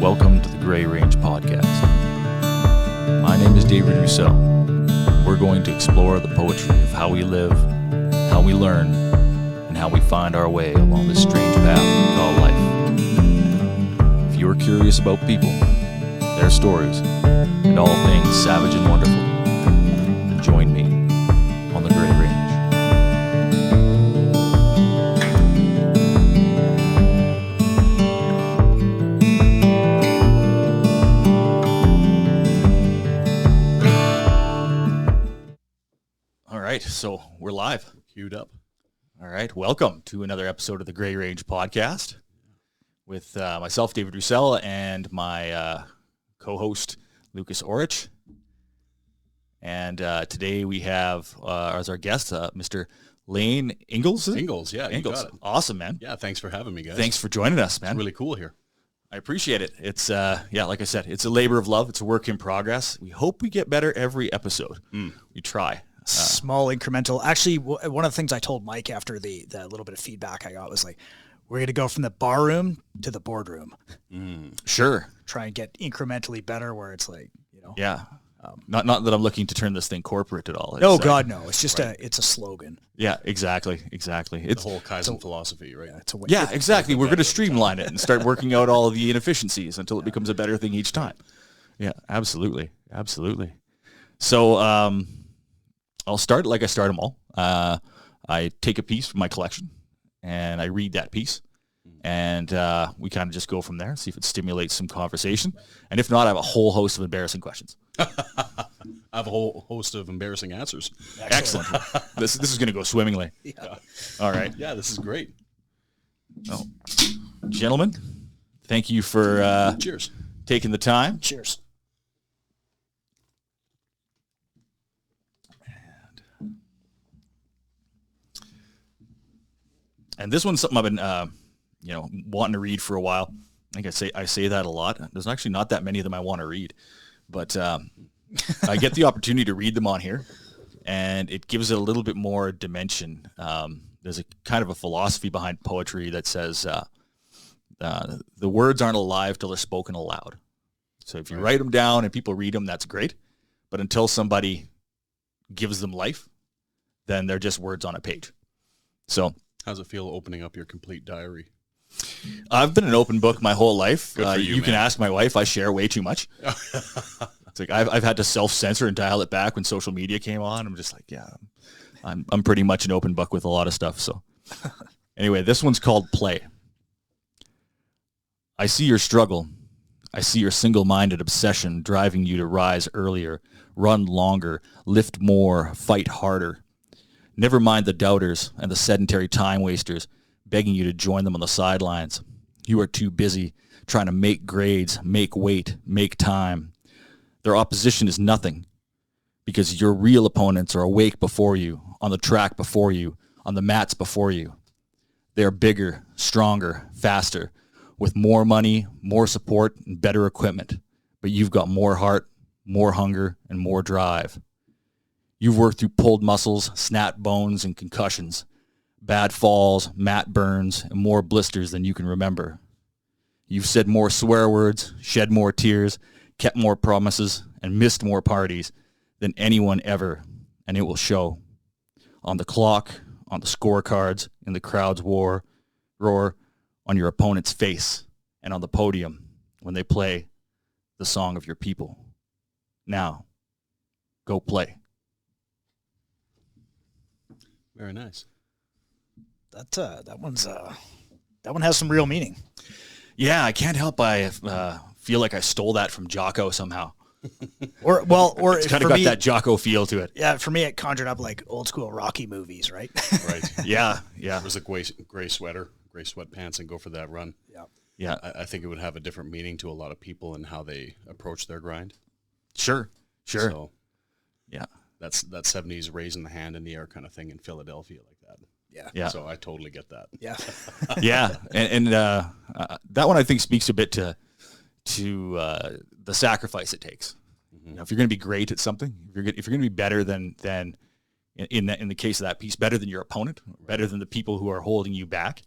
Welcome to the Gray Range Podcast. My name is David Rousseau. We're going to explore the poetry of how we live, how we learn, and how we find our way along this strange path we call life. If you're curious about people, their stories, and all things savage and wonderful, then join me on the Gray Range. So we're live. Queued up. All right. Welcome to another episode of the Gray Range Podcast with myself, David Rousseau, and my co-host, Lucas Orich. And today we have as our guest, Mr. Laine Ingalls. Ingalls, yeah. Ingalls. You got it. Awesome, man. Yeah, thanks for having me, guys. Thanks for joining us, man. It's really cool here. I appreciate it. It's, like I said, it's a labor of love. It's a work in progress. We hope we get better every episode. We try. Small incremental. Actually, one of the things I told Mike after the little bit of feedback I got was like, we're going to go from the bar room to the boardroom. Sure. Try and get incrementally better where it's like, you know. Yeah. Not that I'm looking to turn this thing corporate at all. No, God, no. It's just it's a slogan. Yeah, exactly. It's the whole Kaizen philosophy, right? Yeah, exactly. We're going to streamline it and start working out all of the inefficiencies until it becomes a better thing each time. Yeah, absolutely. Absolutely. So, I'll start like I start them all. I take a piece from my collection, and I read that piece, and we kind of just go from there, see if it stimulates some conversation. And if not, I have a whole host of embarrassing questions. I have a whole host of embarrassing answers. Excellent. This is going to go swimmingly. Yeah. All right. Yeah, this is great. Oh, gentlemen, thank you for cheers taking the time. Cheers. And this one's something I've been, wanting to read for a while. I think I say that a lot. There's actually not that many of them I want to read, but I get the opportunity to read them on here, and it gives it a little bit more dimension. There's a kind of a philosophy behind poetry that says the words aren't alive till they're spoken aloud. So if you write them down and people read them, that's great. But until somebody gives them life, then they're just words on a page. So how's it feel opening up your complete diary? I've been an open book my whole life. Good for you can ask my wife. I share way too much. It's like I've had to self-censor and dial it back when social media came on. I'm just like, yeah, I'm pretty much an open book with a lot of stuff. So anyway, this one's called Play. I see your struggle. I see your single-minded obsession driving you to rise earlier, run longer, lift more, fight harder. Never mind the doubters and the sedentary time wasters begging you to join them on the sidelines. You are too busy trying to make grades, make weight, make time. Their opposition is nothing because your real opponents are awake before you, on the track before you, on the mats before you. They are bigger, stronger, faster, with more money, more support, and better equipment. But you've got more heart, more hunger, and more drive. You've worked through pulled muscles, snapped bones, and concussions, bad falls, mat burns, and more blisters than you can remember. You've said more swear words, shed more tears, kept more promises, and missed more parties than anyone ever, and it will show. On the clock, on the scorecards, in the crowd's roar, on your opponent's face, and on the podium when they play the song of your people. Now, go play. Very nice. That one has some real meaning. Yeah, I can't help I feel like I stole that from Jocko somehow. Or it's kind of got that Jocko feel to it. Yeah, for me it conjured up like old school Rocky movies, right? Right. Yeah. It was a gray sweater, gray sweatpants, and go for that run. Yeah. I think it would have a different meaning to a lot of people and how they approach their grind. Sure. So, yeah. That's that 70s raising the hand in the air kind of thing in Philadelphia like that. Yeah. So I totally get that. Yeah. Yeah. And that one I think speaks a bit to the sacrifice it takes. Mm-hmm. You know, if you're going to be great at something, if you're going to be better than in the case of that piece, better than your opponent, better than the people who are holding you back,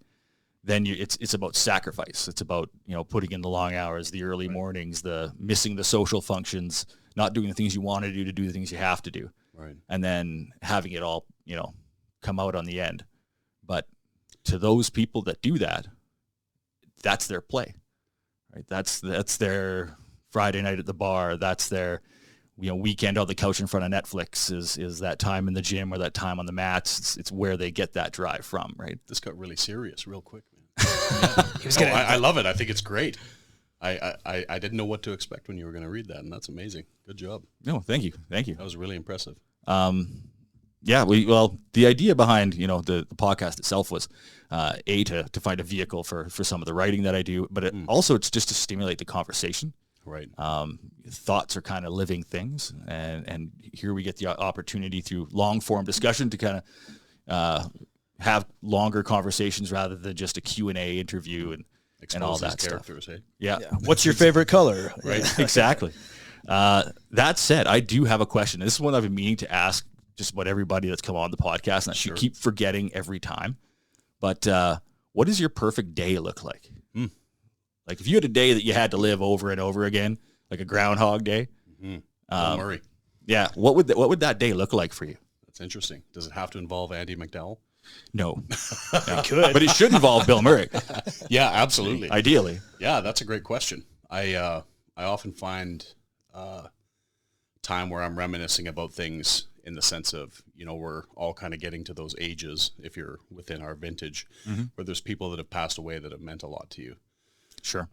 then it's about sacrifice. It's about, putting in the long hours, the early mornings, the missing the social functions, not doing the things you want to do the things you have to do. Right. And then having it all, come out on the end. But to those people that do that, that's their play, right? That's their Friday night at the bar. That's their, weekend on the couch in front of Netflix is that time in the gym or that time on the mats. It's where they get that drive from, right? This got really serious real quick, man. I love it. I think it's great. I didn't know what to expect when you were going to read that, and that's amazing. Good job. No, thank you. That was really impressive. The idea behind, the podcast itself was, to find a vehicle for some of the writing that I do, but also it's just to stimulate the conversation. Right. Thoughts are kind of living things, and here we get the opportunity through long form discussion to kind of have longer conversations rather than just a Q&A interview and all that characters, stuff. Hey? Yeah. What's your favorite color? Right. Exactly. That said, I do have a question. This is one I've been meaning to ask just about everybody that's come on the podcast, and I keep forgetting every time. But what does your perfect day look like? Like if you had a day that you had to live over and over again, like a Groundhog Day. Bill Murray. Yeah. What would that day look like for you? That's interesting. Does it have to involve Andy McDowell? No. It could. But it should involve Bill Murray. Yeah, absolutely. Ideally. Yeah, that's a great question. I often find time where I'm reminiscing about things in the sense of, we're all kind of getting to those ages, if you're within our vintage, where there's people that have passed away that have meant a lot to you. Sure.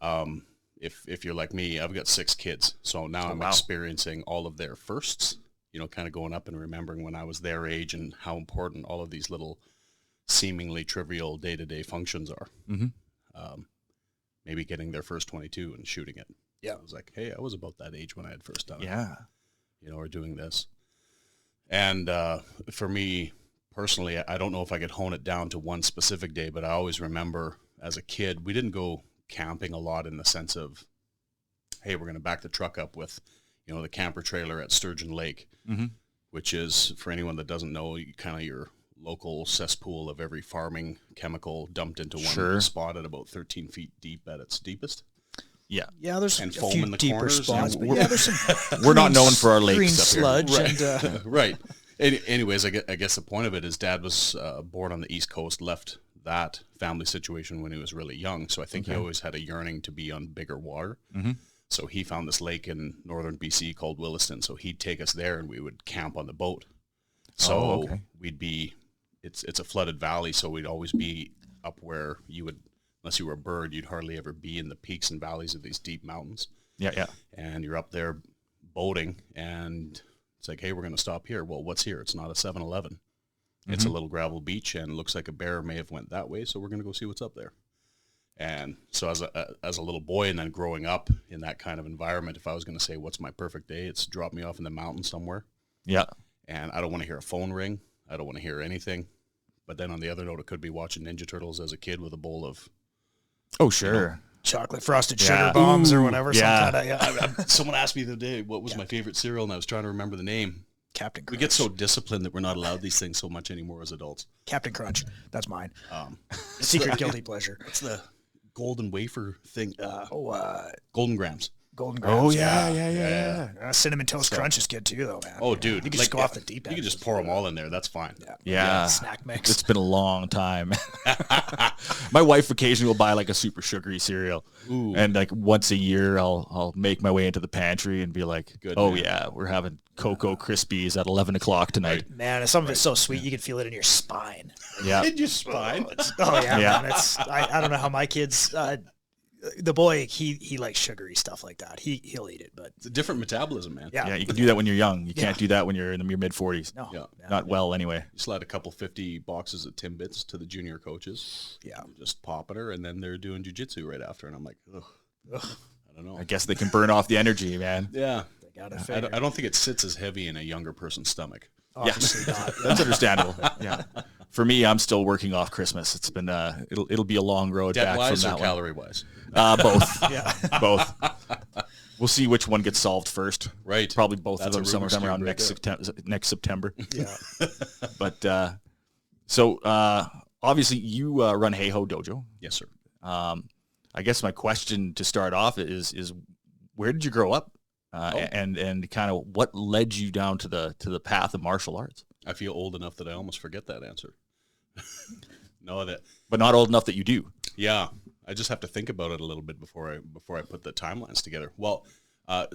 If you're like me, I've got 6 kids. So now I'm experiencing all of their firsts, kind of going up and remembering when I was their age and how important all of these little seemingly trivial day-to-day functions are. Maybe getting their first 22 and shooting it. Yeah. I was like, hey, I was about that age when I had first done it. Yeah. Or doing this. And for me personally, I don't know if I could hone it down to one specific day, but I always remember as a kid, we didn't go camping a lot in the sense of, hey, we're going to back the truck up with, the camper trailer at Sturgeon Lake, which is, for anyone that doesn't know, kind of your local cesspool of every farming chemical dumped into one spot at about 13 feet deep at its deepest. Yeah. Yeah, there's and a foam few in the deeper corners. spots, but there's some we're not known for our lakes green up here. sludge. Right. And, right. Anyways, I guess the point of it is Dad was born on the East Coast, left that family situation when he was really young. So I think he always had a yearning to be on bigger water. So he found this lake in northern BC called Williston. So he'd take us there and we would camp on the boat. So we'd be, it's a flooded valley. So we'd always be up where you would, unless you were a bird, you'd hardly ever be in the peaks and valleys of these deep mountains. Yeah. And you're up there boating and it's like, hey, we're going to stop here. Well, what's here? It's not a 7-Eleven. It's a little gravel beach and looks like a bear may have went that way. So we're going to go see what's up there. And so as a little boy and then growing up in that kind of environment, if I was going to say, what's my perfect day? It's drop me off in the mountains somewhere. Yeah. And I don't want to hear a phone ring. I don't want to hear anything. But then on the other note, it could be watching Ninja Turtles as a kid with a bowl of. Oh, sure. Chocolate frosted sugar bombs or whatever. Someone asked me the other day, what was my favorite cereal? And I was trying to remember the name. Captain Crunch. We get so disciplined that we're not allowed these things so much anymore as adults. Captain Crunch. That's mine. Secret guilty pleasure. What's the golden wafer thing? Golden Grams. Golden Grams. Oh, yeah. Cinnamon Toast Crunch is good too, though, man. Oh, dude. You can just go off the deep end. You can just pour them all in there. That's fine. Yeah. Snack mix. It's been a long time. My wife occasionally will buy like a super sugary cereal. Ooh. And like once a year, I'll make my way into the pantry and be like, yeah, we're having Cocoa Krispies at 11 o'clock tonight. Man, some of it's so sweet, you can feel it in your spine. Yeah. In your spine? Man. I don't know how my kids... the boy, he likes sugary stuff like that. He'll eat it, but it's a different metabolism, man. Yeah, you can do that when you're young. You can't do that when you're in your mid-40s. No. Yeah. Not well, anyway. You slide a couple 50 boxes of Timbits to the junior coaches. Yeah. Just popping her, and then they're doing jiu-jitsu right after. And I'm like, ugh. I don't know. I guess they can burn off the energy, man. Yeah. They got to figure. I don't think it sits as heavy in a younger person's stomach. Obviously not. That's understandable. Yeah. For me, I'm still working off Christmas. It's been it'll be a long road back from that or one. calorie-wise? Both. Both. We'll see which one gets solved first. Right. Probably both of them sometime around right next September. Yeah. But so obviously you run Heiho Dojo. Yes, sir. I guess my question to start off is where did you grow up, and kind of what led you down to the path of martial arts? I feel old enough that I almost forget that answer. But not old enough that you do. Yeah, I just have to think about it a little bit before I put the timelines together. Well, my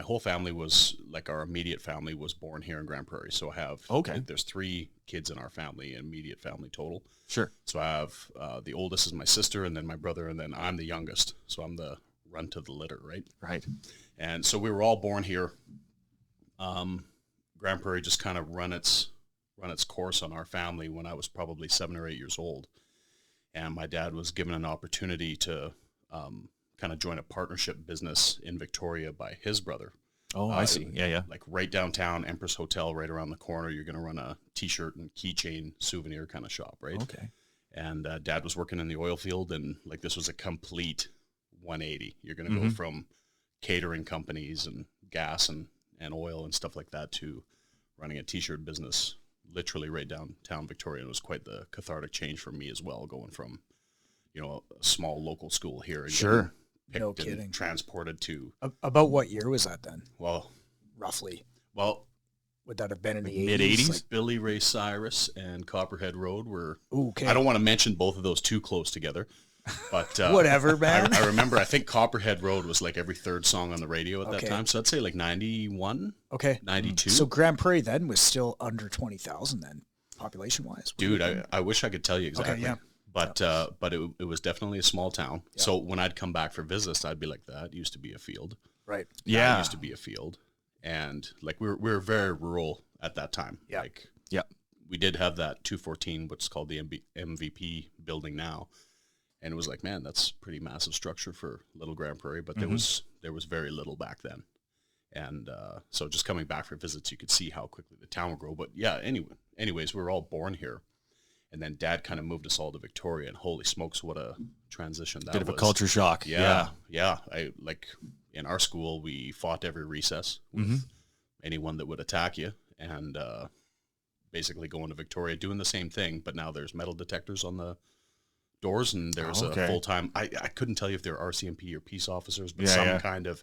whole family was, like, our immediate family was born here in Grande Prairie. So I have, there's 3 kids in our family, immediate family total. Sure. So I have, the oldest is my sister, and then my brother, and then I'm the youngest. So I'm the runt of the litter, right? Right. And so we were all born here. Grande Prairie just kind of run its course on our family when I was probably 7 or 8 years old. And my dad was given an opportunity to kind of join a partnership business in Victoria by his brother. Oh, I see. Yeah. Like right downtown, Empress Hotel, right around the corner. You're going to run a T-shirt and keychain souvenir kind of shop, right? Okay. And Dad was working in the oil field, and like this was a complete 180. You're going to go from catering companies and gas and oil and stuff like that to running a T-shirt business literally right downtown Victoria. It was quite the cathartic change for me as well, going from, a small local school here. And sure. No kidding. And transported to... About what year was that then? Well... Roughly. Well... Would that have been in the 80s? Mid-80s? Like Billy Ray Cyrus and Copperhead Road were... Okay. I don't want to mention both of those too close together, but... Whatever, man. I remember, I think Copperhead Road was like every 3rd song on the radio at that time, so I'd say like 91? Okay. 92? So Grande Prairie then was still under 20,000 then, population-wise. Dude, I wish I could tell you exactly. Okay, yeah. But it was definitely a small town. Yeah. So when I'd come back for visits, I'd be like, that used to be a field. Right. That used to be a field. And like we were very rural at that time. Yeah. Like we did have that 214, what's called the MVP building now. And it was like, man, that's pretty massive structure for little Grande Prairie, but there was very little back then. And so just coming back for visits, you could see how quickly the town would grow. But yeah, anyways, we were all born here. And then Dad kind of moved us all to Victoria, and holy smokes, what a transition that was. Bit of a culture shock. Yeah. I like in our school, we fought every recess with anyone that would attack you, and basically going to Victoria, doing the same thing, but now there's metal detectors on the doors, and there's a full-time, I couldn't tell you if they're RCMP or peace officers, but kind of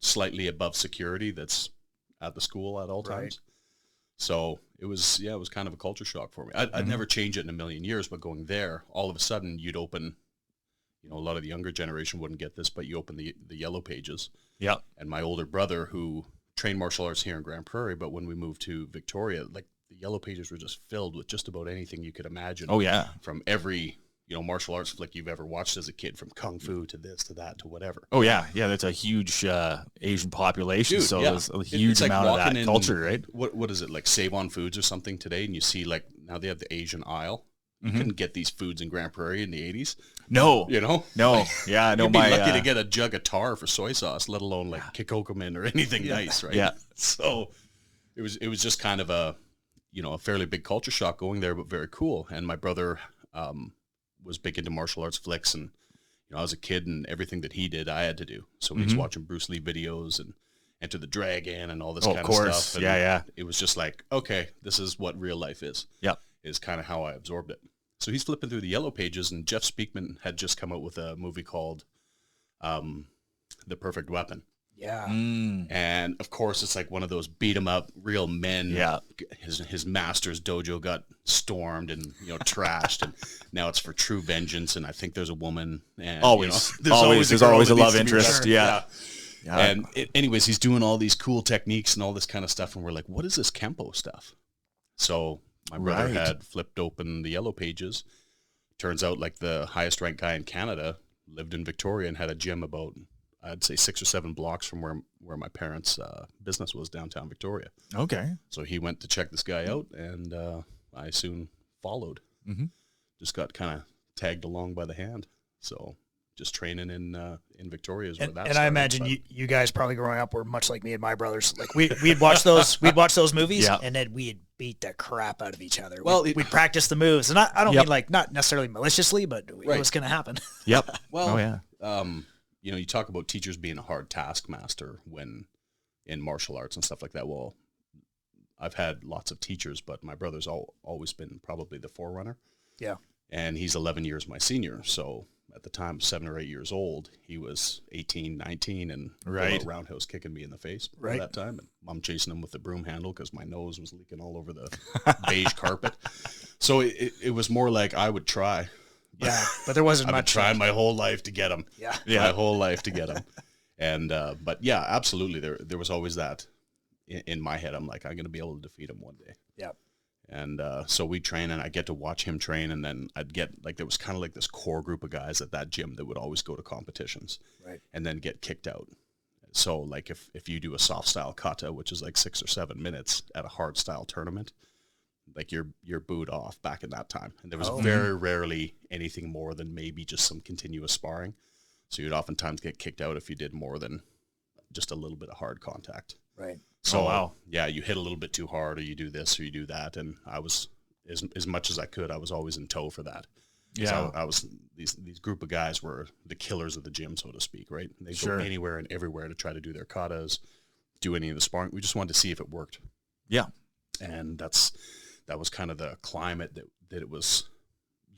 slightly above security that's at the school at all times. So it was kind of a culture shock for me. I'd never change it in a million years, but going there, all of a sudden you'd open, a lot of the younger generation wouldn't get this, but you open the yellow pages. Yeah. And my older brother, who trained martial arts here in Grande Prairie, but when we moved to Victoria, like the yellow pages were just filled with just about anything you could imagine. Oh yeah. From every martial arts flick you've ever watched as a kid, from kung fu to this to that to whatever. Oh yeah, that's a huge Asian population. Dude, so there's a huge amount of that culture, right? What is it, like Save On Foods or something today? And you see, like, now they have the Asian aisle. You couldn't get these foods in Grande Prairie in the 80s. No, no, yeah, no. You'd be lucky to get a jug of tar for soy sauce, let alone like kikokomin or anything nice, right? Yeah. So it was just kind of a a fairly big culture shock going there, but very cool. And my brother was big into martial arts flicks, and I was a kid, and everything that he did, I had to do. So when he's watching Bruce Lee videos and Enter the Dragon and all this kind of stuff, and it was just like, okay, this is what real life is. Yeah, is kind of how I absorbed it. So he's flipping through the yellow pages, and Jeff Speakman had just come out with a movie called The Perfect Weapon. Yeah. And of course, it's like one of those beat 'em up real men. Yeah. His master's dojo got stormed and trashed, and now it's for true vengeance. And I think there's a woman. And, there's always a love interest. Yeah. And anyways, he's doing all these cool techniques and all this kind of stuff, and we're like, what is this Kempo stuff? So my brother had flipped open the yellow pages. Turns out, like, the highest ranked guy in Canada lived in Victoria and had a gym about, I'd say, 6 or 7 blocks from where my parents' business was, downtown Victoria. Okay. So he went to check this guy out, and I soon followed. Just got kind of tagged along by the hand. So just training in Victoria is where that started. And I imagine you guys probably growing up were much like me and my brothers. Like we'd watch those movies, and then we'd beat the crap out of each other. Well, we'd practice the moves, and I don't mean like not necessarily maliciously, but it was going to happen. Yep. Well, you talk about teachers being a hard taskmaster when in martial arts and stuff like that. Well, I've had lots of teachers, but my brother's always been probably the forerunner. Yeah. And he's 11 years my senior. So at the time, 7 or 8 years old, he was 18, 19, and roundhouse kicking me in the face at that time. And I'm chasing him with the broom handle because my nose was leaking all over the beige carpet. So it was more like I would try. Yeah, but there wasn't much. I would try my whole life to get him. Yeah. My whole life to get him. And, but yeah, absolutely. There was always that in my head. I'm like, I'm going to be able to defeat him one day. Yeah. And so we train, and I get to watch him train, and then I'd get, like, there was kind of like this core group of guys at that gym that would always go to competitions and then get kicked out. So, like, if you do a soft style kata, which is like 6 or 7 minutes at a hard style tournament, like you're booed off back in that time. And there was very rarely anything more than maybe just some continuous sparring. So you'd oftentimes get kicked out if you did more than just a little bit of hard contact. Right. So, yeah, you hit a little bit too hard, or you do this, or you do that. And I was, as much as I could, I was always in tow for that. Yeah. So I was, these group of guys were the killers of the gym, so to speak, right? They go anywhere and everywhere to try to do their katas, do any of the sparring. We just wanted to see if it worked. Yeah. And that was kind of the climate that it was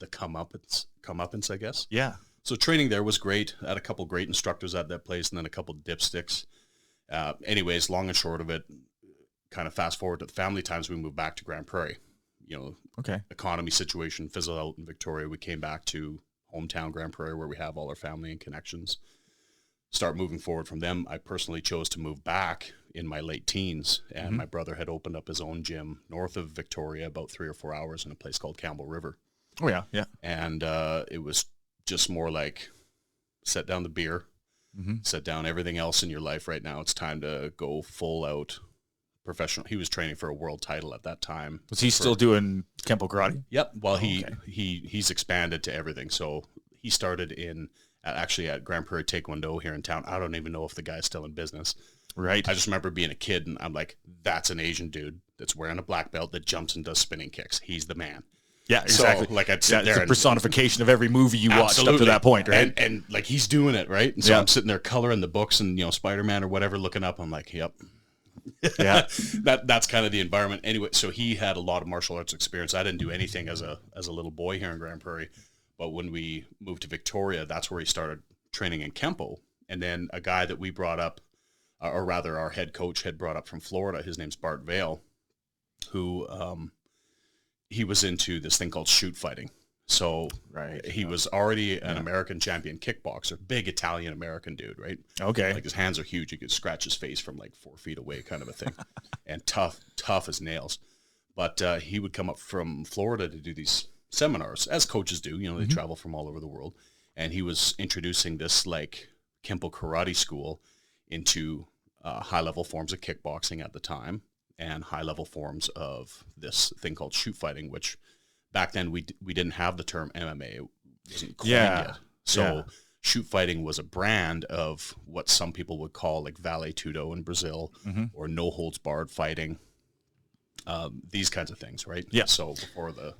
the comeuppance, I guess. Yeah. So training there was great. I had a couple great instructors at that place, and then a couple dipsticks. Anyways, long and short of it, kind of fast forward to the family times, we moved back to Grande Prairie. You know, economy situation fizzled out in Victoria. We came back to hometown Grande Prairie, where we have all our family and connections. Start moving forward from them. I personally chose to move back in my late teens, and my brother had opened up his own gym north of Victoria, about 3 or 4 hours, in a place called Campbell River. Oh, yeah, yeah. And it was just more like, set down the beer, set down everything else in your life right now. It's time to go full out professional. He was training for a world title at that time. Was he still doing Kempo karate? Yep. Well, he's expanded to everything. So he started at Grande Prairie Taekwondo here in town. I don't even know if the guy's still in business. Right. I just remember being a kid, and I'm like, that's an Asian dude that's wearing a black belt that jumps and does spinning kicks. He's the man. Yeah, exactly. So, like, I'd sit there. It's a personification of every movie you watched up to that point, right? And like, he's doing it, right? And so I'm sitting there coloring the books and, Spider-Man or whatever, looking up. I'm like, yep. Yeah. That's kind of the environment. Anyway, so he had a lot of martial arts experience. I didn't do anything as a little boy here in Grande Prairie. But when we moved to Victoria, that's where he started training in Kempo. And then a guy that we brought up, or rather our head coach had brought up from Florida, his name's Bart Vale, who he was into this thing called shoot fighting. So he was already an American champion kickboxer, big Italian-American dude, right? Okay. Like, his hands are huge. You could scratch his face from like 4 feet away, kind of a thing. And tough as nails. But he would come up from Florida to do these seminars, as coaches do. They travel from all over the world. And he was introducing this like Kempo karate school into high-level forms of kickboxing at the time, and high-level forms of this thing called shoot fighting, which back then we didn't have the term MMA. It wasn't coined yet. So shoot fighting was a brand of what some people would call like Vale Tudo in Brazil, or no holds barred fighting, these kinds of things, right? Yeah. So before the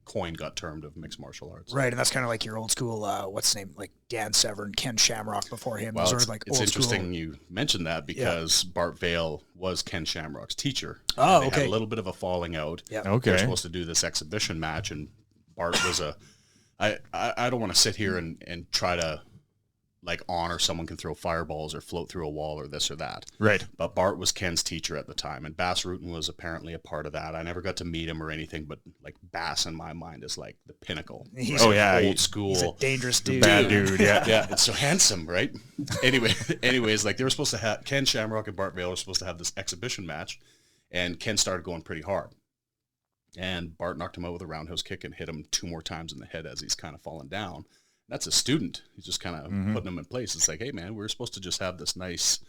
coin got termed of mixed martial arts. Right, and that's kind of like your old school, what's his name, like Dan Severn, Ken Shamrock before him. Well, Those are like it's old interesting school. you mentioned that, because Bart Vale was Ken Shamrock's teacher. Oh, they okay. had a little bit of a falling out. Yeah. Okay. They were supposed to do this exhibition match, and Bart was I don't want to sit here and try to like honor someone can throw fireballs or float through a wall or this or that. Right. But Bart was Ken's teacher at the time, and Bass Rutten was apparently a part of that. I never got to meet him or anything, but like Bass in my mind is like the pinnacle. He's old school. He's a dangerous dude. Bad dude, yeah. Yeah, it's so handsome, right? Anyways, like, they were supposed to have, Ken Shamrock and Bart Vale were supposed to have this exhibition match, and Ken started going pretty hard. And Bart knocked him out with a roundhouse kick and hit him 2 more times in the head as he's kind of falling down. That's a student. He's just kind of putting him in place. It's like, hey, man, we're supposed to just have this nice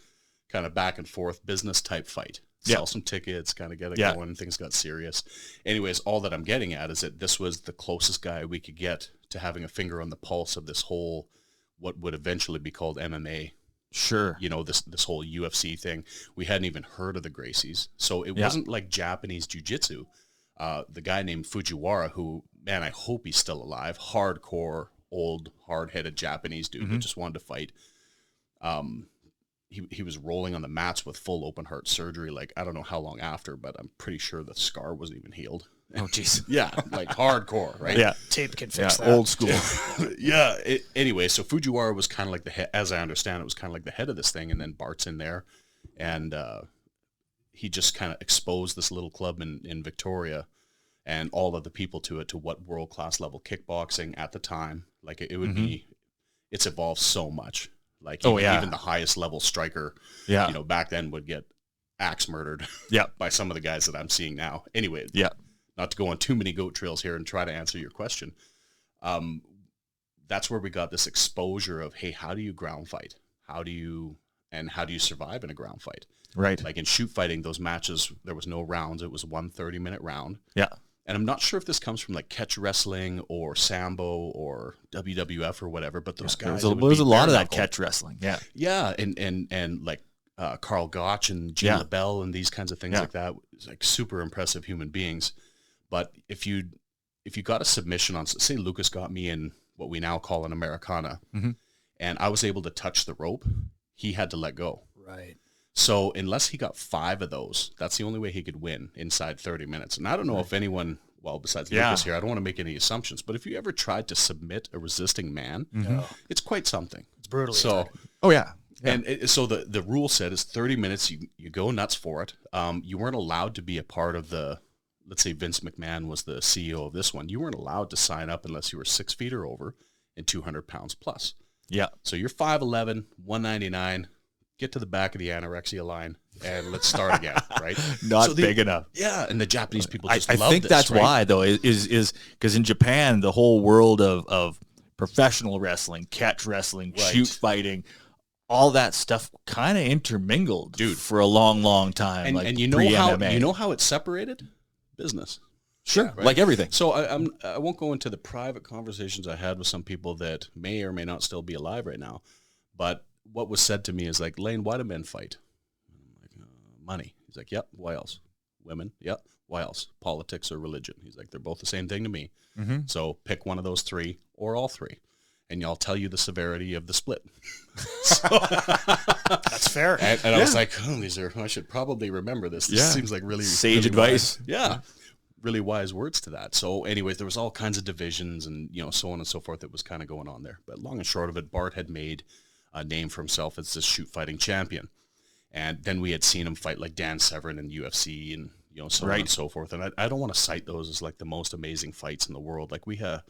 kind of back and forth business type fight. Sell some tickets, kind of get it going. Things got serious. Anyways, all that I'm getting at is that this was the closest guy we could get to having a finger on the pulse of this whole, what would eventually be called MMA. Sure. This whole UFC thing. We hadn't even heard of the Gracies. So it wasn't like Japanese jiu-jitsu. The guy named Fujiwara, who, man, I hope he's still alive, hardcore, old, hard-headed Japanese dude who just wanted to fight. He was rolling on the mats with full open heart surgery, like, I don't know how long after, but I'm pretty sure the scar wasn't even healed. Oh, jeez. Yeah, like hardcore, right? Yeah. Tape can fix that. Old school. Yeah. Anyway, so Fujiwara was kind of like the head, as I understand it, was kind of like the head of this thing, and then Bart's in there, and he just kind of exposed this little club in Victoria and all of the people to it, to what world-class level kickboxing at the time. Like it would be, it's evolved so much. Like even the highest level striker, back then would get axe murdered by some of the guys that I'm seeing now. Anyway, not to go on too many goat trails here and try to answer your question. That's where we got this exposure of, hey, how do you ground fight? How do you survive in a ground fight? Right. Like in shoot fighting, those matches, there was no rounds. It was 1 30-minute round. Yeah. And I'm not sure if this comes from like catch wrestling or Sambo or WWF or whatever, but those guys. There was a lot of that catch wrestling. Yeah. Yeah. And like Carl Gotch and Gene LaBelle and these kinds of things like that. It's like super impressive human beings. But if you got a submission on, say Lucas got me in what we now call an Americana, and I was able to touch the rope, he had to let go. Right. So unless he got 5 of those, that's the only way he could win inside 30 minutes. And I don't know if anyone, well, besides Lucas here, I don't want to make any assumptions, but if you ever tried to submit a resisting man, it's quite something. It's brutal. So, and so the rule said is 30 minutes, you go nuts for it. You weren't allowed to be a part of the, let's say Vince McMahon was the CEO of this one. You weren't allowed to sign up unless you were 6 feet or over and 200 pounds plus. Yeah. So you're 5'11", 199, get to the back of the anorexia line, and let's start again, right? Not big enough. Yeah, and the Japanese people just I love think this, that's right? why, though, is because in Japan, the whole world of professional wrestling, catch wrestling, shoot fighting, all that stuff kind of intermingled, dude, for a long, long time. And you know how it's separated? Business. Sure, right? Like everything. So I won't go into the private conversations I had with some people that may or may not still be alive right now, but what was said to me is like, Laine, why do men fight? I'm like, money. He's like, yep, why else? Women, yep, why else? Politics or religion. He's like, they're both the same thing to me. So pick one of those 3 or all 3, and I'll tell you the severity of the split. That's fair. And I was like, I should probably remember this. This seems like really sage really advice. Wise. Yeah. Really wise words to that. So anyways, there was all kinds of divisions and, so on and so forth that was kind of going on there. But long and short of it, Bart had made a name for himself as this shoot fighting champion. And then we had seen him fight like Dan Severn in UFC and, so on and so forth. And I don't want to cite those as like the most amazing fights in the world. Like we have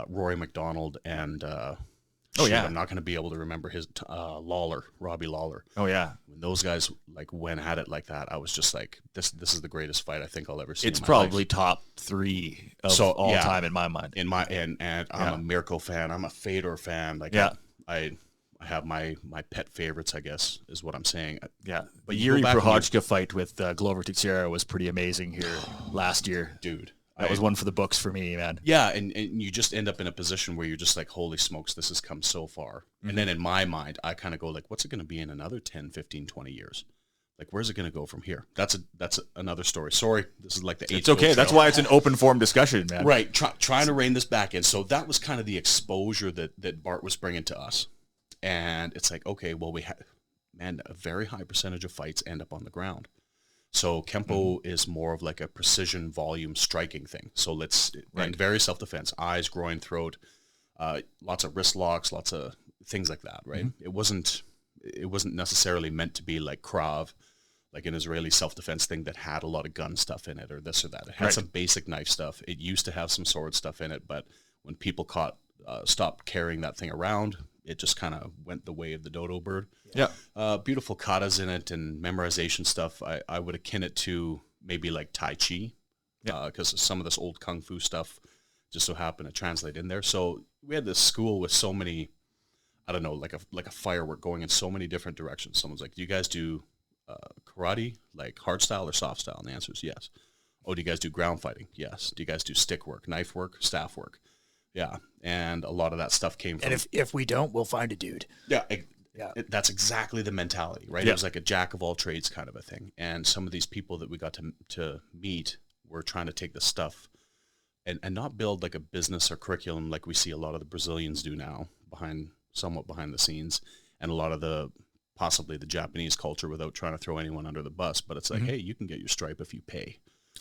Rory McDonald and, I'm not going to be able to remember his Robbie Lawler. Oh yeah. When those guys like went at it like that, I was just like, this is the greatest fight I think I'll ever see. It's in my probably life. top 3 of all time in my mind. And I'm a Mirko fan. I'm a Fedor fan. Like I have my pet favorites, I guess, is what I'm saying. Yeah. But Yuri Prochazka fight with Glover Teixeira was pretty amazing here last year. Dude. That was one for the books for me, man. Yeah, and you just end up in a position where you're just like, holy smokes, this has come so far. And then in my mind, I kind of go like, what's it going to be in another 10, 15, 20 years? Like, where's it going to go from here? That's another story. Sorry, this is like the 8th. It's okay. That's why it's an open forum discussion, man. Right, trying to rein this back in. So that was kind of the exposure that Bart was bringing to us. And it's like, okay, well, a very high percentage of fights end up on the ground. So Kempo is more of like a precision volume striking thing. So and very self-defense, eyes, groin, throat, lots of wrist locks, lots of things like that, right? It wasn't necessarily meant to be like Krav, like an Israeli self-defense thing that had a lot of gun stuff in it or this or that. It had some basic knife stuff. It used to have some sword stuff in it, but when people stopped carrying that thing around, it just kind of went the way of the dodo bird. Yeah. Beautiful katas in it and memorization stuff. I would akin it to maybe like Tai Chi, because some of this old Kung Fu stuff just so happened to translate in there. So we had this school with so many, I don't know, like a firework going in so many different directions. Someone's like, do you guys do karate, like hard style or soft style? And the answer is yes. Oh, do you guys do ground fighting? Yes. Do you guys do stick work, knife work, staff work? Yeah, and a lot of that stuff came from... And if we don't, we'll find a dude. Yeah, that's exactly the mentality, right? Yeah. It was like a jack of all trades kind of a thing. And some of these people that we got to meet were trying to take this stuff and not build like a business or curriculum like we see a lot of the Brazilians do now, somewhat behind the scenes, and a lot of possibly the Japanese culture without trying to throw anyone under the bus. But it's like, hey, you can get your stripe if you pay.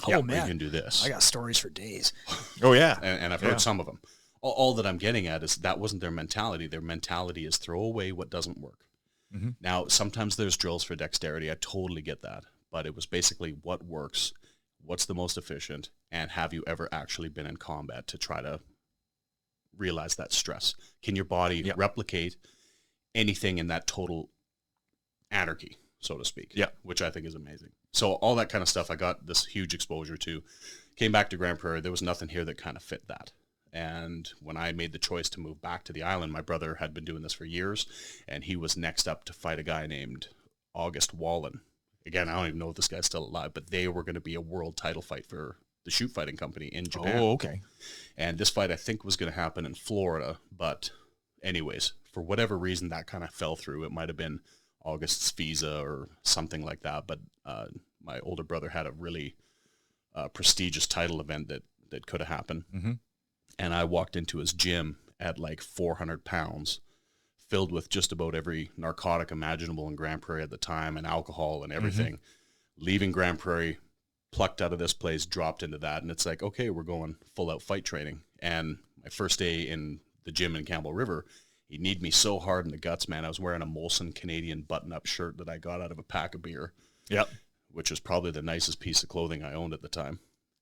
Oh, man. You can do this. I got stories for days. Oh, yeah. And I've heard some of them. All that I'm getting at is that wasn't their mentality. Their mentality is throw away what doesn't work. Mm-hmm. Now, sometimes there's drills for dexterity. I totally get that. But it was basically what works, what's the most efficient, and have you ever actually been in combat to try to realize that stress? Can your body replicate anything in that total anarchy, so to speak? Yeah. Which I think is amazing. So all that kind of stuff I got this huge exposure to. Came back to Grande Prairie. There was nothing here that kind of fit that. And when I made the choice to move back to the island, my brother had been doing this for years, and he was next up to fight a guy named August Wallen. Again, I don't even know if this guy's still alive, but they were going to be a world title fight for the shoot fighting company in Japan. Oh, okay. And this fight, I think, was going to happen in Florida. But anyways, for whatever reason, that kind of fell through. It might have been August's visa or something like that. But my older brother had a really prestigious title event that could have happened. Mm-hmm. And I walked into his gym at like 400 pounds, filled with just about every narcotic imaginable in Grande Prairie at the time, and alcohol and everything. Mm-hmm. Leaving Grande Prairie, plucked out of this place, dropped into that. And it's like, okay, we're going full out fight training. And my first day in the gym in Campbell River, he kneed me so hard in the guts, man. I was wearing a Molson Canadian button-up shirt that I got out of a pack of beer. Yep. Which was probably the nicest piece of clothing I owned at the time.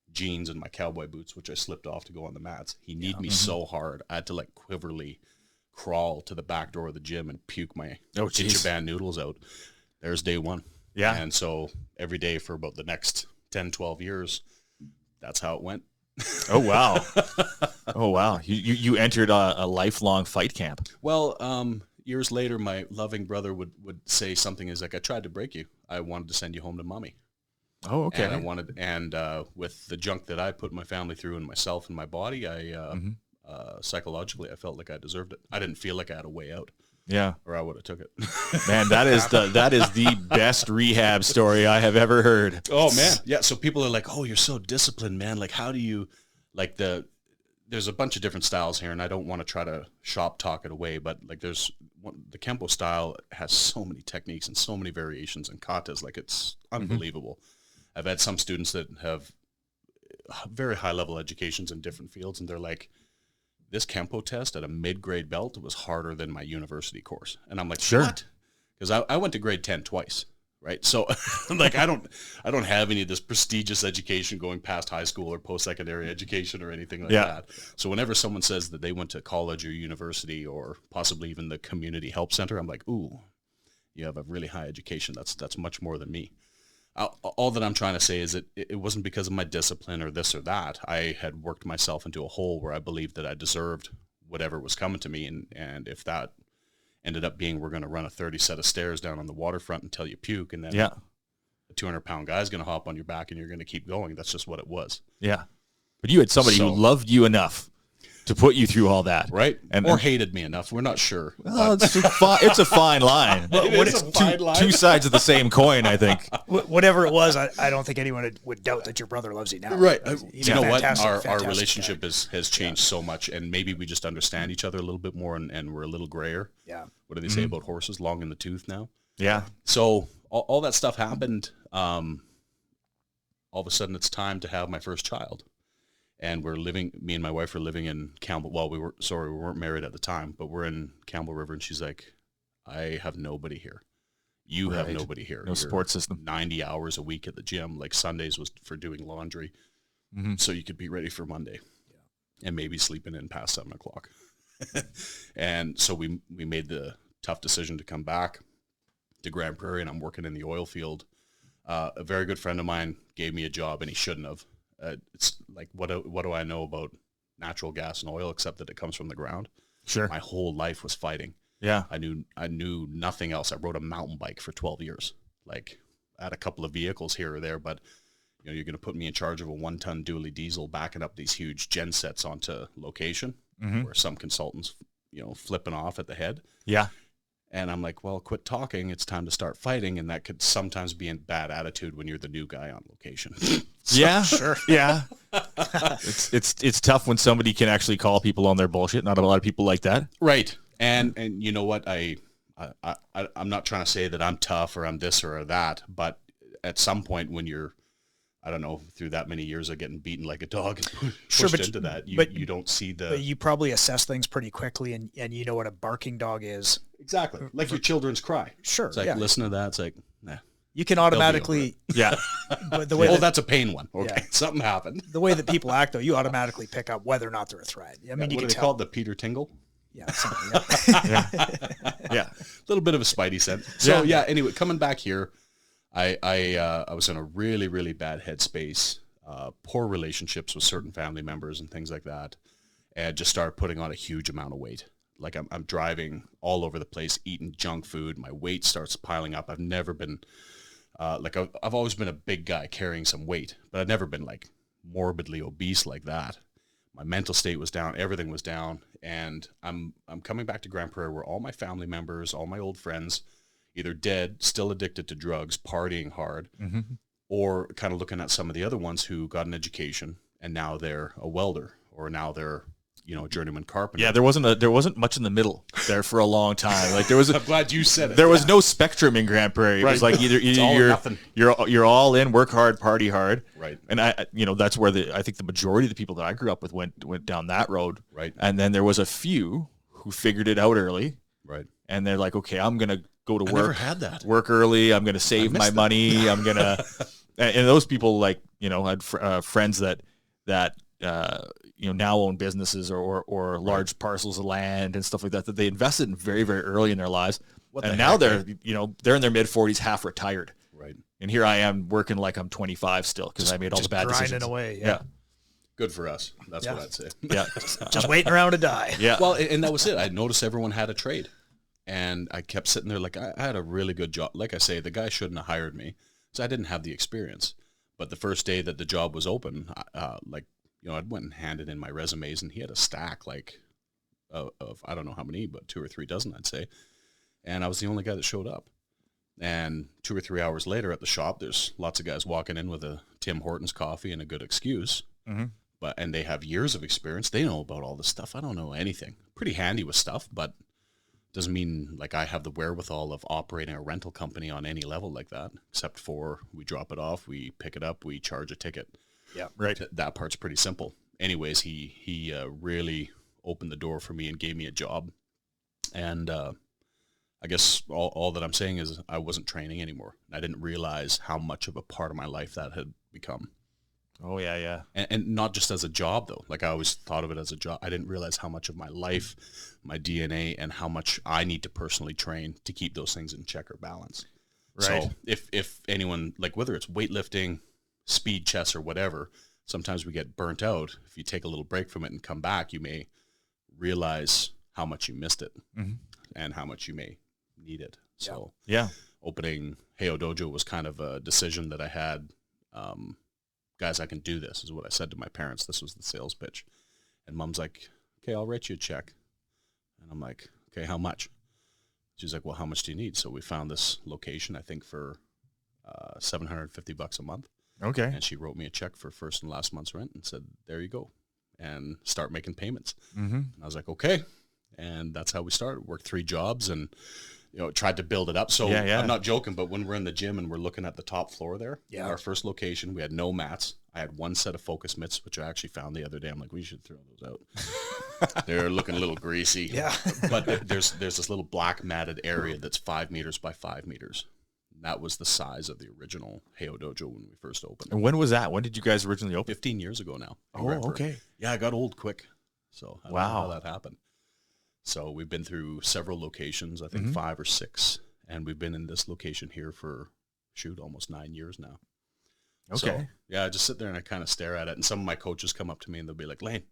Jeans and my cowboy boots, which I slipped off to go on the mats. He kneed me so hard, I had to like quiverly crawl to the back door of the gym and puke my ginger band noodles out. There's day one. Yeah. And so every day for about the next 10, 12 years, that's how it went. Oh, wow. Oh, wow. You entered a lifelong fight camp. Well, years later, my loving brother would say something is like, I tried to break you. I wanted to send you home to mommy. Oh, okay. And with the junk that I put my family through and myself and my body, psychologically, I felt like I deserved it. I didn't feel like I had a way out. Yeah. Or I would have took it. Man, that is the best rehab story I have ever heard. Oh, man. Yeah. So people are like, oh, you're so disciplined, man. Like, how do you, like there's a bunch of different styles here, and I don't want to try to shop talk it away, but like the Kempo style has so many techniques and so many variations, and katas, like it's unbelievable. Mm-hmm. I've had some students that have very high-level educations in different fields, and they're like, this Kempo test at a mid-grade belt was harder than my university course. And I'm like, sure. What? Because I went to grade 10 twice, right? So I'm like, I don't have any of this prestigious education going past high school or post-secondary education or anything like that. So whenever someone says that they went to college or university or possibly even the community help center, I'm like, ooh, you have a really high education. That's much more than me. All that I'm trying to say is that it wasn't because of my discipline or this or that. I had worked myself into a hole where I believed that I deserved whatever was coming to me. And if that ended up being we're going to run a 30 set of stairs down on the waterfront until you puke, and then a 200-pound guy is going to hop on your back and you're going to keep going. That's just what it was. Yeah. But you had somebody who loved you enough to put you through all that. Right. Or hated me enough. We're not sure. Well, it's a fine line. Two sides of the same coin, I think. Whatever it was, I don't think anyone would doubt that your brother loves you now. Right. You know what? Our relationship has changed so much, and maybe we just understand each other a little bit more, and we're a little grayer. Yeah. What do they say about horses? Long in the tooth now. Yeah. So all that stuff happened. All of a sudden, it's time to have my first child. And me and my wife were living in Campbell. Well, we weren't married at the time, but we're in Campbell River, and she's like, I have nobody here. You have nobody here. No support system. 90 hours a week at the gym. Like Sundays was for doing laundry. Mm-hmm. So you could be ready for Monday and maybe sleeping in past 7 o'clock. And so we made the tough decision to come back to Grande Prairie, and I'm working in the oil field. A very good friend of mine gave me a job, and he shouldn't have. It's like, what do I know about natural gas and oil except that it comes from the ground? Sure. My whole life was fighting. Yeah. I knew nothing else. I rode a mountain bike for 12 years. Like, I had a couple of vehicles here or there, but you're going to put me in charge of a 1-ton dually diesel backing up these huge gen sets onto location where some consultants, flipping off at the head. Yeah. And I'm like, well, quit talking. It's time to start fighting. And that could sometimes be in bad attitude when you're the new guy on location. Yeah, sure. Yeah. It's tough when somebody can actually call people on their bullshit. Not a lot of people like that. Right. And you know what? I'm not trying to say that I'm tough or I'm this or that, but at some point when I don't know, through that many years of getting beaten like a dog and pushed into that, you don't see the... But you probably assess things pretty quickly, and you know what a barking dog is. Exactly. Like your children's cry. Sure. It's like, listen to that. It's like, nah. You can automatically... Yeah. But the way that's a pain one. Okay. Yeah. Something happened. The way that people act, though, you automatically pick up whether or not they're a threat. I mean, you what can do they tell. call it? The Peter Tingle? Yeah. Yeah. A little bit of a spidey sense. So, anyway, coming back here, I was in a really, really bad headspace. Poor relationships with certain family members and things like that, and just started putting on a huge amount of weight. Like I'm driving all over the place, eating junk food. My weight starts piling up. I've never been I've always been a big guy carrying some weight, but I've never been like morbidly obese like that. My mental state was down. Everything was down, and I'm coming back to Grande Prairie where all my family members, all my old friends, either dead, still addicted to drugs, partying hard. Or kind of looking at some of the other ones who got an education and now they're a welder, or now they're, a journeyman carpenter. Yeah, there wasn't much in the middle there for a long time. Like there was. I'm glad you said it. There was no spectrum in Grande Prairie. It was like either you're all in, work hard, party hard. Right. And that's where I think the majority of the people that I grew up with went down that road. Right. And then there was a few who figured it out early. Right. And they're like, okay, I'm gonna go to work. Never had that. Work early. I'm gonna save my money. I'm gonna. And those people, like, had friends that now own businesses or large parcels of land and stuff like that they invested in very, very early in their lives. And now they're in their mid 40s, half retired. Right. And here I am working like I'm 25 still because I made all the bad decisions. Grinding away. Yeah. Good for us. That's what I'd say. Yeah. Just waiting around to die. Yeah. Well, and that was it. I noticed everyone had a trade. And I kept sitting there like I had a really good job. Like I say, the guy shouldn't have hired me. So I didn't have the experience. But the first day that the job was open, I went and handed in my resumes, and he had a stack of I don't know how many, but 2 or 3 dozen, I'd say. And I was the only guy that showed up. And 2 or 3 hours later at the shop, there's lots of guys walking in with a Tim Hortons coffee and a good excuse. And they have years of experience. They know about all this stuff. I don't know anything. Pretty handy with stuff, but doesn't mean like I have the wherewithal of operating a rental company on any level like that, except for we drop it off, we pick it up, we charge a ticket. Yeah, right. That part's pretty simple. Anyways, he really opened the door for me and gave me a job. And I guess all that I'm saying is I wasn't training anymore. I didn't realize how much of a part of my life that had become. Oh, yeah, yeah. And not just as a job, though. Like, I always thought of it as a job. I didn't realize how much of my life, my DNA, and how much I need to personally train to keep those things in check or balance. Right. So if anyone, like whether it's weightlifting, speed chess, or whatever, sometimes we get burnt out. If you take a little break from it and come back, you may realize how much you missed it and how much you may need it. So opening Heiho Dojo was kind of a decision that I had. Guys, I can do this, is what I said to my parents. This was the sales pitch. And Mom's like, okay, I'll write you a check. And I'm like, okay, how much? She's like, well, how much do you need? So we found this location, I think, for $750 a month. Okay. And she wrote me a check for first and last month's rent and said, there you go. And start making payments. And I was like, okay. And that's how we started. Worked 3 jobs and tried to build it up. So I'm not joking, but when we're in the gym and we're looking at the top floor there, our first location, we had no mats. I had 1 set of focus mitts, which I actually found the other day. I'm like, we should throw those out. They're looking a little greasy. Yeah. But there's this little black matted area that's 5 meters by 5 meters. And that was the size of the original Heiho Dojo when we first opened. And when was that? When did you guys originally open? 15 years ago now. Oh, okay. Yeah, I got old quick. So I don't know wow, how that happened. So we've been through several locations, I think 5 or 6, and we've been in this location here for, almost 9 years now. Okay. So, I just sit there and I kind of stare at it, and some of my coaches come up to me and they'll be like, Laine,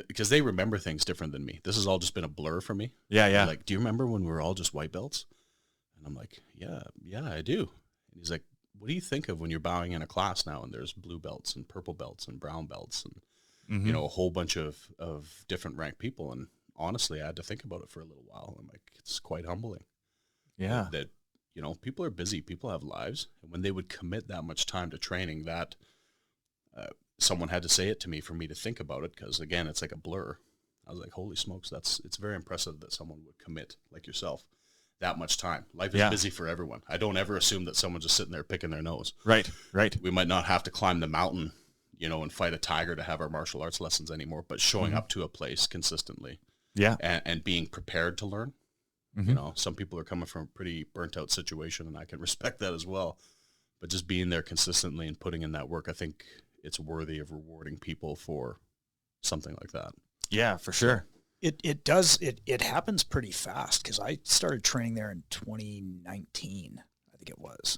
because they remember things different than me. This has all just been a blur for me. Yeah. They're like, do you remember when we were all just white belts? And I'm like, yeah, I do. And he's like, what do you think of when you're bowing in a class now and there's blue belts and purple belts and brown belts and, a whole bunch of different ranked people? And honestly, I had to think about it for a little while. I'm like, it's quite humbling. Yeah. That, people are busy. People have lives. And when they would commit that much time to training, that someone had to say it to me for me to think about it. Because, again, it's like a blur. I was like, holy smokes, it's very impressive that someone would commit like yourself that much time. Life is busy for everyone. I don't ever assume that someone's just sitting there picking their nose. Right. We might not have to climb the mountain, and fight a tiger to have our martial arts lessons anymore, but showing up to a place consistently. Yeah. And being prepared to learn. Some people are coming from a pretty burnt out situation, and I can respect that as well. But just being there consistently and putting in that work, I think it's worthy of rewarding people for something like that. Yeah, for sure. It happens pretty fast, because I started training there in 2019, I think it was,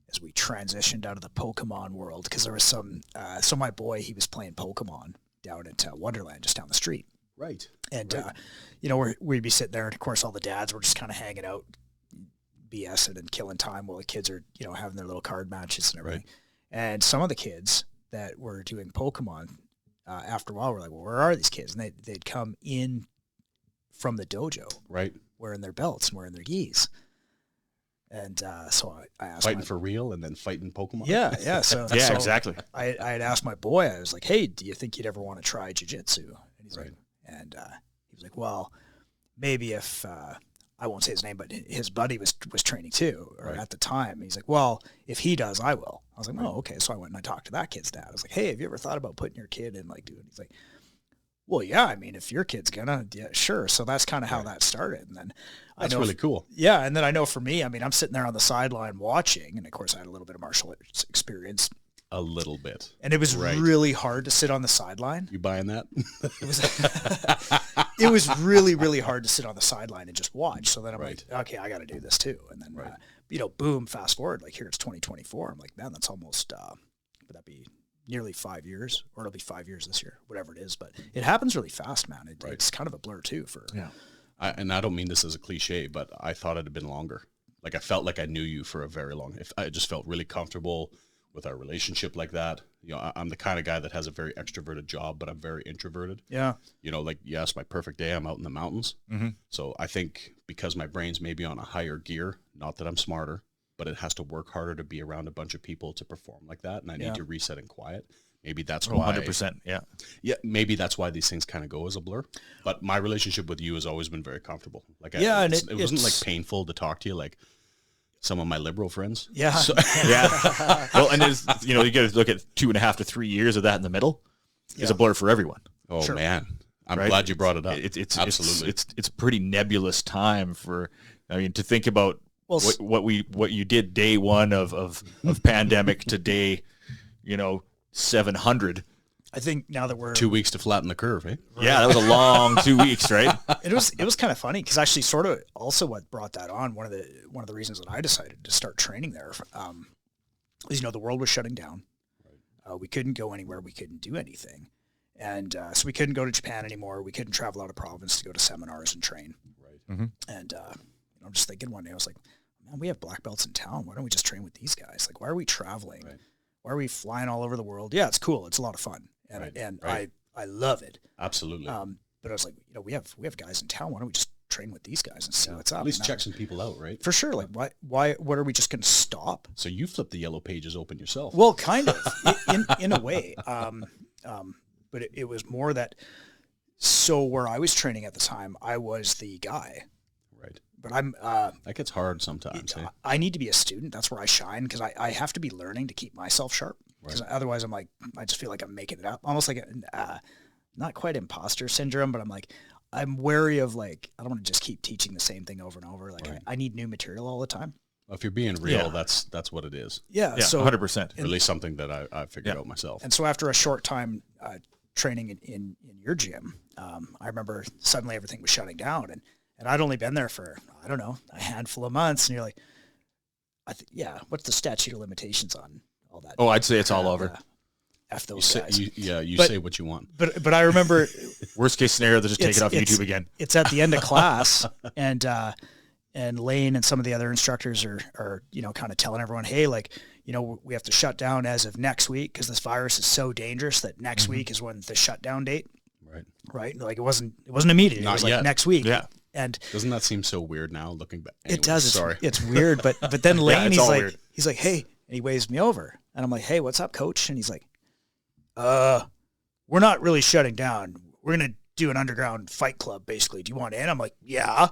as we transitioned out of the Pokemon world, because there was so my boy, he was playing Pokemon down at Wonderland, just down the street. Right. And, we'd be sitting there, and of course all the dads were just kind of hanging out, BSing and killing time while the kids are, having their little card matches and everything. Right. And some of the kids that were doing Pokemon, after a while, we're like, well, where are these kids? And they'd come in from the dojo, right, wearing their belts and wearing their gis. And so I asked, fighting for real and then fighting Pokemon. Yeah. So exactly. I had asked my boy. I was like, hey, do you think you'd ever want to try jiu-jitsu? And he's like, he was like, well, maybe if I won't say his name, but his buddy was training too, or at the time. He's like, well, if he does, I will. I was like, oh, okay. So I went and I talked to that kid's dad. I was like, hey, have you ever thought about putting your kid in, like, doing? He's like, well, yeah, I mean, if your kid's gonna, yeah, sure. So that's kind of how that started. And then that's really cool. Yeah. And then I know for me, I mean, I'm sitting there on the sideline watching, and of course I had a little bit of martial arts experience. A little bit. And it was really hard to sit on the sideline. You buying that? It was really, really hard to sit on the sideline and just watch. So then I'm like, okay, I got to do this too. And then, boom, fast forward, like here it's 2024. I'm like, man, that's almost, would that be nearly 5 years? Or it'll be 5 years this year, whatever it is. But it happens really fast, man. It's kind of a blur too and I don't mean this as a cliche, but I thought it had been longer. Like I felt like I knew you for a very long, I just felt really comfortable with our relationship like that. I'm the kind of guy that has a very extroverted job, but I'm very introverted. Yeah. Like, yes, my perfect day, I'm out in the mountains. Mm-hmm. So I think because my brain's maybe on a higher gear, not that I'm smarter, but it has to work harder to be around a bunch of people to perform like that. And I need to reset and quiet. Maybe that's why. 100%. Yeah. Yeah. Maybe that's why these things kind of go as a blur. But my relationship with you has always been very comfortable. Like, it wasn't like painful to talk to you. Like, some of my liberal friends. Yeah. So, yeah. Well, and there's, you got to look at 2.5 to 3 years of that in the middle. It's a blur for everyone. Oh, sure. Man. I'm glad you brought it up. It's absolutely. It's a pretty nebulous time to think about what you did day one of pandemic to day, 700. I think now that we're 2 weeks to flatten the curve, eh? Yeah, that was a long 2 weeks, right? It was kind of funny, because actually, sort of also what brought that on, one of the reasons that I decided to start training there, is the world was shutting down. We couldn't go anywhere, we couldn't do anything, and so we couldn't go to Japan anymore. We couldn't travel out of province to go to seminars and train. Right. Mm-hmm. And I'm just thinking one day, I was like, man, we have black belts in town. Why don't we just train with these guys? Like, why are we traveling? Right. Why are we flying all over the world? Yeah, it's cool. It's a lot of fun. And I love it. Absolutely. But I was like, we have guys in town. Why don't we just train with these guys and see what's up? At least check some people out, right? For sure. Like, what are we just going to stop? So you flipped the yellow pages open yourself. Well, kind of, in a way. But it was more that, so where I was training at the time, I was the guy. Right. But I'm... that gets hard sometimes. I need to be a student. That's where I shine, because I have to be learning to keep myself sharp. Because otherwise I'm like, I just feel like I'm making it up. Almost like not quite imposter syndrome, but I'm wary of, like, I don't want to just keep teaching the same thing over and over. Like, I need new material all the time. Well, if you're being real, that's what it is. Yeah. So 100%. Really something that I figured out myself. And so after a short time training in your gym, I remember suddenly everything was shutting down, and I'd only been there for, I don't know, a handful of months. And you're like, what's the statute of limitations on all that? Oh, I'd say it's all over. F those guys. You say what you want. But I remember... Worst case scenario, they'll just take it off YouTube again. It's at the end of class, and Laine and some of the other instructors are kind of telling everyone, hey, like, we have to shut down as of next week, because this virus is so dangerous that next week is when the shutdown date. Right. Like, it wasn't immediate. It was like next week. Yeah. And doesn't that seem so weird now looking back? Anyway, it does. Sorry. It's weird, but then Laine, he's like, hey, and he waves me over, and I'm like, hey, what's up, coach? And he's like, we're not really shutting down. We're going to do an underground fight club, basically. Do you want in? I'm like, yeah.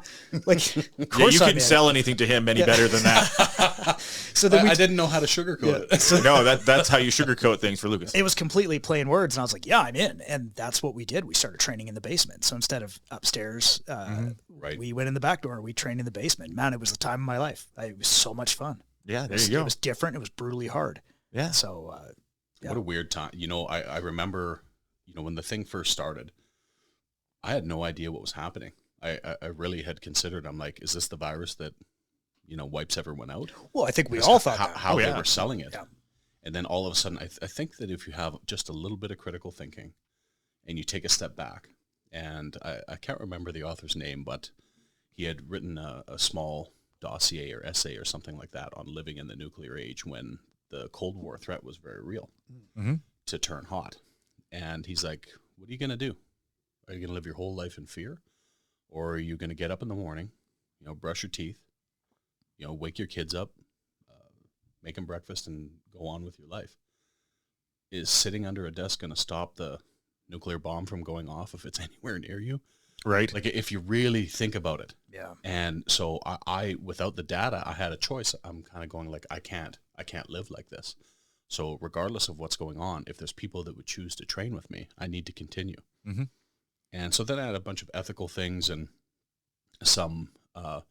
Like, of Yeah, course you I'm couldn't sell anything to him any better than that. So then I didn't know how to sugarcoat it. So No, that's how you sugarcoat things for Lucas. it was completely plain words, and I was like, yeah, I'm in. And that's what we did. We started training in the basement. So instead of upstairs, Right. we went in the back door and we trained in the basement. Man, it was the time of my life. It was so much fun. Yeah, there you go. It was different. It was brutally hard. Yeah. So yeah. What a weird time. You know, I remember, you know, when the thing first started, I had no idea what was happening. I really had considered, I'm like, is this the virus that, you know, wipes everyone out? Well, I think we all thought that. How they were selling it. Yeah. And then all of a sudden, I think that if you have just a little bit of critical thinking and you take a step back, and I can't remember the author's name, but he had written a small dossier or essay or something like that on living in the nuclear age when the Cold War threat was very real to turn hot. And he's like, what are you going to do? Are you going to live your whole life in fear? Or are you going to get up in the morning, you know, brush your teeth, you know, wake your kids up, make them breakfast and go on with your life? Is sitting under a desk going to stop the nuclear bomb from going off if it's anywhere near you? Right. Like, if you really think about it. Yeah. And so I without the data, I had a choice. I'm kind of going like, I can't live like this. So regardless of what's going on, if there's people that would choose to train with me, I need to continue. Mm-hmm. And so then I had a bunch of ethical things and some, I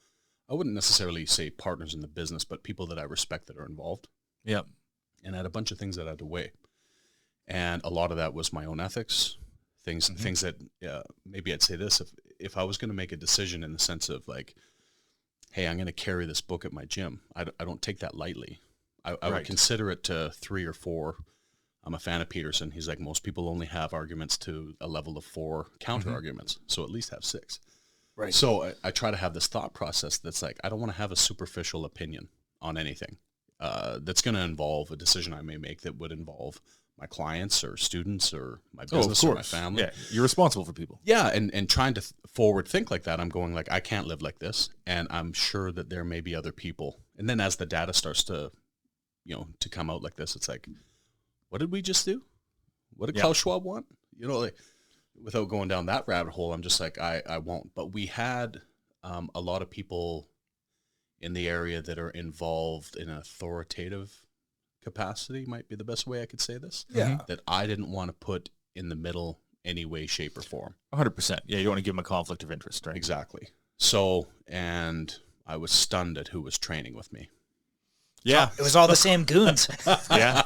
wouldn't necessarily say partners in the business, but people that I respect that are involved. Yeah. And I had a bunch of things that I had to weigh. And a lot of that was my own ethics, things that maybe I'd say this, if I was going to make a decision in the sense of like, hey, I'm going to carry this book at my gym, I don't take that lightly. I would consider it to 3 or 4. I'm a fan of Peterson. He's like, most people only have arguments to a level of 4 counter arguments. So at least have 6. Right. So I try to have this thought process that's like, I don't want to have a superficial opinion on anything that's going to involve a decision I may make that would involve my clients or students or my business or my family. Yeah, you're responsible for people. Yeah, and trying to forward think like that, I'm going like, I can't live like this, and I'm sure that there may be other people. And then as the data starts to, you know, to come out like this, it's like, what did we just do? What did Klaus Schwab want? You know, like, without going down that rabbit hole, I'm just like, I won't. But we had a lot of people in the area that are involved in an authoritative capacity, might be the best way I could say this. Yeah. That I didn't want to put in the middle any way, shape, or form. 100%. Yeah, you don't want to give them a conflict of interest, right? Exactly. So, and I was stunned at who was training with me. Yeah. It was all the same goons. Yeah.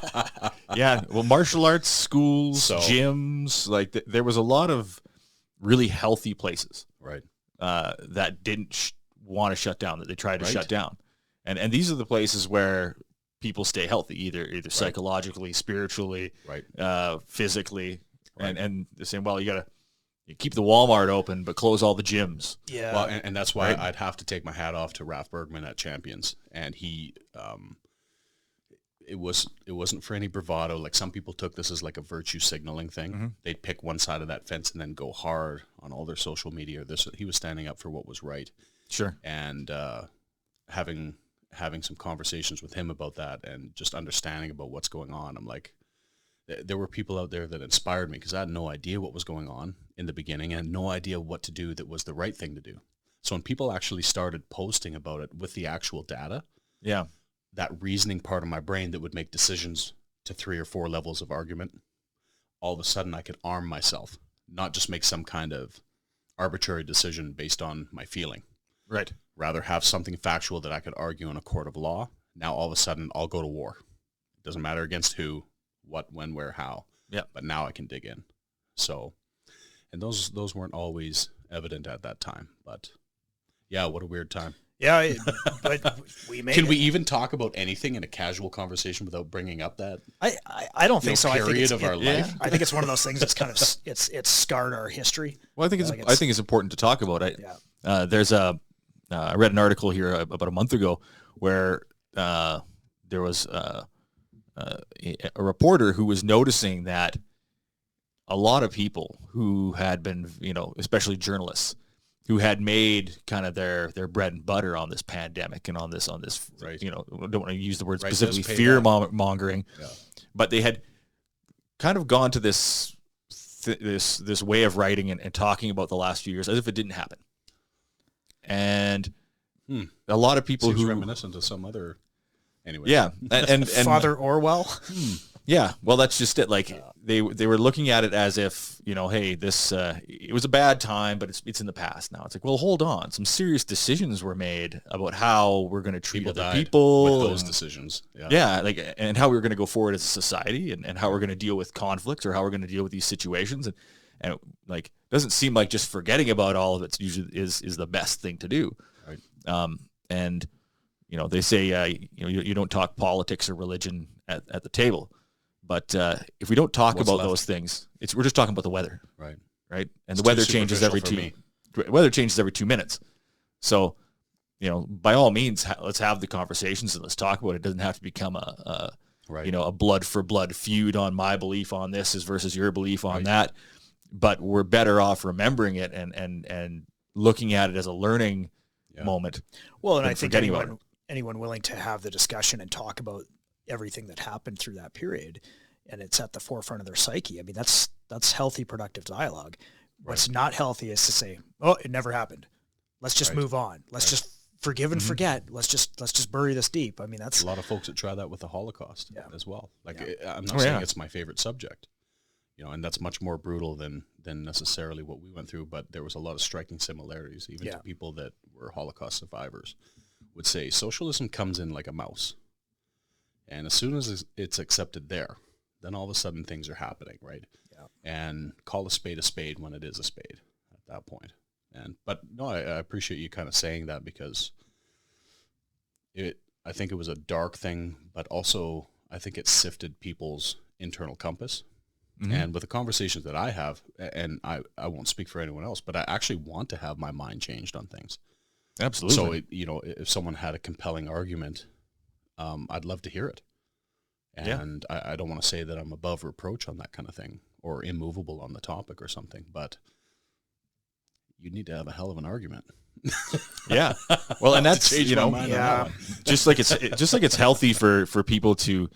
Yeah. Well, martial arts schools, So- gyms, like there was a lot of really healthy places Right. that didn't want to shut down, that they tried to Right. shut down. And these are the places where people stay healthy, either psychologically, spiritually, Right. physically. Right. And they're saying, well, you keep the Walmart open, but close all the gyms. Yeah. Well, and that's why I'd have to take my hat off to Ralph Bergman at Champions. And he, it wasn't for any bravado. Like, some people took this as like a virtue signaling thing. They'd pick one side of that fence and then go hard on all their social media. He was standing up for what was right. Sure. And having some conversations with him about that and just understanding about what's going on. I'm like, there were people out there that inspired me because I had no idea what was going on in the beginning and no idea what to do that was the right thing to do. So when people actually started posting about it with the actual data, Yeah. that reasoning part of my brain that would make decisions to 3 or 4 levels of argument, all of a sudden I could arm myself, not just make some kind of arbitrary decision based on my feeling. Right. Rather have something factual that I could argue in a court of law. Now all of a sudden I'll go to war. It doesn't matter against who, what, when, where, how. Yeah. But now I can dig in. So, and those weren't always evident at that time. But yeah, what a weird time. Yeah, but we made Can it. we even talk about anything in a casual conversation without bringing up that I don't think so. I think period it's, of our life? I think it's one of those things that's kind of it's scarred our history. Well, I think it's important to talk about it. Yeah. There's I read an article here about a month ago where there was a reporter who was noticing that a lot of people who had been, especially journalists, who had made kind of their bread and butter on this pandemic and on this, Right. I don't want to use the word Right, specifically does pay fear mongering, Yeah. but they had kind of gone to this this way of writing and talking about the last few years as if it didn't happen. And a lot of people Seems who reminiscent of some other, anyway. Yeah, and Father Orwell. Yeah, well, that's just it. Like they were looking at it as if, you know, hey, this it was a bad time, but it's in the past now. It's like, well, hold on, some serious decisions were made about how we're going to treat other people with those decisions. Like, and how we were going to go forward as a society, and how we're going to deal with conflicts, or how we're going to deal with these situations, and like, it doesn't seem like just forgetting about all of it usually is the best thing to do. Right. And you know, they say you don't talk politics or religion at the table. But if we don't talk about those things, we're just talking about the weather, right? And the weather changes every 2 minutes. So, you know, by all means, let's have the conversations and let's talk about it. It doesn't have to become a blood for blood feud on my belief on this versus your belief on that. But we're better off remembering it and looking at it as a learning moment. Well, and I think anyone willing to have the discussion and talk about everything that happened through that period, and it's at the forefront of their psyche. I mean, that's healthy, productive dialogue. What's not healthy is to say, "Oh, it never happened. Let's just move on. Let's just forgive and forget. Let's just bury this deep." I mean, that's a lot of folks that try that with the Holocaust as well. Like, I'm not saying it's my favorite subject, you know, and that's much more brutal than necessarily what we went through. But there was a lot of striking similarities, even to people that were Holocaust survivors would say socialism comes in like a mouse. And as soon as it's accepted there, then all of a sudden things are happening, right? Yeah. And call a spade when it is a spade at that point. But no, I appreciate you kind of saying that, because I think it was a dark thing, but also I think it sifted people's internal compass. Mm-hmm. And with the conversations that I have, and I won't speak for anyone else, but I actually want to have my mind changed on things. Absolutely. So, if someone had a compelling argument, I'd love to hear it. And I don't want to say that I'm above reproach on that kind of thing or immovable on the topic or something, but you need to have a hell of an argument. Yeah. Well, and that's, just like it's healthy for people to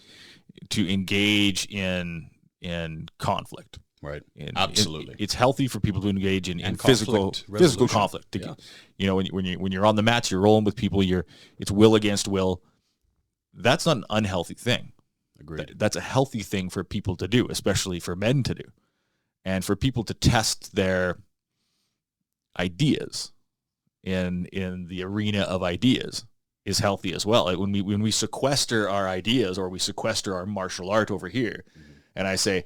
engage in conflict. Right. Absolutely. It's healthy for people to engage in physical conflict. Yeah. You know, when you're on the mats, you're rolling with people, it's will against will. That's not an unhealthy thing. Agreed. That's a healthy thing for people to do, especially for men to do. And for people to test their ideas in the arena of ideas is healthy as well. When we sequester our ideas, or we sequester our martial art over here, and I say,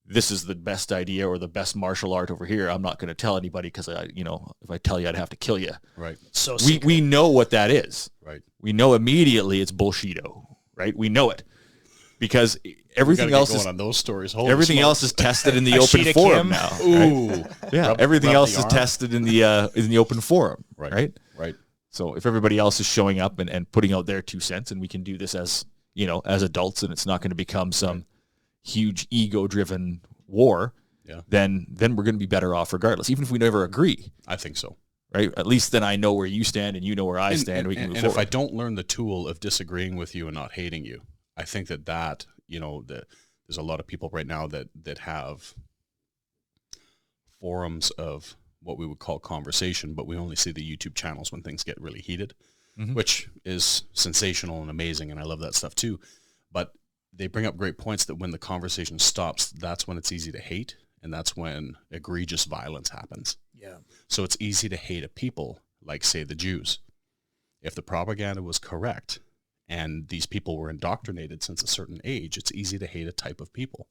this is the best idea or the best martial art over here, I'm not going to tell anybody, because if I tell you, I'd have to kill you. Right. So we know what that is. Right. We know immediately it's bullshito. Right. We know it, because everything else is going on those stories. Everything else is tested in the open forum now. Ooh. Right? Yeah. Everything else is tested in the open forum. Right. Right. So if everybody else is showing up and putting out their 2 cents, and we can do this as adults, and it's not going to become some huge ego-driven war, then we're going to be better off regardless, even if we never agree. I think so. Right? At least then I know where you stand and you know where I stand. And we can move forward. If I don't learn the tool of disagreeing with you and not hating you, I think that there's a lot of people right now that have forums of what we would call conversation, but we only see the YouTube channels when things get really heated, which is sensational and amazing, and I love that stuff too. But they bring up great points that when the conversation stops, that's when it's easy to hate, and that's when egregious violence happens. Yeah. So it's easy to hate a people like, say, the Jews. If the propaganda was correct and these people were indoctrinated since a certain age, it's easy to hate a type of people.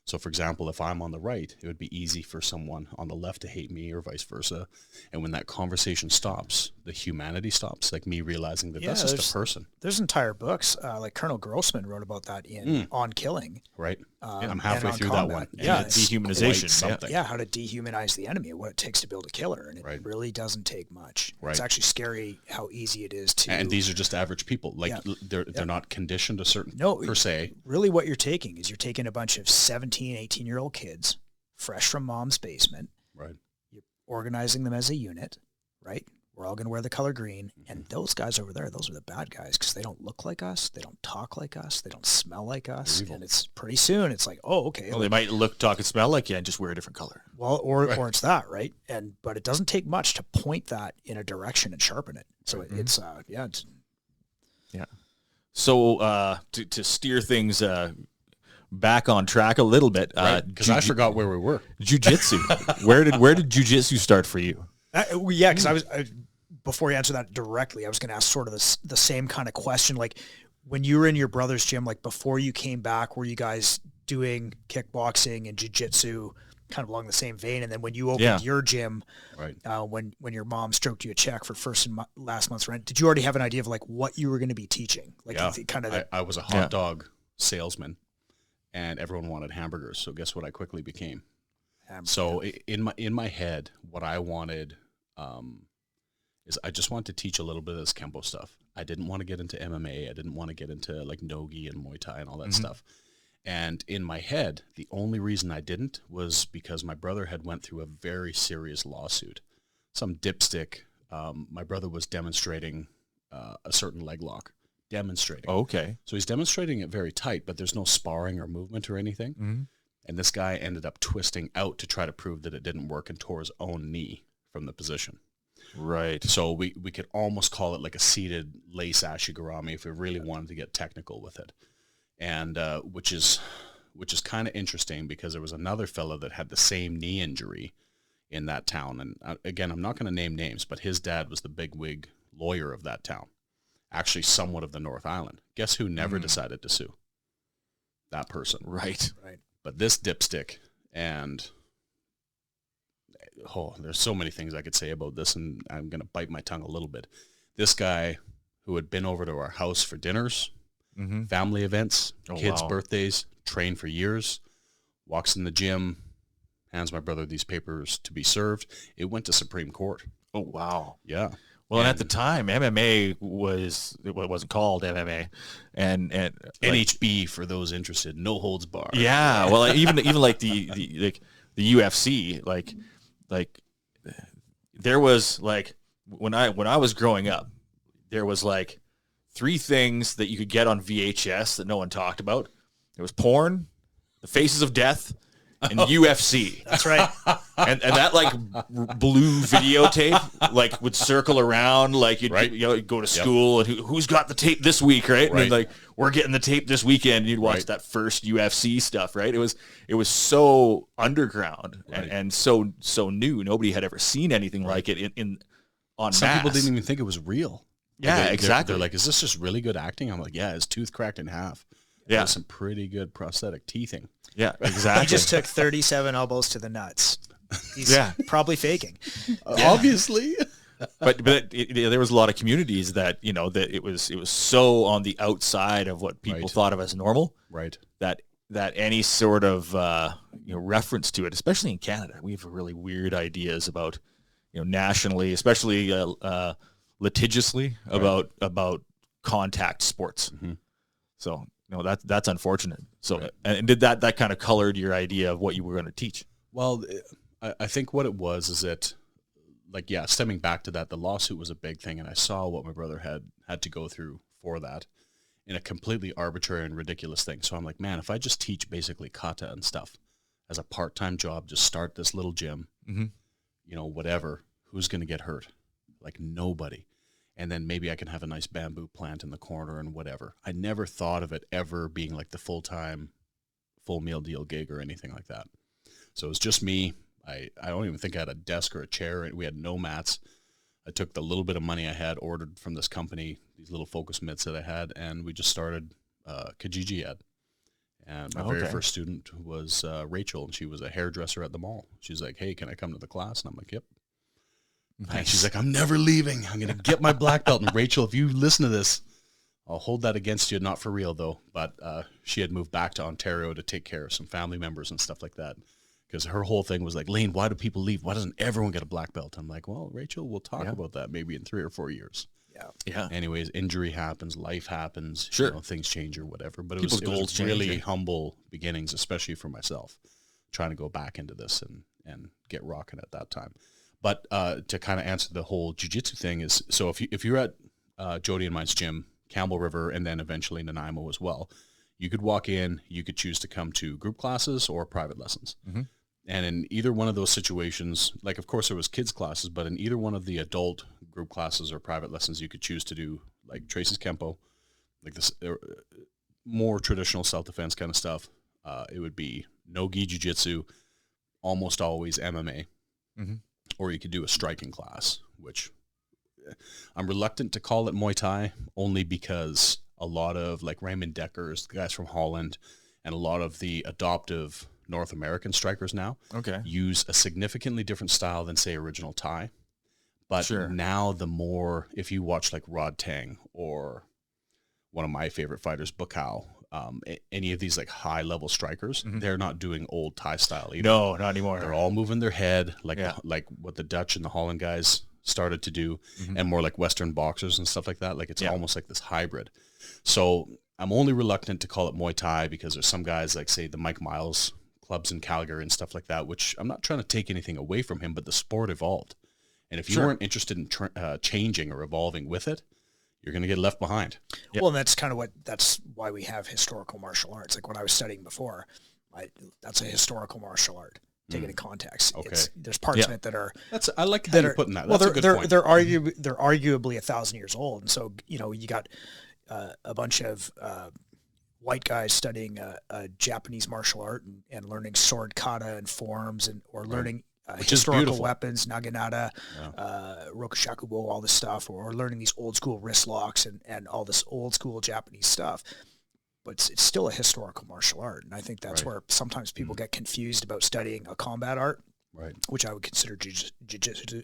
So, for example, if I'm on the right, it would be easy for someone on the left to hate me, or vice versa. And when that conversation stops, the humanity stops, like me realizing that that's just a person. There's entire books, like Colonel Grossman wrote about that in On Killing. Right. I'm halfway through that one. Yeah, dehumanization. Something. Yeah, how to dehumanize the enemy, what it takes to build a killer. And it really doesn't take much. Right. It's actually scary how easy it is to... And these are just average people. Like, they're not conditioned a certain... per se. Really what you're taking is you're taking a bunch of 17, 18-year-old kids, fresh from mom's basement. Right. You're organizing them as a unit, right? We're all going to wear the color green. And those guys over there, those are the bad guys because they don't look like us. They don't talk like us. They don't smell like us. And it's pretty soon. It's like, oh, okay. Well, they might look, talk, and smell like you and just wear a different color. Well, or it's that, right? But it doesn't take much to point that in a direction and sharpen it. So it's. So to steer things back on track a little bit, because I forgot where we were. Jiu-jitsu. where did jiu-jitsu start for you? Because I was before you answer that directly, I was going to ask sort of the same kind of question. Like when you were in your brother's gym, like before you came back, were you guys doing kickboxing and jiu-jitsu kind of along the same vein? And then when you opened your gym, right, when your mom stroked you a check for first and last month's rent, did you already have an idea of like what you were going to be teaching? Like I was a hot dog salesman, and everyone wanted hamburgers. So guess what I quickly became? So in my head, what I wanted is I just wanted to teach a little bit of this Kempo stuff. I didn't want to get into MMA. I didn't want to get into like Nogi and Muay Thai and all that stuff. And in my head, the only reason I didn't was because my brother had went through a very serious lawsuit. Some dipstick, my brother was demonstrating a certain leg lock. Demonstrating. Oh, okay. So he's demonstrating it very tight, but there's no sparring or movement or anything. And this guy ended up twisting out to try to prove that it didn't work and tore his own knee from the position. Right. So we could almost call it like a seated lace ashigarami if we really wanted to get technical with it. And which is kind of interesting because there was another fellow that had the same knee injury in that town. And again, I'm not going to name names, but his dad was the bigwig lawyer of that town, actually somewhat of the North Island. Guess who never decided to sue? That person. Right. But this dipstick, and there's so many things I could say about this, and I'm going to bite my tongue a little bit. This guy who had been over to our house for dinners, family events, kids' birthdays, trained for years, walks in the gym, hands my brother these papers to be served. It went to Supreme Court. Oh, wow. Yeah. Well, and at the time, MMA wasn't called MMA, and NHB for those interested, no holds barred. Yeah, well, even like the UFC, like there was like when I was growing up, there was like 3 things that you could get on VHS that no one talked about. There was porn, The Faces of Death, and UFC. That's right. And that like blue videotape like would circle around like you'd go to school and who's got the tape this week, right? And then, like we're getting the tape this weekend. And you'd watch that first UFC stuff, right? It was so underground and so new. Nobody had ever seen anything like it on Some mass. people didn't even think it was real. Yeah, exactly. They're like, is this just really good acting? I'm like, yeah, his tooth cracked in half. Yeah, some pretty good prosthetic teething. Yeah, exactly. He just took 37 elbows to the nuts. He's probably faking. Obviously. But there was a lot of communities that, that it was so on the outside of what people thought of as normal. Right. That any sort of reference to it, especially in Canada, we have really weird ideas about, nationally, especially litigiously about contact sports. So that's unfortunate. So and did that kind of colored your idea of what you were going to teach? Well, I think what it was is that, like, stemming back to that, the lawsuit was a big thing, and I saw what my brother had to go through for that in a completely arbitrary and ridiculous thing. So I'm like, man, if I just teach basically kata and stuff as a part-time job, just start this little gym, whatever, who's going to get hurt? Like nobody. And then maybe I can have a nice bamboo plant in the corner and whatever. I never thought of it ever being like the full-time, full meal deal gig or anything like that. So it was just me. I don't even think I had a desk or a chair. We had no mats. I took the little bit of money I had ordered from this company, these little focus mitts that I had, and we just started Kijiji Ed. And my very first student was Rachel, and she was a hairdresser at the mall. She's like, hey, can I come to the class? And I'm like, yep. Nice. And she's like, I'm never leaving. I'm going to get my black belt. And Rachel, if you listen to this, I'll hold that against you. Not for real, though. But she had moved back to Ontario to take care of some family members and stuff like that. Because her whole thing was like, Laine, why do people leave? Why doesn't everyone get a black belt? I'm like, well, Rachel, we'll talk about that maybe in 3 or 4 years. Yeah. Anyways, injury happens, life happens. Sure. Things change or whatever. But it was really humble beginnings, especially for myself, trying to go back into this and get rocking at that time. But to kind of answer the whole jiu-jitsu thing is, so if you're at Jody and mine's gym, Campbell River, and then eventually Nanaimo as well, you could walk in, you could choose to come to group classes or private lessons. Mm-hmm. And in either one of those situations, like of course there was kids classes, but in either one of the adult group classes or private lessons, you could choose to do like Tracy's Kempo, like this more traditional self-defense kind of stuff. It would be no-gi jiu-jitsu, almost always MMA, mm-hmm. or you could do a striking class, which I'm reluctant to call it Muay Thai only because a lot of like Raymond Deckers, the guys from Holland, and a lot of the adoptive North American strikers now use a significantly different style than say original Thai. But now the more, if you watch like Rod Tang or one of my favorite fighters, Bukau, any of these like high level strikers, mm-hmm. they're not doing old Thai style either. No, not anymore. They're all moving their head like what the Dutch and the Holland guys started to do, mm-hmm. and more like Western boxers and stuff like that. Like it's almost like this hybrid. So I'm only reluctant to call it Muay Thai because there's some guys like say the Mike Miles clubs in Calgary and stuff like that, which I'm not trying to take anything away from him, but the sport evolved. And if you weren't interested in changing or evolving with it, you're going to get left behind. Yep. Well, and that's why we have historical martial arts. Like when I was studying before, that's a historical martial art. Take it in context. Okay. There's parts of it that are. I like how you're putting that. That's a good point. They're arguably 1,000 years old, and so you got a bunch of white guys studying Japanese martial art and learning sword kata and forms or learning historical weapons, naginata, rokushakubo, all this stuff, or learning these old school wrist locks and all this old school Japanese stuff. But it's still a historical martial art. And I think that's where sometimes people get confused about studying a combat art, which I would consider jiu-jitsu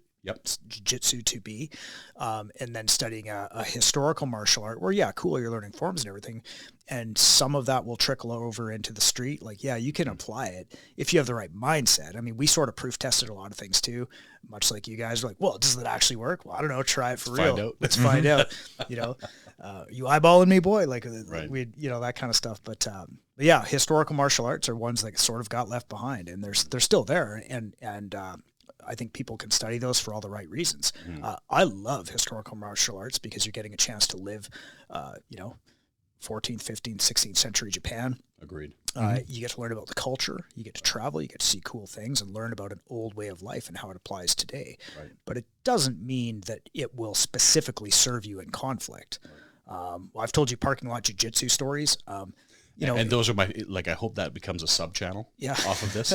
to be, and then studying a historical martial art where, cool, you're learning forms and everything. And some of that will trickle over into the street. Like, you can apply it if you have the right mindset. I mean, we sort of proof tested a lot of things too, much like you guys are like, well, does it actually work? Well, I don't know. Try it for real. Let's find out. You eyeballing me, boy? Like we, that kind of stuff. But historical martial arts are ones that sort of got left behind, and they're still there. And I think people can study those for all the right reasons. I love historical martial arts because you're getting a chance to live, 14th, 15th, 16th century Japan. Agreed. You get to learn about the culture. You get to travel. You get to see cool things and learn about an old way of life and how it applies today. Right. But it doesn't mean that it will specifically serve you in conflict. I've told you parking lot jiu-jitsu stories. And those are I hope that becomes a sub-channel off of this.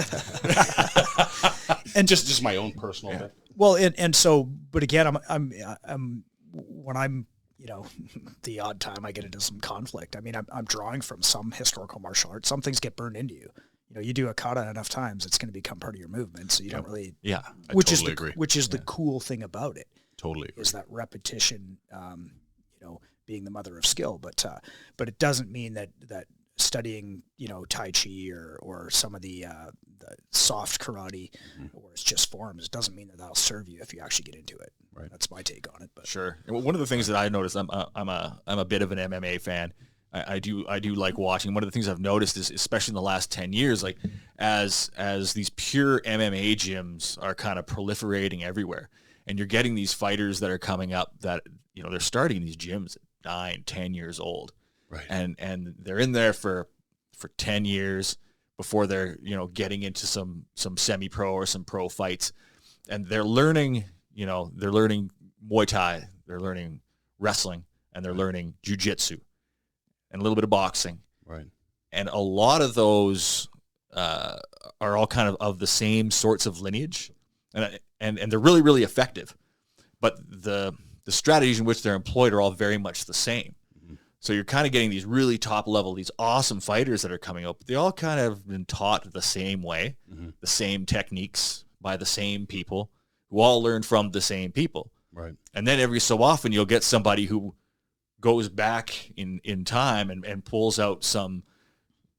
And just my own personal bit. Well, and so, but again, I'm when I'm, the odd time I get into some conflict. I mean, I'm drawing from some historical martial arts. Some things get burned into you. You do a kata enough times, it's going to become part of your movement. So you don't really, which is the cool thing about it. Totally agree. Is that repetition, being the mother of skill. But it doesn't mean that studying, Tai Chi or some of the soft karate, or it's just forms, it doesn't mean that that'll serve you if you actually get into it. Right. That's my take on it. But sure. One of the things that I noticed, I'm a bit of an MMA fan. I do like watching. One of the things I've noticed is, especially in the last 10 years, like as these pure MMA gyms are kind of proliferating everywhere, and you're getting these fighters that are coming up that, they're starting these gyms at 9, 10 years old. Right. And they're in there for 10 years before they're, getting into some semi-pro or some pro fights. And they're learning, they're learning Muay Thai, they're learning wrestling, and they're learning jiu-jitsu and a little bit of boxing. Right. And a lot of those are all kind of the same sorts of lineage. And they're really, really effective. But the strategies in which they're employed are all very much the same. So you're kind of getting these really top level, these awesome fighters that are coming up. They all kind of been taught the same way, the same techniques by the same people who all learn from the same people. Right. And then every so often you'll get somebody who goes back in time and pulls out some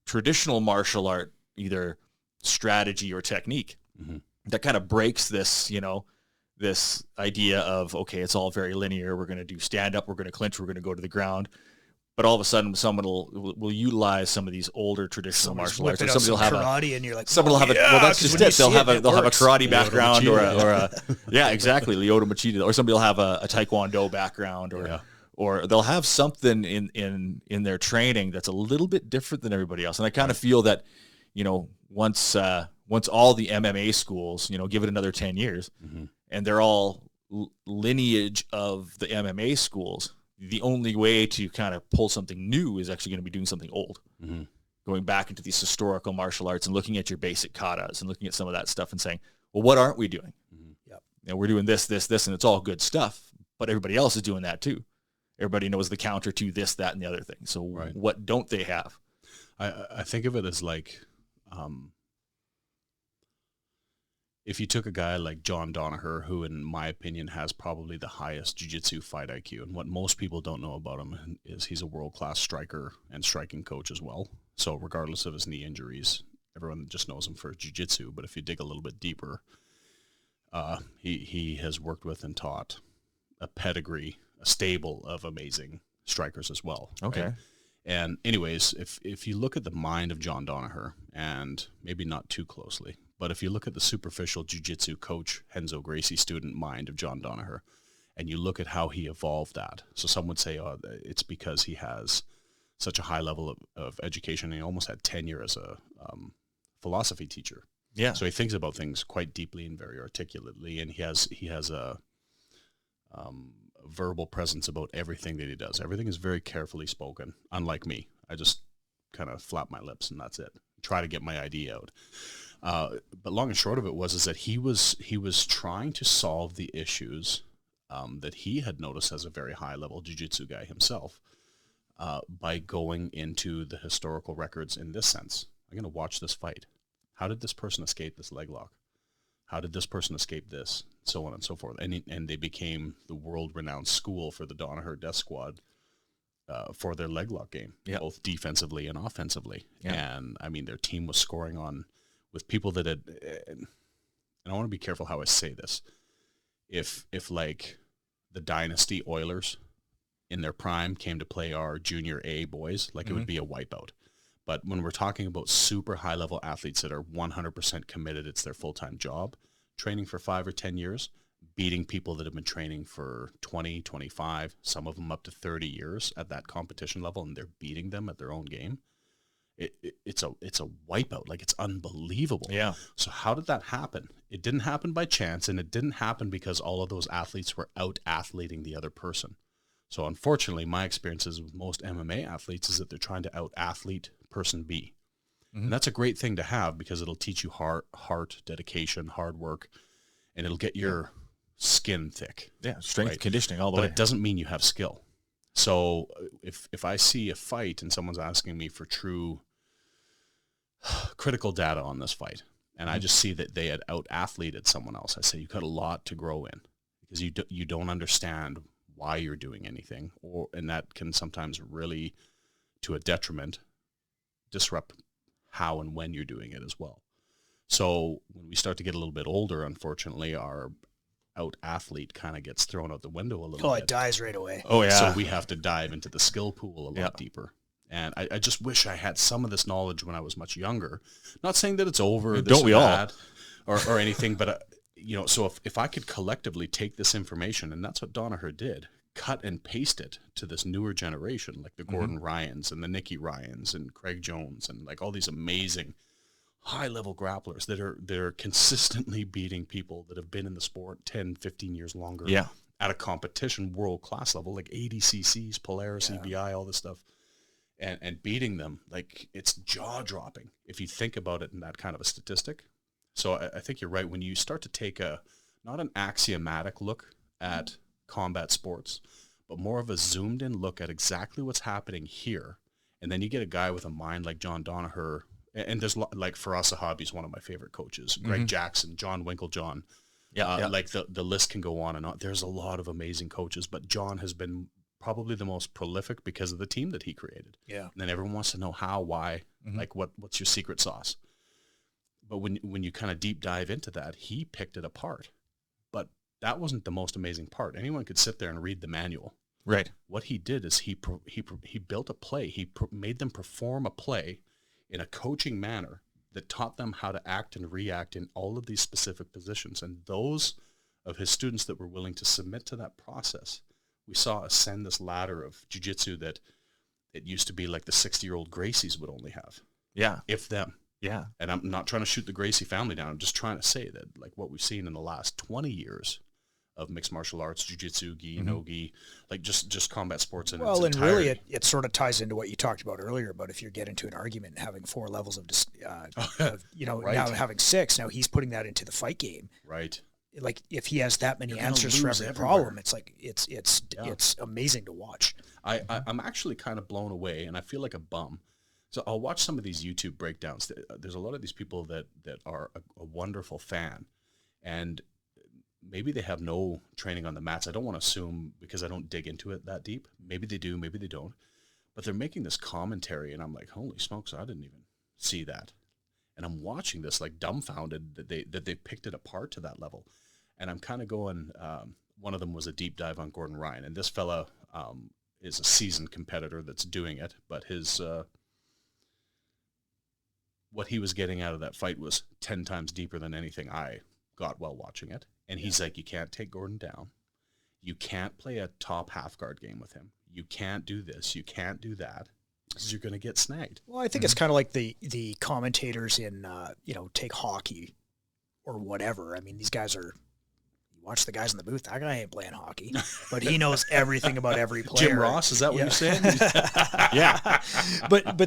traditional martial art, either strategy or technique, that kind of breaks this, this idea of, okay, it's all very linear. We're going to do stand up. We're going to clinch. We're going to go to the ground. But all of a sudden, someone will utilize some of these older traditional martial arts. Or somebody will have karate, and you're like, somebody will have well, that's just it. They'll have a karate background, or exactly, Lyoto Machida, or somebody will have a taekwondo background, or they'll have something in their training that's a little bit different than everybody else. And I kind of feel that, once all the MMA schools, give it another 10 years, and they're all lineage of the MMA schools, the only way to kind of pull something new is actually going to be doing something old, going back into these historical martial arts and looking at your basic katas and looking at some of that stuff and saying, well, what aren't we doing? We're doing this, and it's all good stuff, but everybody else is doing that too. Everybody knows the counter to this, that, and the other thing. So what don't they have? I think of it as like, if you took a guy like John Danaher, who in my opinion has probably the highest jiu-jitsu fight IQ, and what most people don't know about him is he's a world-class striker and striking coach as well. So regardless of his knee injuries, everyone just knows him for jiu-jitsu. But if you dig a little bit deeper, he has worked with and taught a pedigree, a stable of amazing strikers as well. Okay. Right? And anyways, if you look at the mind of John Danaher, and maybe not too closely, but if you look at the superficial jiu-jitsu coach, Renzo Gracie student mind of John Danaher, and you look at how he evolved that. So some would say, it's because he has such a high level of education. And he almost had tenure as a philosophy teacher. Yeah. So he thinks about things quite deeply and very articulately. And he has a verbal presence about everything that he does. Everything is very carefully spoken, unlike me. I just kind of flap my lips and that's it. Try to get my idea out. But long and short of it is that he was trying to solve the issues that he had noticed as a very high level jiu-jitsu guy himself by going into the historical records in this sense. I'm going to watch this fight. How did this person escape this leg lock? How did this person escape this? So on and so forth. And they became the world-renowned school for the Danaher Death Squad for their leg lock game, both defensively and offensively. Yeah. And, I mean, their team was scoring on with people that had, and I want to be careful how I say this. If like the Dynasty Oilers in their prime came to play our junior A boys, like it would be a wipeout. But when we're talking about super high level athletes that are 100% committed, it's their full-time job, training for 5 or 10 years, beating people that have been training for 20, 25, some of them up to 30 years at that competition level, and they're beating them at their own game. It's a wipeout. Like, it's unbelievable. Yeah. So how did that happen? It didn't happen by chance, and it didn't happen because all of those athletes were out-athleting the other person. So unfortunately, my experiences with most MMA athletes is that they're trying to out-athlete person B. Mm-hmm. And that's a great thing to have because it'll teach you heart, dedication, hard work, and it'll get your skin thick. Yeah, strength, conditioning all the way. But it doesn't mean you have skill. So if I see a fight and someone's asking me for true critical data on this fight, and I just see that they had out-athleted someone else, I say, you've got a lot to grow in because you don't understand why you're doing anything, and that can sometimes really, to a detriment, disrupt how and when you're doing it as well. So when we start to get a little bit older, unfortunately, our out-athlete kind of gets thrown out the window a little bit. Oh, it dies right away. Oh, yeah. So we have to dive into the skill pool a lot deeper. And I just wish I had some of this knowledge when I was much younger. Not saying that it's over, don't we all? Or anything, but so if I could collectively take this information, and that's what Danaher did, cut and paste it to this newer generation, like the Gordon Ryans and the Nicky Ryans and Craig Jones and like all these amazing high-level grapplers that are consistently beating people that have been in the sport 10, 15 years longer at a competition world-class level, like ADCCs, Polaris, EBI, all this stuff. And beating them, like, it's jaw-dropping if you think about it in that kind of a statistic. So I think you're right. When you start to take not an axiomatic look at combat sports, but more of a zoomed-in look at exactly what's happening here, and then you get a guy with a mind like John Danaher, and there's, like, Firas Zahabi's one of my favorite coaches, Greg Jackson, John Winklejohn. Like, the list can go on and on. There's a lot of amazing coaches, but John has been probably the most prolific because of the team that he created. Yeah. And then everyone wants to know how, why, like what's your secret sauce? But when you kind of deep dive into that, he picked it apart. But that wasn't the most amazing part. Anyone could sit there and read the manual. Right. What he did is he built a play. He made them perform a play in a coaching manner that taught them how to act and react in all of these specific positions. And those of his students that were willing to submit to that process, we saw ascend this ladder of jiu-jitsu that it used to be like the 60-year-old Gracies would only have. Yeah. If them. Yeah. And I'm not trying to shoot the Gracie family down. I'm just trying to say that like what we've seen in the last 20 years of mixed martial arts, jiu-jitsu, gi, no-gi, like just combat sports in its entirety. Well, and really it sort of ties into what you talked about earlier, but if you're getting into an argument and having 4 levels of Right. now having 6, now he's putting that into the fight game. Right. Like if he has that many answers for every problem, it's like it's amazing to watch. I'm actually kind of blown away, and I feel like a bum. So I'll watch some of these YouTube breakdowns. There's a lot of these people that are a wonderful fan, and maybe they have no training on the mats. I don't want to assume because I don't dig into it that deep. Maybe they do, maybe they don't. But they're making this commentary, and I'm like, holy smokes, I didn't even see that. And I'm watching this like dumbfounded that they picked it apart to that level. And I'm kind of going, one of them was a deep dive on Gordon Ryan. And this fella is a seasoned competitor that's doing it. But his what he was getting out of that fight was 10 times deeper than anything I got while watching it. And he's like, you can't take Gordon down. You can't play a top half guard game with him. You can't do this. You can't do that. Because you're going to get snagged. Well, I think it's kind of like the commentators in, take hockey or whatever. I mean, these guys are, you watch the guys in the booth, that guy ain't playing hockey, but he knows everything about every player. Jim Ross, is that what you're saying? Yeah. But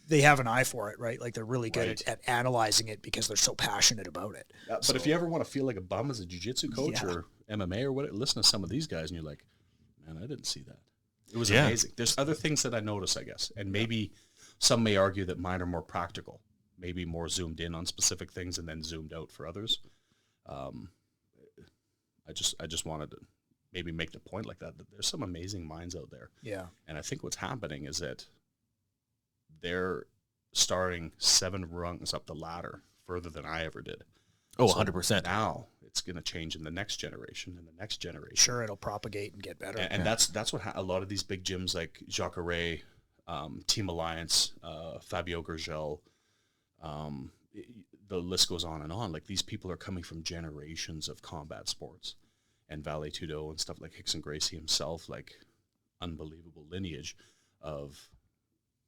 they have an eye for it, right? Like they're really good at analyzing it because they're so passionate about it. But if you ever want to feel like a bum as a jiu-jitsu coach or MMA or whatever, listen to some of these guys and you're like, man, I didn't see that. It was amazing. There's other things that I notice, I guess, and maybe some may argue that mine are more practical, maybe more zoomed in on specific things and then zoomed out for others. I just wanted to maybe make the point like that there's some amazing minds out there. Yeah. And I think what's happening is that they're starting 7 rungs up the ladder further than I ever did. Oh, so 100%. Now it's going to change in the next generation and the next generation. Sure, it'll propagate and get better. And that's what a lot of these big gyms like Jacare, Team Alliance, Fabio Gurgel, the list goes on and on. Like these people are coming from generations of combat sports and Valet Tudo and stuff like Hickson Gracie himself, like unbelievable lineage of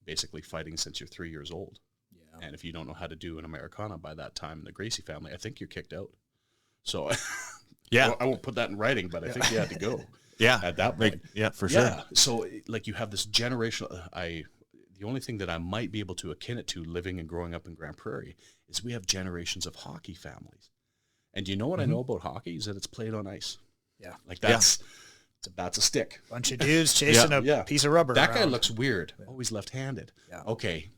basically fighting since you're 3 years old. Yeah. And if you don't know how to do an Americana by that time in the Gracie family, I think you're kicked out. So I won't put that in writing, but I think you had to go. At that point. Yeah, for sure. Yeah. So like you have this generational, the only thing that I might be able to akin it to living and growing up in Grande Prairie is we have generations of hockey families. And you know what I know about hockey is that it's played on ice. Yeah. Like that's a stick. Bunch of dudes chasing a piece of rubber. That around. guy looks weird. Always left-handed. Yeah. Okay.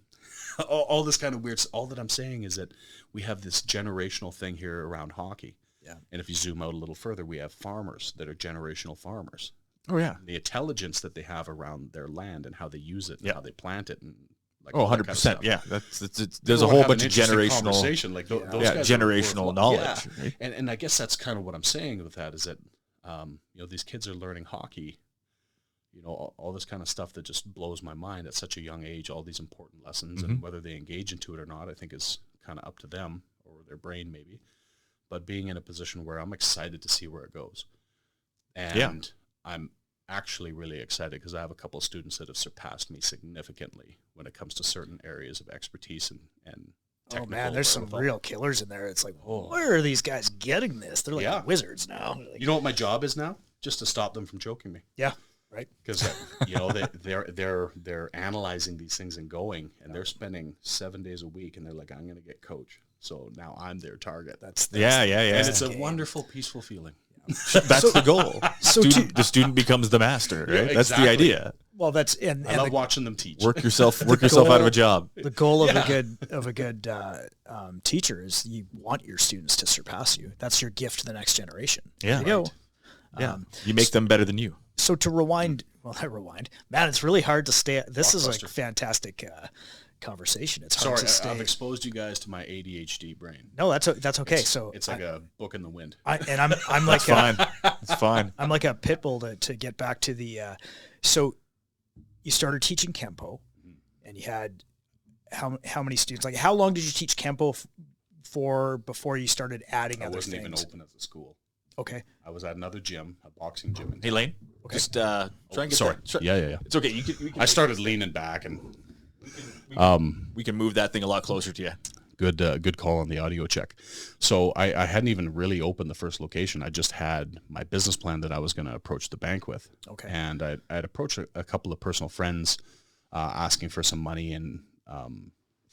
all this kind of weird. All that I'm saying is that we have this generational thing here around hockey. Yeah. And if you zoom out a little further, we have farmers that are generational farmers. Oh, yeah. The intelligence that they have around their land and how they use it and how they plant it. And like 100%. Kind of yeah. There's a whole bunch of generational like those guys generational knowledge. Yeah. Right? And I guess that's kind of what I'm saying with that is that, these kids are learning hockey, all this kind of stuff that just blows my mind at such a young age, all these important lessons and whether they engage into it or not, I think is kind of up to them or their brain maybe. But being in a position where I'm excited to see where it goes. And I'm actually really excited because I have a couple of students that have surpassed me significantly when it comes to certain areas of expertise and technical. Oh, man, there's some real killers in there. It's like, where are these guys getting this? They're like wizards now. Like, you know what my job is now? Just to stop them from choking me. Yeah, right. Because, they're analyzing these things and going, and they're spending 7 days a week, and they're like, I'm going to get coach. So now I'm their target. That's And it's a wonderful, peaceful feeling. That's the goal. The student becomes the master, right? Yeah, that's the idea. Well, that's and I love watching them teach. Work yourself out of a job. The goal of a good teacher is you want your students to surpass you. That's your gift to the next generation. Yeah, there you go. Yeah, you make them better than you. So to rewind, man, it's really hard to stay. This is like fantastic conversation. It's hard to stay. I've exposed you guys to my ADHD brain. No, that's okay. It's like a book in the wind. I'm like fine. It's fine. I'm like a pit bull to get back to the. So you started teaching Kempo, and you had how many students? Like, how long did you teach Kempo for before you started adding other things? I wasn't even open as a school. Okay. I was at another gym, a boxing gym. Hey, Laine. Okay. Just try and get sorry. that. Yeah. It's okay. You can I started leaning back, and we can move that thing a lot closer to you. Good call on the audio check. So I hadn't even really opened the first location. I just had my business plan that I was going to approach the bank with. Okay. And I'd approached a couple of personal friends asking for some money, and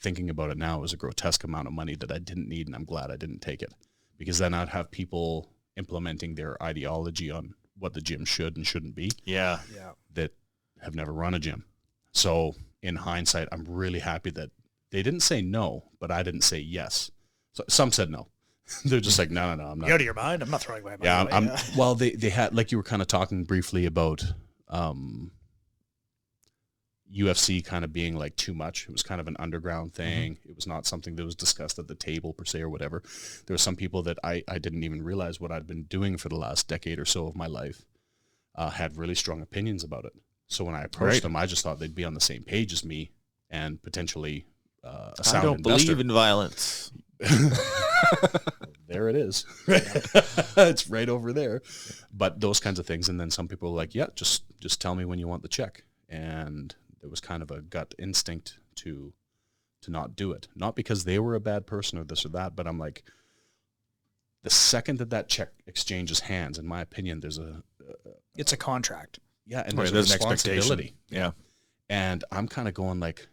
thinking about it now, it was a grotesque amount of money that I didn't need, and I'm glad I didn't take it, because then I'd have people implementing their ideology on what the gym should and shouldn't be. Yeah. That have never run a gym. So in hindsight, I'm really happy that they didn't say no, but I didn't say yes. So some said no. They're just like, no, I'm not. You out of your mind? I'm not throwing away my money. Yeah. Well, they had, like you were kind of talking briefly about UFC kind of being like too much. It was kind of an underground thing. It was not something that was discussed at the table per se or whatever. There were some people that I didn't even realize what I'd been doing for the last decade or so of my life had really strong opinions about it. So when I approached them, I just thought they'd be on the same page as me and potentially a sound I don't investor. believe in violence. There it is. It's right over there. But those kinds of things. And then some people were like, yeah, just tell me when you want the check. And there was kind of a gut instinct to not do it. Not because they were a bad person or this or that, but I'm like, the second that check exchanges hands, in my opinion, it's a contract. Yeah, and there's a responsibility. Yeah. And I'm kind of going like,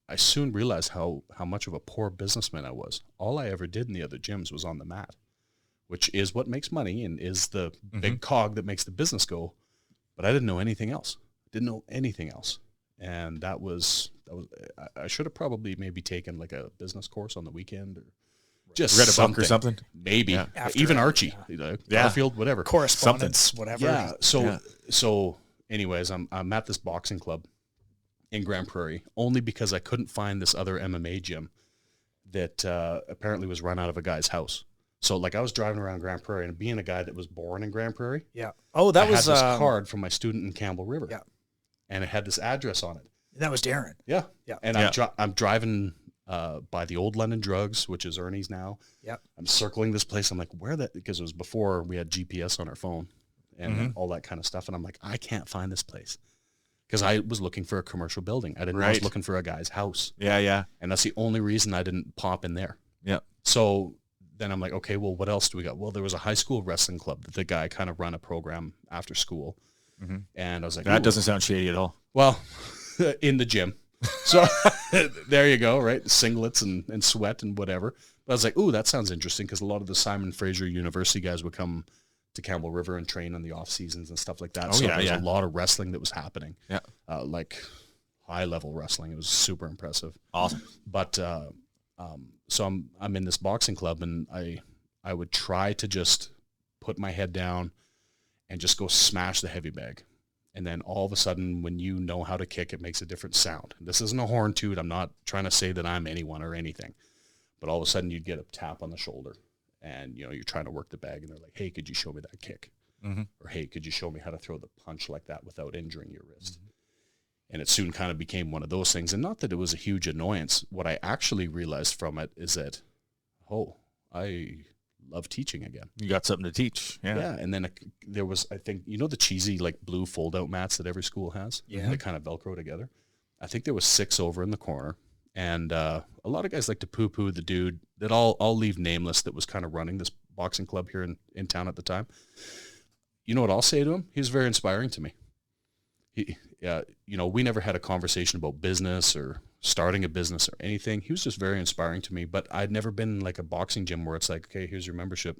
I soon realized how much of a poor businessman I was. All I ever did in the other gyms was on the mat, which is what makes money and is the big cog that makes the business go. But I didn't know anything else. And that was I should have probably maybe taken like a business course on the weekend, or just read a book or something. Maybe even Archie, Garfield, whatever, correspondence, whatever. Yeah. So anyways, I'm at this boxing club in Grande Prairie only because I couldn't find this other MMA gym that apparently was run out of a guy's house. So like I was driving around Grande Prairie, and being a guy that was born in Grande Prairie. Yeah. Oh, that was had this card from my student in Campbell River. Yeah. And it had this address on it. That was Darren. Yeah. Yeah. And I'm driving by the old London Drugs, which is Ernie's now. Yeah. I'm circling this place. I'm like, because it was before we had GPS on our phone and all that kind of stuff. And I'm like, I can't find this place. Because I was looking for a commercial building. I didn't know I was looking for a guy's house. Yeah. And that's the only reason I didn't pop in there. Yeah. So then I'm like, okay, well, what else do we got? Well, there was a high school wrestling club that the guy kind of run a program after school. And I was like, that doesn't sound shady at all. Well, in the gym. So there you go, right? Singlets and sweat and whatever. But I was like, ooh, that sounds interesting, because a lot of the Simon Fraser University guys would come to Campbell River and train in the off seasons and stuff like that. There was a lot of wrestling that was happening. Yeah. Like high level wrestling. It was super impressive. Awesome. But so I'm in this boxing club, and I would try to just put my head down and just go smash the heavy bag. And then all of a sudden, when you know how to kick, it makes a different sound. This isn't a horn toot. I'm not trying to say that I'm anyone or anything. But all of a sudden, you'd get a tap on the shoulder, and you're trying to work the bag, and they're like, hey, could you show me that kick? Or, hey, could you show me how to throw the punch like that without injuring your wrist? And it soon kind of became one of those things. And not that it was a huge annoyance. What I actually realized from it is that, I love teaching again. You got something to teach. Yeah. And then there was, I think, the cheesy like blue fold out mats that every school has? Yeah. They kind of Velcro together. I think there was 6 over in the corner. And a lot of guys like to poo-poo the dude that I'll leave nameless that was kind of running this boxing club here in town at the time. You know what I'll say to him? He was very inspiring to me. We never had a conversation about business or starting a business or anything. He was just very inspiring to me, but I'd never been in like a boxing gym where it's like, okay, here's your membership.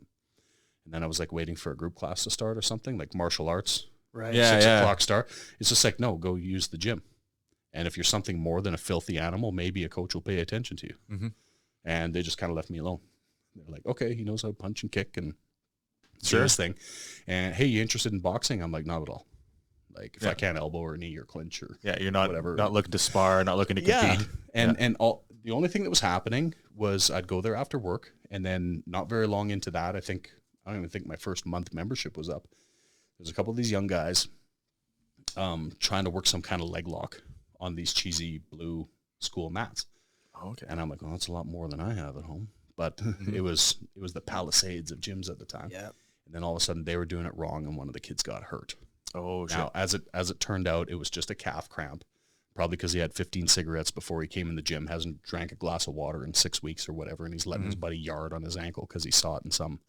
And then I was like waiting for a group class to start or something, like martial arts. Right. Yeah. 6 o'clock start. It's just like, no, go use the gym. And if you're something more than a filthy animal, maybe a coach will pay attention to you. And they just kind of left me alone. They're like, okay, he knows how to punch and kick and do his thing. And hey, you interested in boxing? I'm like, not at all. Like if I can't elbow or knee or clinch or you're not whatever. Not looking to spar, not looking to compete. And the only thing that was happening was I'd go there after work, and then not very long into that, I don't even think my first month membership was up. There's a couple of these young guys trying to work some kind of leg lock on these cheesy blue school mats. Okay. And I'm like, well, that's a lot more than I have at home. But it was the Palisades of gyms at the time. Yeah. And then all of a sudden they were doing it wrong, and one of the kids got hurt. Oh, shit. Now, as it turned out, it was just a calf cramp, probably because he had 15 cigarettes before he came in the gym, hasn't drank a glass of water in 6 weeks or whatever, and he's letting his buddy yard on his ankle because he saw it in some,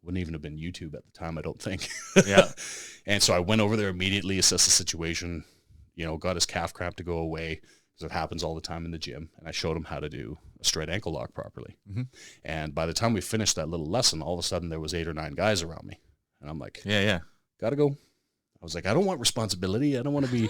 wouldn't even have been YouTube at the time, I don't think. Yeah. And so I went over there immediately, assessed the situation, got his calf cramp to go away, because it happens all the time in the gym, and I showed him how to do a straight ankle lock properly. Mm-hmm. And by the time we finished that little lesson, all of a sudden there was 8 or 9 guys around me, and I'm like, gotta go. I was like, I don't want responsibility. I don't want to be,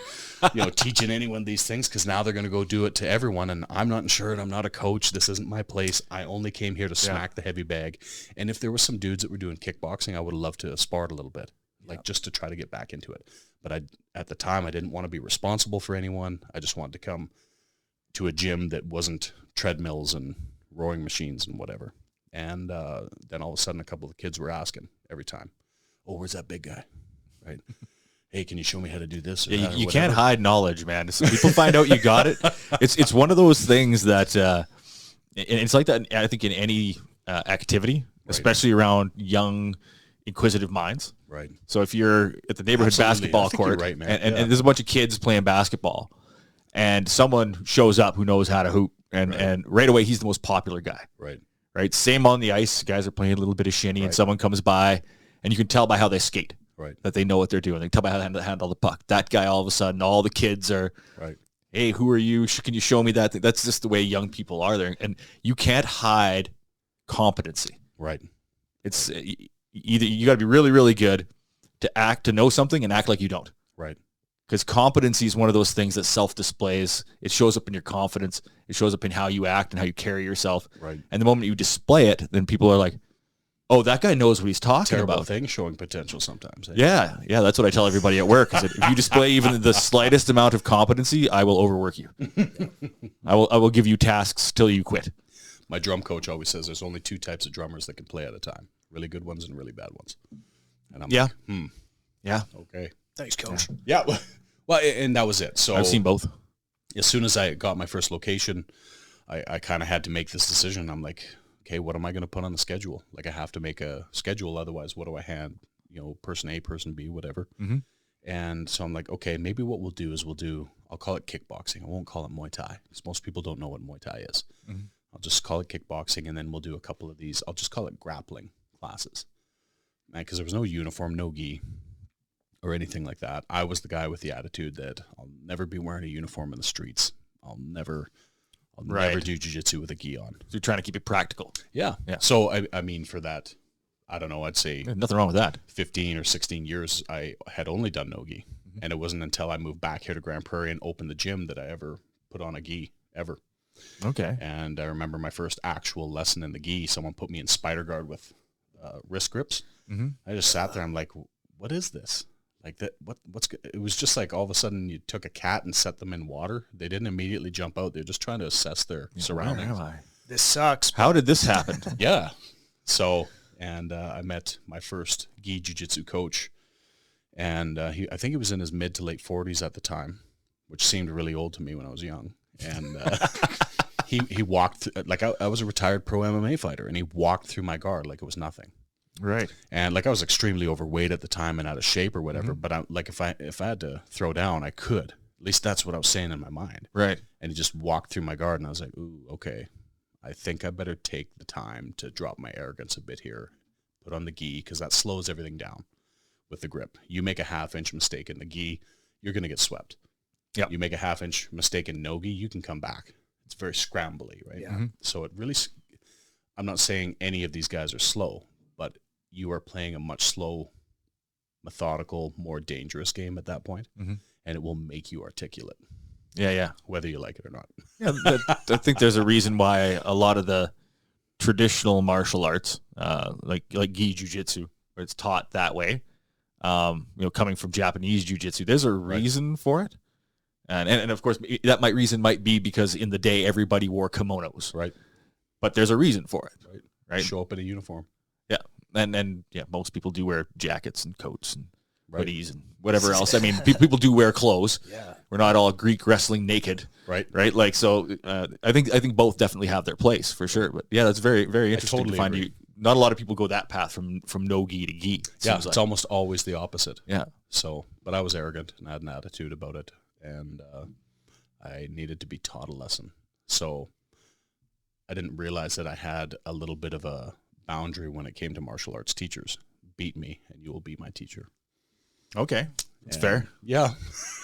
teaching anyone these things, because now they're going to go do it to everyone, and I'm not insured. I'm not a coach. This isn't my place. I only came here to smack the heavy bag. And if there were some dudes that were doing kickboxing, I would have loved to have sparred a little bit, just to try to get back into it. But at the time, I didn't want to be responsible for anyone. I just wanted to come to a gym that wasn't treadmills and rowing machines and whatever. And then all of a sudden, a couple of kids were asking every time, oh, where's that big guy? Right? Hey, can you show me how to do this? Or you can't hide knowledge, man. So people find out you got it. It's one of those things that, and it's like that, I think, in any activity, especially around young, inquisitive minds. Right. So if you're at the neighborhood basketball court, right, man. And there's a bunch of kids playing basketball, and someone shows up who knows how to hoop, and right away he's the most popular guy. Right. Same on the ice. Guys are playing a little bit of shinny, and someone comes by, and you can tell by how they skate. Right. That they know what they're doing. They can tell by how to handle the puck. That guy, all of a sudden, all the kids are, hey, who are you? Can you show me that thing? That's just the way young people are there. And you can't hide competency. Right. It's either you got to be really, really good to know something and act like you don't. Right. Because competency is one of those things that self-displays. It shows up in your confidence. It shows up in how you act and how you carry yourself. Right. And the moment you display it, then people are like, oh, that guy knows what he's talking Terrible about. Thing, showing potential sometimes. Eh? Yeah, that's what I tell everybody at work. Is that if you display even the slightest amount of competency, I will overwork you. I will give you tasks till you quit. My drum coach always says there's only 2 types of drummers that can play at a time: really good ones and really bad ones. And I'm like, yeah, okay, thanks, coach. Yeah, well, and that was it. So I've seen both. As soon as I got my first location, I kind of had to make this decision. I'm like, okay, what am I going to put on the schedule? Like, I have to make a schedule. Otherwise, what do I hand, person A, person B, whatever. Mm-hmm. And so I'm like, okay, maybe what we'll do is I'll call it kickboxing. I won't call it Muay Thai, because most people don't know what Muay Thai is. Mm-hmm. I'll just call it kickboxing, and then we'll do a couple of these. I'll just call it grappling classes. Because there was no uniform, no gi, or anything like that. I was the guy with the attitude that I'll never be wearing a uniform in the streets. I'll never do jiu-jitsu with a gi on. So you're trying to keep it practical. Yeah. So, I mean, for that, I don't know, I'd say nothing wrong with that. 15 or 16 years, I had only done no gi. Mm-hmm. And it wasn't until I moved back here to Grande Prairie and opened the gym that I ever put on a gi, ever. Okay. And I remember my first actual lesson in the gi, someone put me in spider guard with wrist grips. Mm-hmm. I just sat there. I'm like, what is this? Like that, what's good? It was just like all of a sudden you took a cat and set them in water. They didn't immediately jump out. They're just trying to assess their surroundings. Where am I? This sucks. How did this happen? Yeah. So, and I met my first gi jiu-jitsu coach, and I think he was in his mid to late 40s at the time, which seemed really old to me when I was young. And he walked, like I was a retired pro MMA fighter, and he walked through my guard like it was nothing. Right. And like I was extremely overweight at the time and out of shape or whatever, but if I had to throw down, I could. At least that's what I was saying in my mind. Right. And he just walked through my guard, and I was like, ooh, okay. I think I better take the time to drop my arrogance a bit here, put on the gi, because that slows everything down with the grip. You make a half-inch mistake in the gi, you're going to get swept. Yep. You make a half-inch mistake in no gi, you can come back. It's very scrambly, right? Yeah. Mm-hmm. So it really, I'm not saying any of these guys are slow, but you are playing a much slow, methodical, more dangerous game at that point, and it will make you articulate. Yeah. Whether you like it or not. Yeah, I think there's a reason why a lot of the traditional martial arts, like gi jiu-jitsu, where it's taught that way, coming from Japanese jiu-jitsu. There's a reason for it. And of course, that reason might be because in the day, everybody wore kimonos. Right. But there's a reason for it. Right. Show up in a uniform. Yeah. And most people do wear jackets and coats and hoodies and whatever else. I mean, people do wear clothes. Yeah. We're not all Greek wrestling naked. Right. Right. Like, so I think both definitely have their place for sure. But yeah, that's very, very interesting to find you. Not a lot of people go that path from no gi to gi. It's almost always the opposite. Yeah. So, but I was arrogant and I had an attitude about it, and I needed to be taught a lesson. So I didn't realize that I had a little bit of a boundary when it came to martial arts teachers. Beat me and you will be my teacher. Okay. It's fair. Yeah.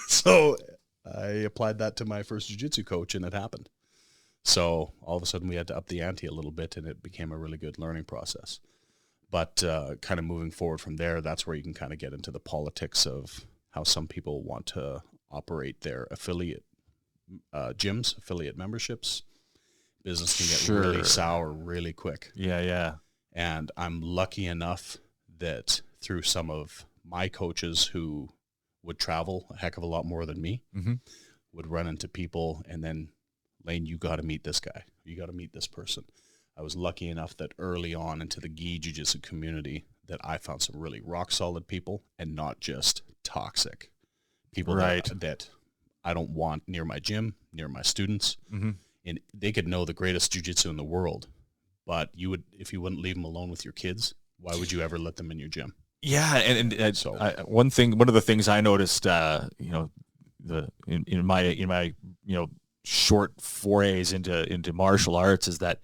So I applied that to my first jiu-jitsu coach, and it happened. So all of a sudden we had to up the ante a little bit, and it became a really good learning process. But kind of moving forward from there, that's where you can kind of get into the politics of how some people want to operate their affiliate gyms, affiliate memberships. Business can get really sour really quick. Yeah. And I'm lucky enough that through some of my coaches who would travel a heck of a lot more than me, would run into people and then, Laine, you got to meet this guy. You got to meet this person. I was lucky enough that early on into the gi jiu-jitsu community that I found some really rock solid people and not just toxic people that I don't want near my gym, near my students. And they could know the greatest jiu-jitsu in the world, but if you wouldn't leave them alone with your kids, why would you ever let them in your gym? Yeah, and so one of the things I noticed, in my short forays into martial arts is that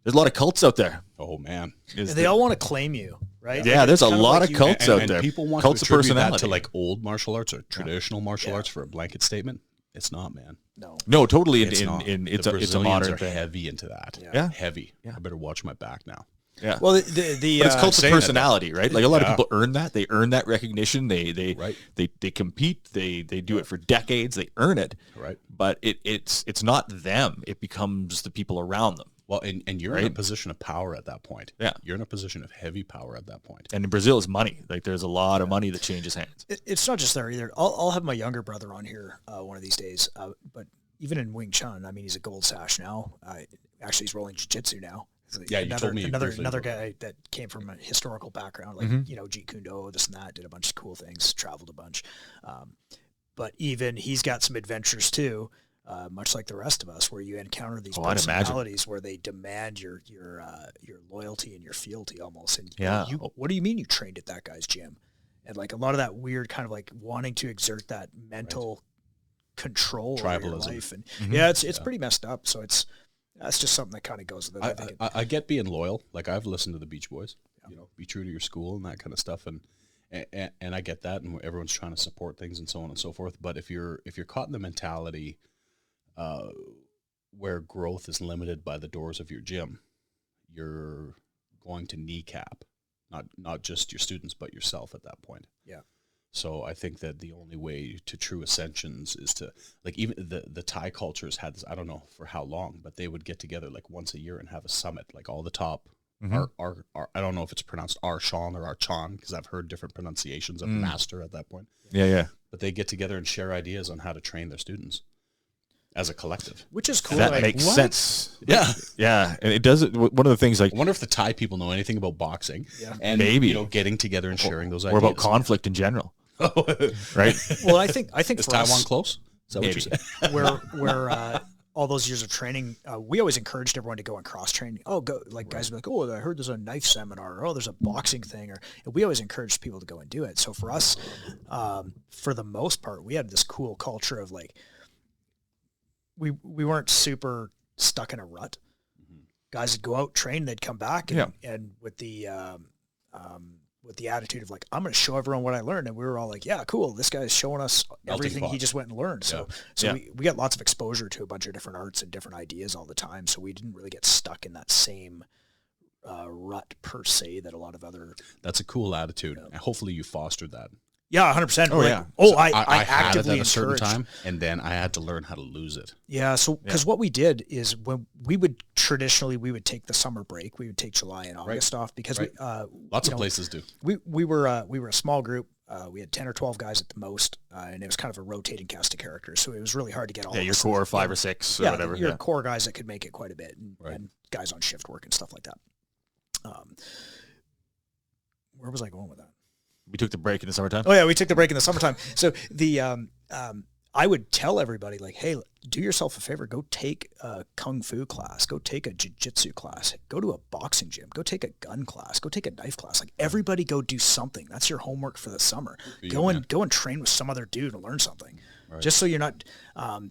there's a lot of cults out there. Oh man, and they all want to claim you, right? Yeah, there's a lot of cults out there. People want cults to attribute personality that to like old martial arts or traditional martial arts for a blanket statement. It's not, man. No, totally. It's a modern thing. Heavy into that. Yeah. Heavy. Yeah. I better watch my back now. Yeah. Well, but it's cults of personality, right? Like a lot of people earn that. They earn that recognition. They compete. They do it for decades. They earn it. Right. But it's not them. It becomes the people around them. Well, and you're in a position of power at that point. Yeah. You're in a position of heavy power at that point. And in Brazil, it's money. Like there's a lot of money that changes hands. It's not just there either. I'll have my younger brother on here one of these days. But even in Wing Chun, I mean, he's a gold sash now. Actually, he's rolling jiu-jitsu now. Yeah, you told me another guy that came from a historical background, like Jeet Kune Do, this and that, did a bunch of cool things, traveled a bunch. But even he's got some adventures too, much like the rest of us, where you encounter these personalities where they demand your loyalty and your fealty almost. And what do you mean you trained at that guy's gym? And like a lot of that weird kind of like wanting to exert that mental control over your life, and it's pretty messed up. So that's just something that kind of goes with it. I get being loyal. Like I've listened to the Beach Boys, be true to your school and that kind of stuff. And I get that. And everyone's trying to support things and so on and so forth. But if you're caught in the mentality where growth is limited by the doors of your gym, you're going to kneecap, not just your students, but yourself at that point. Yeah. So I think that the only way to true ascensions is to, like, even the Thai cultures had this, I don't know for how long, but they would get together like once a year and have a summit, like all the top, I don't know if it's pronounced Archon or Archon, because I've heard different pronunciations of master at that point. Yeah. But they get together and share ideas on how to train their students as a collective. Which is cool. That makes sense. Yeah. Yeah. And it does, one of the things like, I wonder if the Thai people know anything about boxing and maybe getting together and sharing those ideas. Or about conflict in general. Right. Well, I think is for Taiwan us, close? Is that what you're saying? where all those years of training, we always encouraged everyone to go and cross train. Oh, go like guys would be like, oh, I heard there's a knife seminar, or oh, there's a boxing thing, and we always encouraged people to go and do it. So for us, for the most part, we had this cool culture of like, we weren't super stuck in a rut. Guys would go out, train, they'd come back, and with the attitude of like, I'm going to show everyone what I learned. And we were all like, yeah, cool. This guy's showing us everything he just went and learned. So we got lots of exposure to a bunch of different arts and different ideas all the time. So we didn't really get stuck in that same rut per se that a lot of other. That's a cool attitude. And hopefully you fostered that. Yeah, 100%. Oh, like, yeah. Oh, so I had it actively at a certain encouraged. time, and then I had to learn how to lose it. Yeah, so because what we did is when we would take the summer break, we would take July and August off because we lots of places do. We were a small group. We had 10 or 12 guys at the most, and it was kind of a rotating cast of characters. So it was really hard to get all. Yeah, your core 5 or 6 or whatever. Your core guys that could make it quite a bit, and guys on shift work and stuff like that. Where was I going with that? We took the break in the summertime. Oh yeah, we took the break in the summertime. So I would tell everybody like, hey, do yourself a favor, go take a kung fu class, go take a jiu-jitsu class, go to a boxing gym, go take a gun class, go take a knife class. Like everybody go do something. That's your homework for the summer. Go and train with some other dude and learn something. Right. Just so you're not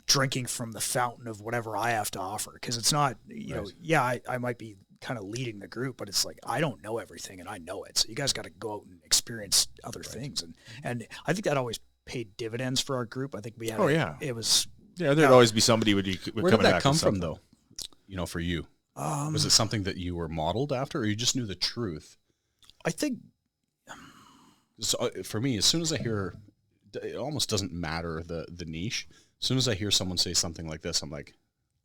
drinking from the fountain of whatever I have to offer. Because it's not, I might be kind of leading the group, but it's like I don't know everything and I know it. So you guys got to go out and experience other things. And I think that always paid dividends for our group. I think we had it was there'd always be somebody would where did that come from though? For you. Was it something that you were modeled after, or you just knew the truth? I think so, for me, as soon as I hear, it almost doesn't matter the niche. As soon as I hear someone say something like this, I'm like,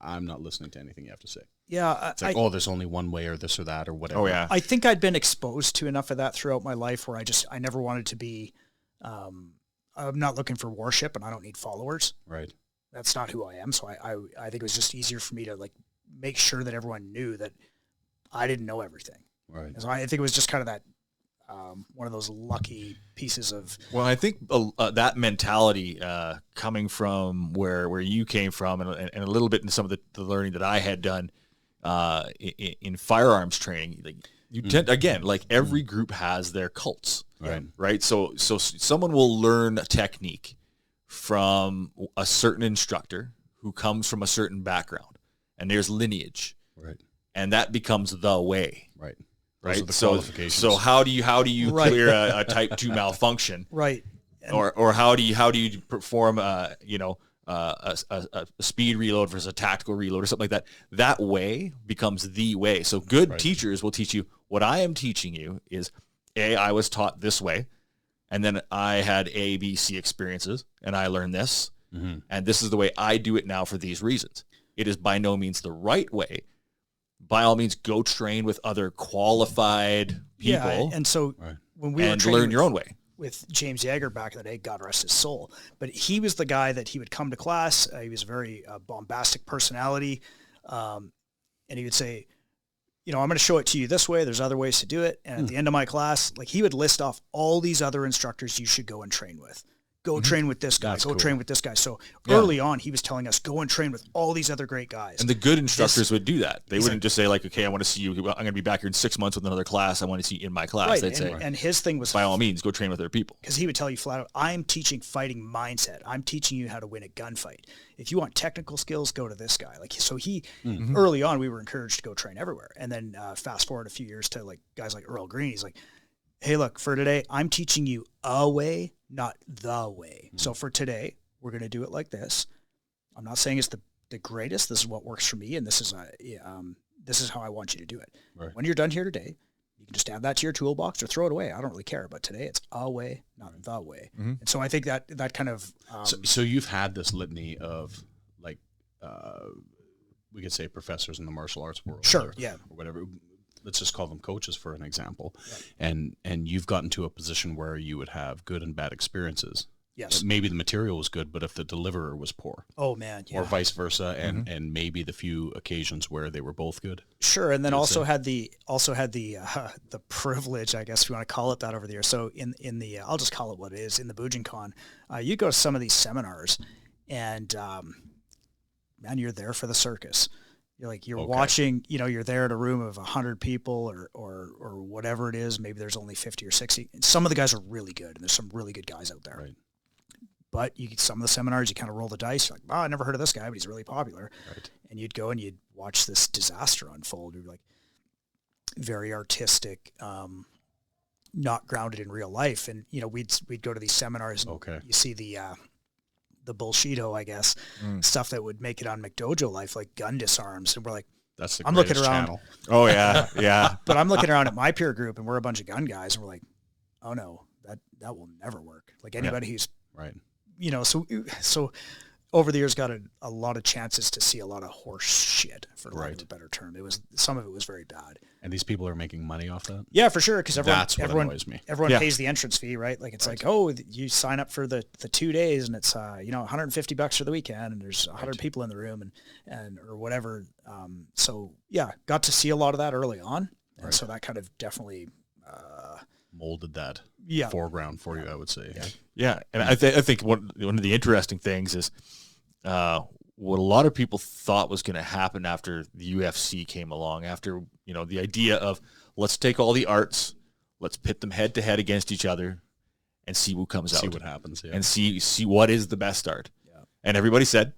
I'm not listening to anything you have to say. Yeah. It's like, there's only one way or this or that or whatever. Oh, yeah. I think I'd been exposed to enough of that throughout my life where I never wanted to be, I'm not looking for worship and I don't need followers. Right. That's not who I am. So I think it was just easier for me to like make sure that everyone knew that I didn't know everything. Right. So I think it was just kind of that, one of those lucky pieces of. Well, I think that mentality coming from where you came from and a little bit in some of the learning that I had done in firearms training, like you tend, again, like every group has their cults, right? So someone will learn a technique from a certain instructor who comes from a certain background, and there's lineage, right? And that becomes the way, right? Right. So how do you clear a type 2 malfunction? Right. Or how do you perform a speed reload versus a tactical reload or something like that? That way becomes the way. So good teachers will teach you what I am teaching you is I was taught this way, and then I had A, B, C experiences, and I learned this, and this is the way I do it now for these reasons. It is by no means the right way. By all means, go train with other qualified people. Yeah, and so when we were learn your own way. With James Yeager back in the day, God rest his soul. But he was the guy that he would come to class. He was a very bombastic personality. And he would say, I'm going to show it to you this way. There's other ways to do it. And at the end of my class, like he would list off all these other instructors you should go and train with. Go train with this guy. Train with this guy. So early on, he was telling us, go and train with all these other great guys. And the good instructors would do that. They wouldn't just say like, okay, I want to see you. I'm going to be back here in 6 months with another class. I want to see you in my class. Right. They'd say, and his thing was, by all means, go train with other people. Because he would tell you flat out, I'm teaching fighting mindset. I'm teaching you how to win a gunfight. If you want technical skills, go to this guy. Like, so he, early on, we were encouraged to go train everywhere. And then fast forward a few years to like guys like Earl Green. He's like, hey, look, for today, I'm teaching you a way, not the way. So for today, we're going to do it like this. I'm not saying it's the greatest. This is what works for me, and this is how I want you to do it. Right. When you're done here today, you can just add that to your toolbox or throw it away. I don't really care. But today, it's a way, not the way. And so I think that kind of. So you've had this litany of like, we could say professors in the martial arts world, sure, or whatever. Let's just call them coaches for an example. And you've gotten to a position where you would have good and bad experiences. Yes. Maybe the material was good, but if the deliverer was poor. Oh man. Yeah. Or vice versa. And maybe the few occasions where they were both good. Sure. And then also had the privilege, I guess if you want to call it that over the years. So in the, I'll just call it what it is, in the Bujinkan, you go to some of these seminars and, man, you're there for the circus. You're watching, you're there in a room of 100 people or whatever it is. Maybe there's only 50 or 60. And some of the guys are really good, and there's some really good guys out there. Right. But some of the seminars, you kind of roll the dice. You're like, wow, I never heard of this guy, but he's really popular. Right. And you'd go and you'd watch this disaster unfold. You're like, very artistic, not grounded in real life. And, we'd go to these seminars and you see the bullshito, I guess, stuff that would make it on McDojo Life, like gun disarms. And we're like, that's the I'm looking around. Channel. Oh yeah. Yeah. But I'm looking around at my peer group and we're a bunch of gun guys and we're like, oh no, that will never work. Like anybody who's right, so over the years got a lot of chances to see a lot of horse shit, for lack of a better term. Some of it was very bad. And these people are making money off that? Yeah, for sure. Because everyone annoys me. Everyone pays the entrance fee, right? Like it's like, oh, you sign up for the 2 days and it's $150 for the weekend and there's 100 people in the room and or whatever. So yeah, got to see a lot of that early on, and so that kind of definitely molded that foreground for you, I would say. Yeah, and I think one of the interesting things is what a lot of people thought was going to happen after the UFC came along, after the idea of let's take all the arts, let's pit them head to head against each other, and see what comes out, see what happens, and see what is the best art. Yeah. And everybody said,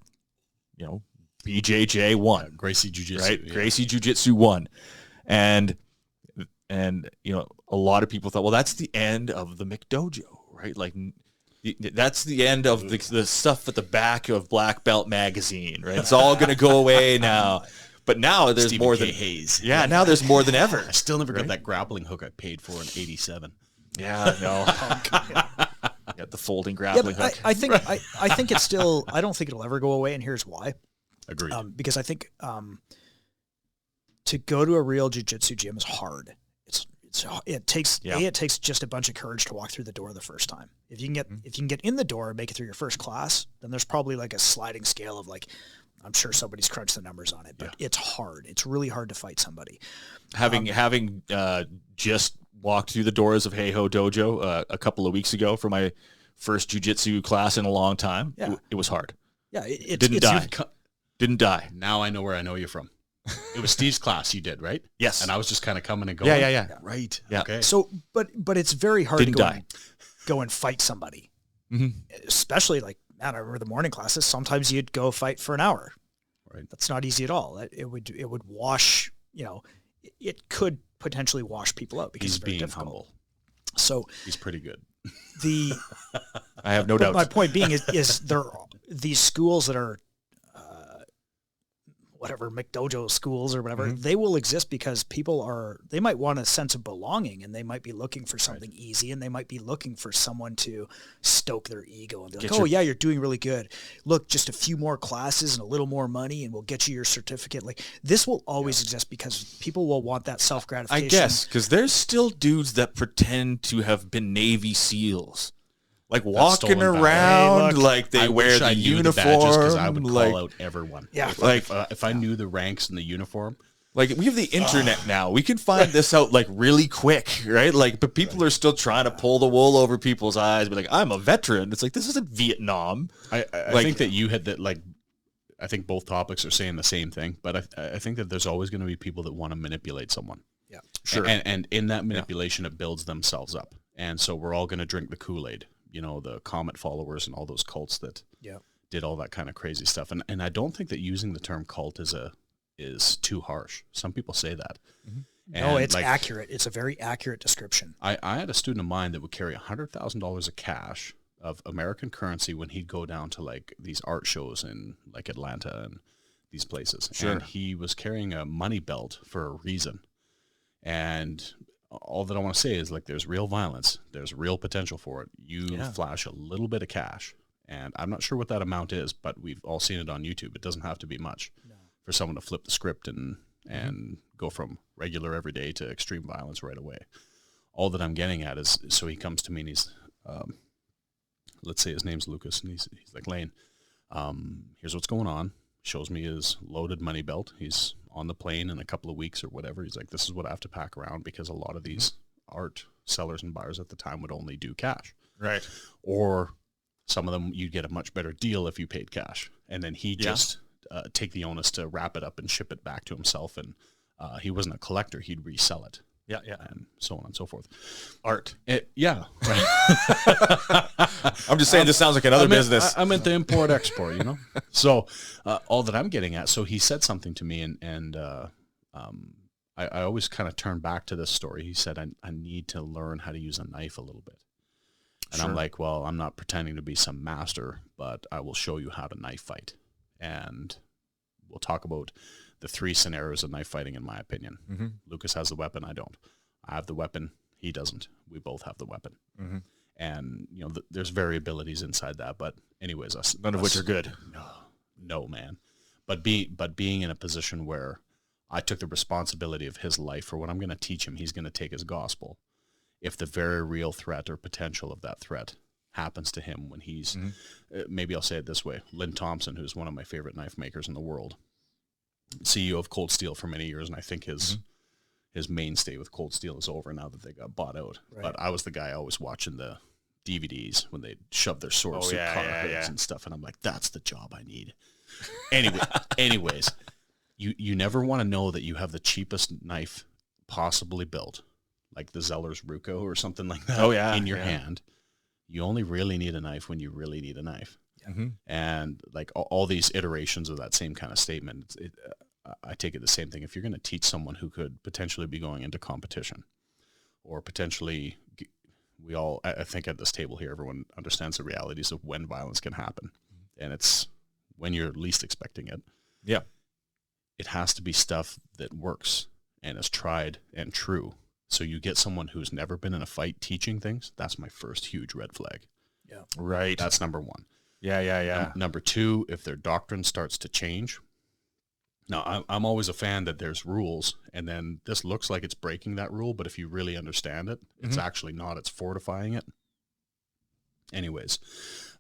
BJJ won, Gracie Jiu-Jitsu, right? Gracie Jiu-Jitsu won, and a lot of people thought, well, that's the end of the McDojo, right? Like that's the end of the stuff at the back of Black Belt magazine, right? It's all going to go away now. But now there's Stephen more K. than Hayes. Yeah, now there's more than ever. I still never got that grappling hook I paid for in '87. Yeah, no. Got the folding grappling hook. I think it's still. I don't think it'll ever go away, and here's why. Agreed. Because I think to go to a real jiu-jitsu gym is hard. It takes just a bunch of courage to walk through the door the first time. If you can get in the door and make it through your first class, then there's probably like a sliding scale of like, I'm sure somebody's crunched the numbers on it, but it's hard. It's really hard to fight somebody. Having just walked through the doors of Heiho Dojo a couple of weeks ago for my first jiu-jitsu class in a long time, it was hard. Yeah, Didn't die. Now I know where I know you from. It was Steve's class you did, right? Yes. And I was just kind of coming and going. Yeah. Right. Yeah. Okay. So, but it's very hard to go and fight somebody. Mm-hmm. Especially like, man, I remember the morning classes. Sometimes you'd go fight for an hour. Right. That's not easy at all. It would wash, it could potentially wash people out because he's it's very being difficult. humble. So he's pretty good. I have no doubt. My point being is there these schools that are whatever McDojo schools or whatever, they will exist because they might want a sense of belonging and they might be looking for something easy and they might be looking for someone to stoke their ego and be like, you're doing really good. Look, just a few more classes and a little more money and we'll get you your certificate. Like this will always exist because people will want that self-gratification. I guess, because there's still dudes that pretend to have been Navy SEALs. Like walking around, like they wear the uniform. Because I would call out everyone. Yeah, if I knew the ranks and the uniform. Like we have the internet now, we can find this out like really quick, right? Like, but people are still trying to pull the wool over people's eyes. Be like, I'm a veteran. It's like this isn't Vietnam. I think that you had that. Like, I think both topics are saying the same thing, but I think that there's always going to be people that want to manipulate someone. Yeah, sure. And in that manipulation, it builds themselves up, and so we're all going to drink the Kool-Aid. The Comet followers and all those cults that did all that kind of crazy stuff. And I don't think that using the term cult is too harsh. Some people say that. Mm-hmm. No, it's accurate. It's a very accurate description. I had a student of mine that would carry $100,000 of cash of American currency when he'd go down to like these art shows in like Atlanta and these places. Sure. And he was carrying a money belt for a reason. And all that I want to say is like there's real violence. There's real potential for it. You flash a little bit of cash. And I'm not sure what that amount is, but we've all seen it on YouTube. It doesn't have to be much for someone to flip the script and go from regular everyday to extreme violence right away. All that I'm getting at is, so he comes to me and he's, let's say his name's Lucas, and he's like, Laine, here's what's going on. Shows me his loaded money belt. He's on the plane in a couple of weeks or whatever. He's like, this is what I have to pack around because a lot of these art sellers and buyers at the time would only do cash. Right. Or some of them, you'd get a much better deal if you paid cash. And then he just take the onus to wrap it up and ship it back to himself. And he wasn't a collector. He'd resell it. Yeah. And so on and so forth. Art. Right. I'm just saying this sounds like another business. I'm into import-export, So all that I'm getting at, so he said something to me, and I always kind of turn back to this story. He said, I need to learn how to use a knife a little bit. And I'm like, well, I'm not pretending to be some master, but I will show you how to knife fight. And we'll talk about the 3 scenarios of knife fighting, in my opinion. Mm-hmm. Lucas has the weapon. I don't. I have the weapon. He doesn't. We both have the weapon. Mm-hmm. And, you know, there's variabilities inside that. But anyways, none of which are good. No, man. But being in a position where I took the responsibility of his life for what I'm going to teach him, he's going to take as gospel. If the very real threat or potential of that threat happens to him when he's, maybe I'll say it this way, Lynn Thompson, who's one of my favorite knife makers in the world, CEO of Cold Steel for many years, and I think his mainstay with Cold Steel is over now that they got bought out. Right. But I was the guy always watching the DVDs when they shove their swords through car hoods and stuff, and I'm like, that's the job I need. Anyways, you never want to know that you have the cheapest knife possibly built, like the Zeller's Ruko or something like that, in your hand. You only really need a knife when you really need a knife. Mm-hmm. And like all these iterations of that same kind of statement, I take it the same thing. If you're going to teach someone who could potentially be going into competition, or potentially, I think at this table here, everyone understands the realities of when violence can happen. And it's when you're least expecting it. Yeah. It has to be stuff that works and is tried and true. So you get someone who's never been in a fight teaching things. That's my first huge red flag. Yeah. Right. That's number one. Yeah. Number two, if their doctrine starts to change. Now, I'm always a fan that there's rules, and then this looks like it's breaking that rule, but if you really understand it, it's actually not. It's fortifying it. Anyways,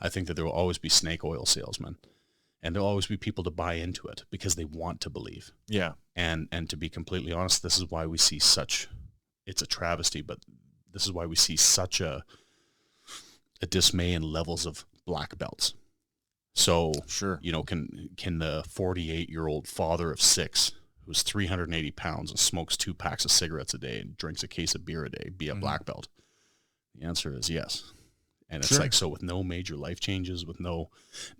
I think that there will always be snake oil salesmen, and there'll always be people to buy into it because they want to believe. Yeah. And to be completely honest, this is why we see it's a travesty, but this is why we see such a dismay in levels of black belts. So, sure, you know, can the 48-year-old father of 6 who's 380 pounds and smokes 2 packs of cigarettes a day and drinks a case of beer a day be a black belt? The answer is yes. And it's like, so with no major life changes, now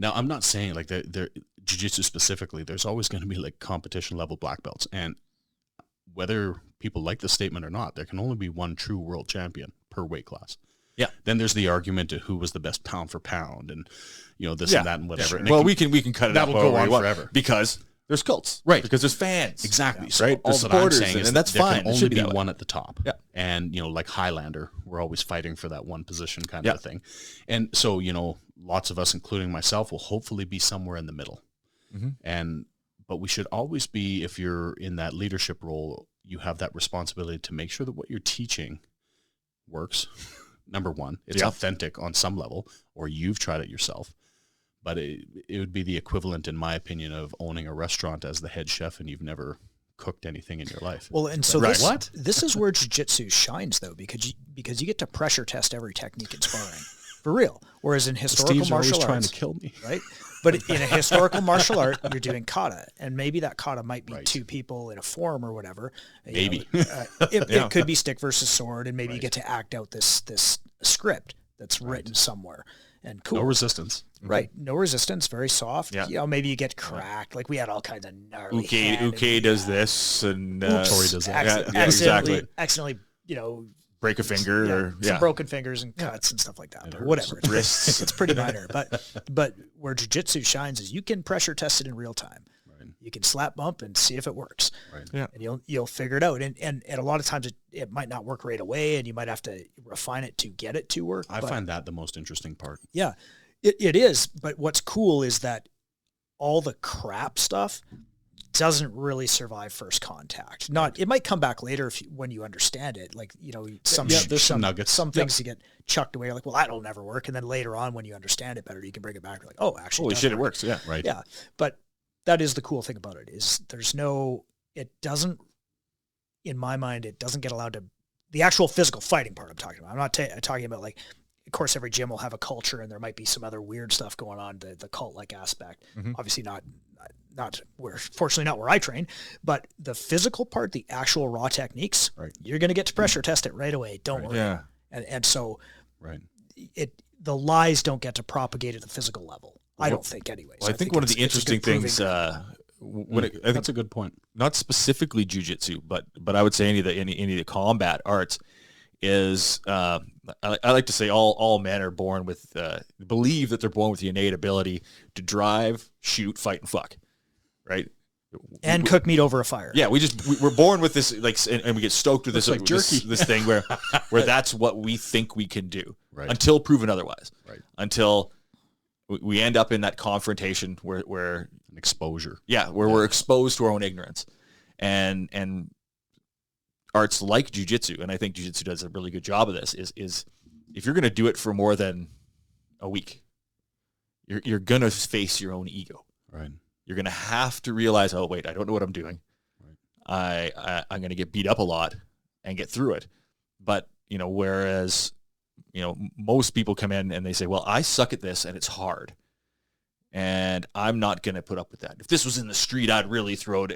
I'm not saying like there jiu-jitsu specifically, there's always going to be like competition level black belts. And whether people like the statement or not, there can only be one true world champion per weight class. Yeah. Then there's the argument of who was the best pound for pound and, you know, this and that and whatever. And well, we can cut it that'll go on forever. Because there's cults. Right. Because there's fans. Exactly. Yeah. So right. All that I'm saying is and that's there fine. can only be one at the top. Yeah. And, you know, like Highlander, we're always fighting for that one position kind of a thing. And so, you know, lots of us, including myself, will hopefully be somewhere in the middle. But we should always be, if you're in that leadership role, you have that responsibility to make sure that what you're teaching works. Number one, it's authentic on some level, or you've tried it yourself. But it would be the equivalent, in my opinion, of owning a restaurant as the head chef and you've never cooked anything in your life. Well, and so this is where jiu-jitsu shines, though, because you get to pressure test every technique in sparring. For real. Whereas in historical martial arts, trying to kill me, right? But in a historical martial art, you're doing kata, and maybe that kata might be 2 people in a form or whatever. Maybe it could be stick versus sword, and maybe you get to act out this script that's written somewhere. And cool. No resistance. Right. No resistance. Very soft. Yeah. You know, maybe you get cracked. Like we had all kinds of gnarly. Uke does this, and Tori does that. Accidentally, you know, break a finger some broken fingers and cuts and stuff like that. But whatever. Wrists. It's pretty minor. But where jiu-jitsu shines is you can pressure test it in real time. Right. You can slap bump and see if it works. Right. Yeah. And you'll figure it out. And a lot of times it might not work right away, and you might have to refine it to get it to work. I find that the most interesting part. Yeah. It is. But what's cool is that all the crap stuff doesn't really survive first contact. It might come back later when you understand it. Like, you know, there's some nuggets. Some things you get chucked away. You're like, well, that'll never work. And then later on, when you understand it better, you can bring it back. You're like, oh, actually, holy shit, it works. Yeah, right. Yeah, but that is the cool thing about it is it doesn't, in my mind, it doesn't get allowed to. The actual physical fighting part I'm talking about. I'm not talking about like. Of course, every gym will have a culture, and there might be some other weird stuff going on, the cult-like aspect. Obviously fortunately not where I train, but the physical part, the actual raw techniques, you're going to get to pressure test it right away. Don't worry. Yeah. And so the lies don't get to propagate at the physical level. I don't think anyways. Well, I think one of the interesting things, I think that's a good point. Not specifically jiu-jitsu, but I would say any of the combat arts is, I like to say all men are born with, believe that they're born with the innate ability to drive, shoot, fight, and fuck, right? And cook meat over a fire. Yeah, we're born with this, like, and we get stoked with this, like jerky. this thing where that's what we think we can do, right, until proven otherwise. Right. Until we end up in that confrontation where an exposure. Yeah, where we're exposed to our own ignorance, and arts like jiu-jitsu, and I think jiu-jitsu does a really good job of this. Is if you're going to do it for more than a week, you're going to face your own ego. Right. You're going to have to realize, oh, wait, I don't know what I'm doing. Right. I'm going to get beat up a lot and get through it. But, whereas, most people come in and they say, well, I suck at this and it's hard. And I'm not going to put up with that. If this was in the street, I'd really throw it,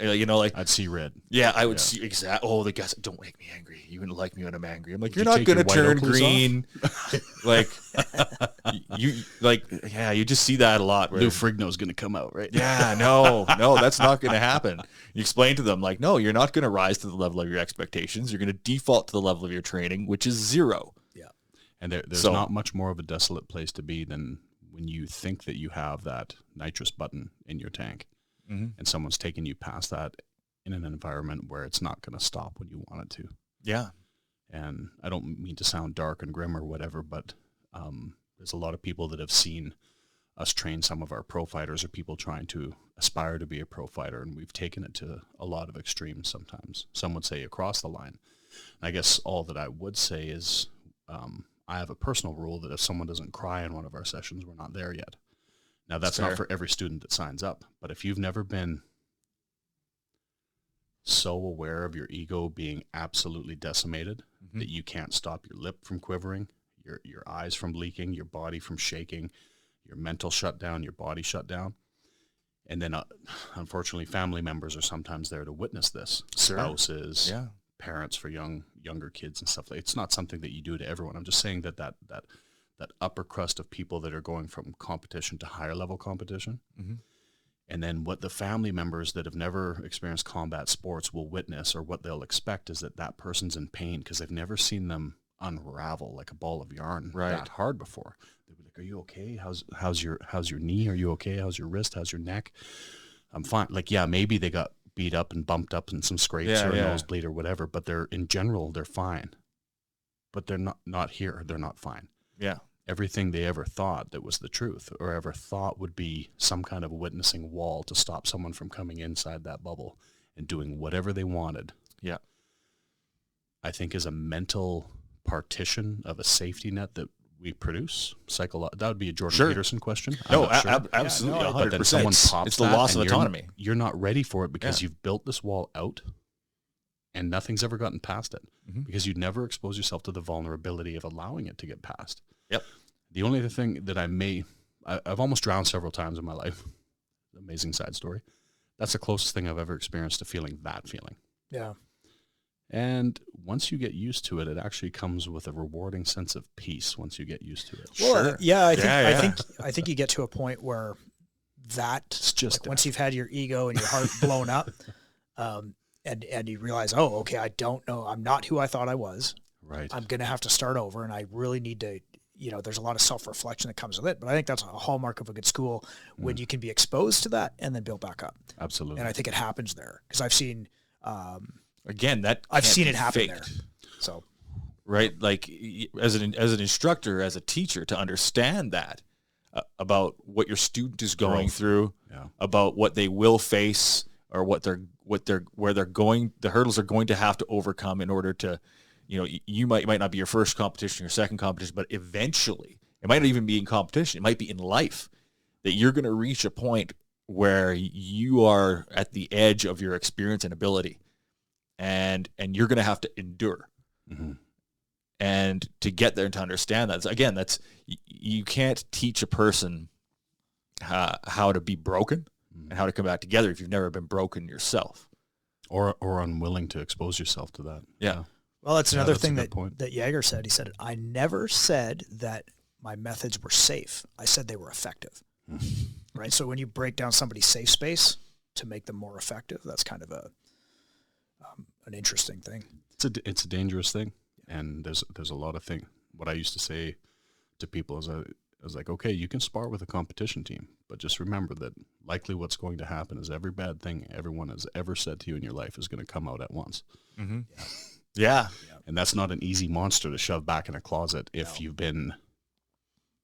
I'd see red. Yeah, I would see exactly. Oh, the guys, don't make me angry. You wouldn't like me when I'm angry. I'm like, you're not going to turn green. Like, you just see that a lot. Lou Frigno's going to come out, right? Yeah, no, that's not going to happen. You explain to them, like, no, you're not going to rise to the level of your expectations. You're going to default to the level of your training, which is 0. Yeah. And there's not much more of a desolate place to be than when you think that you have that nitrous button in your tank, and someone's taking you past that in an environment where it's not going to stop when you want it to. Yeah. And I don't mean to sound dark and grim or whatever, but there's a lot of people that have seen us train some of our pro fighters, or people trying to aspire to be a pro fighter, and we've taken it to a lot of extremes sometimes. Some would say across the line. I guess all that I would say is I have a personal rule that if someone doesn't cry in one of our sessions, we're not there yet. Now, that's not for every student that signs up, but if you've never been so aware of your ego being absolutely decimated that you can't stop your lip from quivering, your eyes from leaking, your body from shaking, your mental shut down, your body shut down, and then unfortunately family members are sometimes there to witness this. Spouses, parents for younger kids and stuff. It's not something that you do to everyone. I'm just saying that upper crust of people that are going from competition to higher level competition, and then what the family members that have never experienced combat sports will witness, or what they'll expect, is that person's in pain because they've never seen them unravel like a ball of yarn that hard before. They'll be like, "Are you okay? How's your knee? Are you okay? How's your wrist? How's your neck?" I'm fine. Like, yeah, maybe they got beat up and bumped up and some scrapes or a nosebleed or whatever, but they're fine. But they're not here. They're not fine. Yeah. Everything they ever thought that was the truth, or ever thought would be some kind of witnessing wall to stop someone from coming inside that bubble and doing whatever they wanted. Yeah. I think is a mental partition of a safety net that we produce. That would be a Jordan Peterson question. No, absolutely, 100%. But then someone pops it's the loss of autonomy. You're not ready for it because you've built this wall out and nothing's ever gotten past it because you'd never expose yourself to the vulnerability of allowing it to get past. Yep. The only other thing that I've almost drowned several times in my life. Amazing side story. That's the closest thing I've ever experienced to feeling that feeling. Yeah. And once you get used to it, it actually comes with a rewarding sense of peace once you get used to it. Well, I think you get to a point where that's just like once you've had your ego and your heart blown up, and you realize, oh, okay, I don't know, I'm not who I thought I was. Right. I'm going to have to start over, and I really need to, there's a lot of self-reflection that comes with it, but I think that's a hallmark of a good school when you can be exposed to that and then build back up. Absolutely. And I think it happens there because I've seen, again, I've seen it happen there. So, right, like as an instructor, as a teacher, to understand that about what your student is going through, about what they will face, or where they're going, the hurdles are going to have to overcome in order to, you might not be your first competition, your second competition, but eventually, it might not even be in competition. It might be in life that you're going to reach a point where you are at the edge of your experience and ability. And you're going to have to endure, and to get there and to understand that. Again, you can't teach a person how to be broken and how to come back together if you've never been broken yourself, or unwilling to expose yourself to that. Yeah. Well, that's another thing that Jaeger said. He said, "I never said that my methods were safe. I said they were effective." Right. So when you break down somebody's safe space to make them more effective, that's kind of an interesting thing. It's a dangerous thing, and there's a lot of things. What I used to say to people is I was like, okay, you can spar with a competition team, but just remember that likely what's going to happen is every bad thing everyone has ever said to you in your life is going to come out at once. Mm-hmm. Yeah. And that's not an easy monster to shove back in a closet if you've been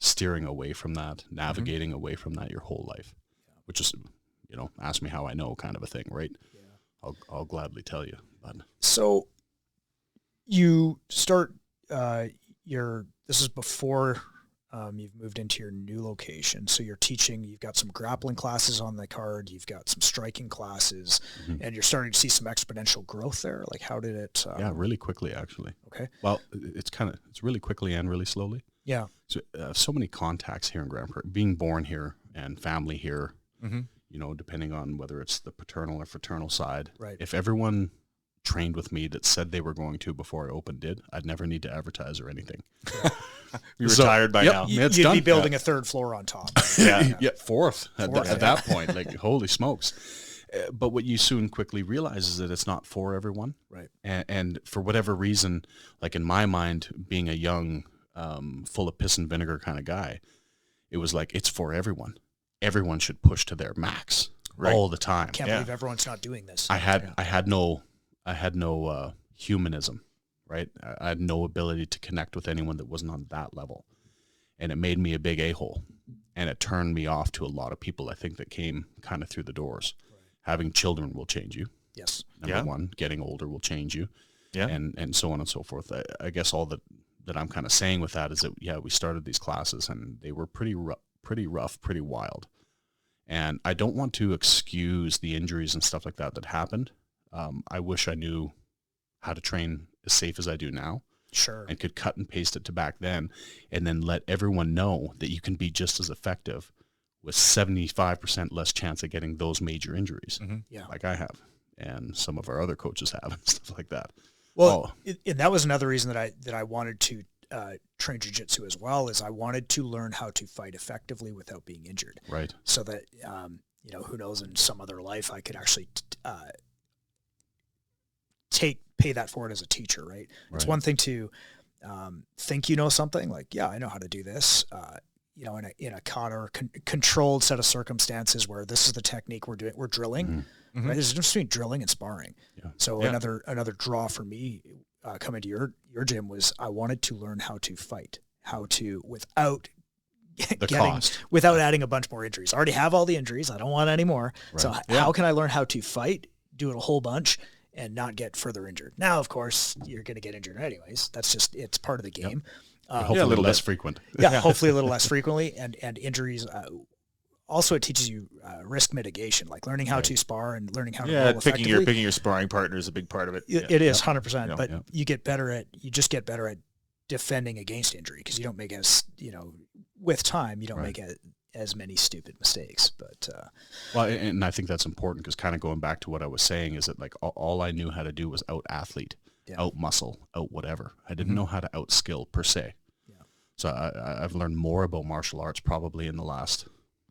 steering away from that, navigating away from that your whole life, which is, ask me how I know kind of a thing, right? Yeah. I'll gladly tell you. But so you start this is before you've moved into your new location. So you're teaching, you've got some grappling classes on the card, you've got some striking classes, and you're starting to see some exponential growth there. Like how did it? Really quickly, actually. Okay. Well, it's really quickly and really slowly. Yeah. So many contacts here in Grande Prairie, being born here and family here, depending on whether it's the paternal or fraternal side. Right. If everyone trained with me that said they were going to before I opened it, I'd never need to advertise or anything. You're retired by now. You'd be building a third floor on top. Fourth at that point. Like, holy smokes. But what you soon quickly realize is that it's not for everyone. Right. And for whatever reason, like in my mind, being a young, full of piss and vinegar kind of guy, it was like, it's for everyone. Everyone should push to their max all the time. Can't believe everyone's not doing this. I had no humanism, right? I had no ability to connect with anyone that wasn't on that level. And it made me a big a-hole. And it turned me off to a lot of people, I think, that came kind of through the doors. Right. Having children will change you. Yes. Number one, getting older will change you. Yeah. And so on and so forth. I guess all that I'm kind of saying with that is that, we started these classes and they were pretty rough, pretty wild. And I don't want to excuse the injuries and stuff like that happened. I wish I knew how to train as safe as I do now. Sure. And could cut and paste it to back then and then let everyone know that you can be just as effective with 75% less chance of getting those major injuries. Like I have and some of our other coaches have and stuff like that. Well, and that was another reason that I wanted to train jiu-jitsu as well, is I wanted to learn how to fight effectively without being injured. Right. So that, who knows, in some other life I could actually pay that forward as a teacher, right? It's one thing to think you know something, like, I know how to do this, in a controlled set of circumstances where this is the technique we're drilling. Right? There's a difference between drilling and sparring. Yeah. So another draw for me coming to your gym was I wanted to learn how to fight, without adding a bunch more injuries. I already have all the injuries. I don't want any more. Right. So how can I learn how to fight, do it a whole bunch, and not get further injured? Now, of course, you're going to get injured anyways. That's just, it's part of the game. Hopefully a little less frequent. Hopefully a little less frequently. And injuries, also it teaches you risk mitigation, like learning how to spar and learning how to roll effectively. Picking your sparring partner is a big part of it. It is 100%, but you just get better at defending against injury, because you don't make with time, you don't make as many stupid mistakes. But and I think that's important, because kind of going back to what I was saying is that, like, all I knew how to do was out athlete, out muscle, out whatever. I didn't know how to out skill per se. So I've learned more about martial arts probably in the last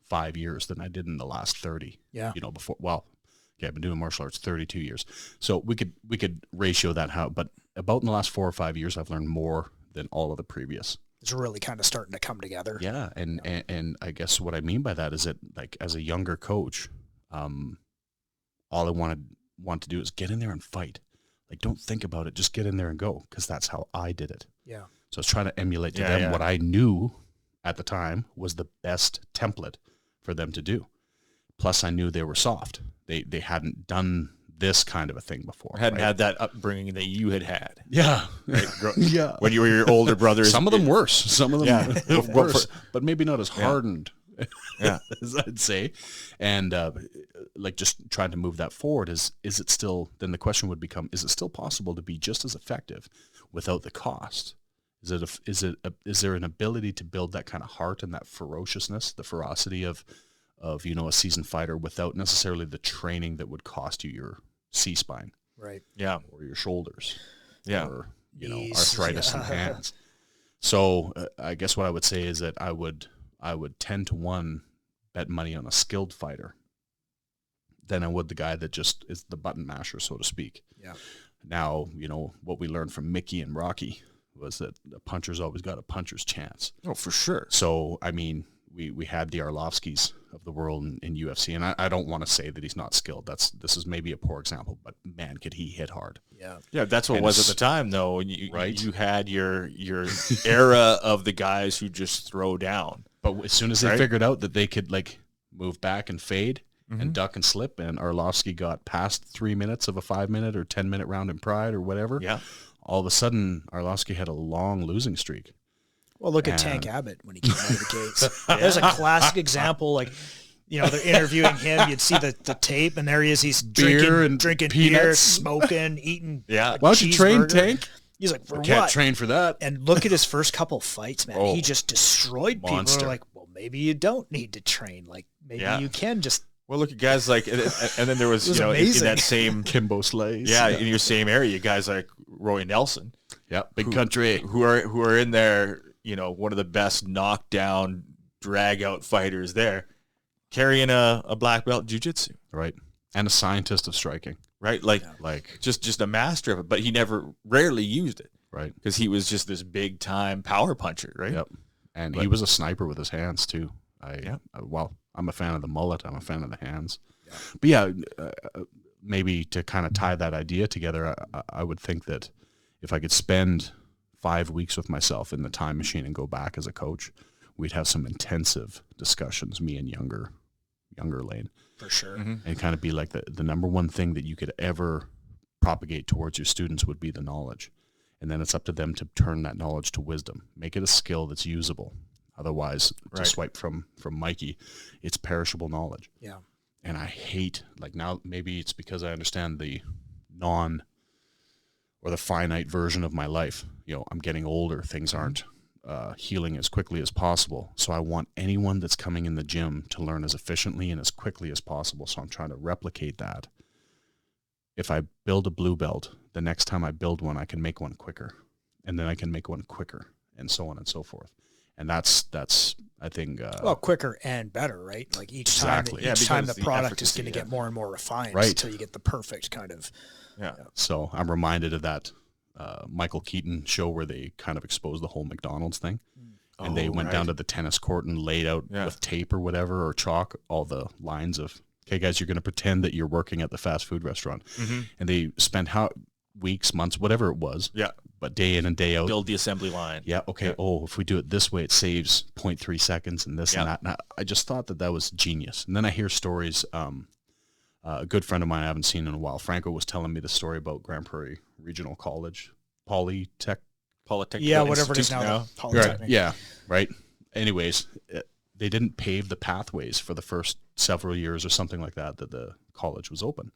5 years than I did in the last 30. Before. Well, I've been doing martial arts 32 years. So we could ratio that but about in the last 4 or 5 years, I've learned more than all of the previous. It's really kind of starting to come together. Yeah, and I guess what I mean by that is that, like, as a younger coach, all I want to do is get in there and fight. Like, don't think about it, just get in there and go, because that's how I did it. Yeah. So I was trying to emulate to them what I knew at the time was the best template for them to do. Plus, I knew they were soft. They hadn't done this kind of a thing before. Hadn't had that upbringing that you had. Yeah. Right? Yeah. When you were your older brothers. Some of them worse. Some of them worse. But maybe not as hardened as I'd say. And like, just trying to move that forward, is it still, then the question would become, is it still possible to be just as effective without the cost? Is there an ability to build that kind of heart and that ferociousness, the ferocity of a seasoned fighter, without necessarily the training that would cost you your C-spine, right? Yeah, or your shoulders, or knees, arthritis in hands. So I guess what I would say is that I would 10-1 bet money on a skilled fighter than I would the guy that just is the button masher, so to speak. Yeah. Now, what we learned from Mickey and Rocky was that a puncher's always got a puncher's chance. Oh, for sure. So, I mean, we had the Arlovskis of the world in UFC. And I don't want to say that he's not skilled. This is maybe a poor example, but man, could he hit hard. Yeah, that's what it was at the time, though. And you had your era of the guys who just throw down. But as soon as they figured out that they could like move back and fade and duck and slip, and Arlovsky got past 3 minutes of a 5-minute or 10-minute round in Pride or whatever, all of a sudden Arlovsky had a long losing streak. Well, look at Tank Abbott when he came out of the gates. There's a classic example. Like, they're interviewing him. You'd see the tape, and there he is. He's drinking beer, smoking, eating. Yeah. Why don't you train, Tank? He's like, for what? Can't train for that. And look at his first couple fights, man. He just destroyed people. They're like, well, maybe you don't need to train. Like, maybe you can just. Well, look at guys like, and then there was, in that same Kimbo Slays. Yeah, in your same area, guys like Roy Nelson. Yeah, big country. Who are in there. One of the best knockdown, drag-out fighters there, carrying a black belt jiu-jitsu. Right. And a scientist of striking. Right? Like just a master of it, but he rarely used it. Right. Because he was just this big-time power puncher, right? Yep. And he was a sniper with his hands, too. I'm a fan of the mullet. I'm a fan of the hands. Yeah. But maybe to kind of tie that idea together, I would think that if I could spend 5 weeks with myself in the time machine and go back as a coach, we'd have some intensive discussions, me and younger Laine. For sure. And kind of be like the number one thing that you could ever propagate towards your students would be the knowledge. And then it's up to them to turn that knowledge to wisdom, make it a skill that's usable. Otherwise, to swipe from Mikey, it's perishable knowledge. Yeah. And I hate, like now, maybe it's because I understand the the finite version of my life. I'm getting older. Things aren't healing as quickly as possible. So I want anyone that's coming in the gym to learn as efficiently and as quickly as possible. So I'm trying to replicate that. If I build a blue belt, the next time I build one, I can make one quicker. And then I can make one quicker, and so on and so forth. And that's I think... quicker and better, right? Like each time the product is going to get more and more refined until you get the perfect kind of... Yeah. So I'm reminded of that Michael Keaton show where they kind of exposed the whole McDonald's thing. And they went down to the tennis court and laid out with tape or whatever, or chalk, all the lines of, okay, guys, you're going to pretend that you're working at the fast food restaurant. And they spent weeks, months, whatever it was. Yeah. But day in and day out. Build the assembly line. Yeah. Okay. Yeah. Oh, if we do it this way, it saves 0.3 seconds and this and that. And I just thought that was genius. And then I hear stories. A good friend of mine I haven't seen in a while, Franco, was telling me the story about Grande Prairie Regional College, Polytech. Yeah, whatever it is now. Right. Yeah, right. Anyways, they didn't pave the pathways for the first several years or something like that the college was open.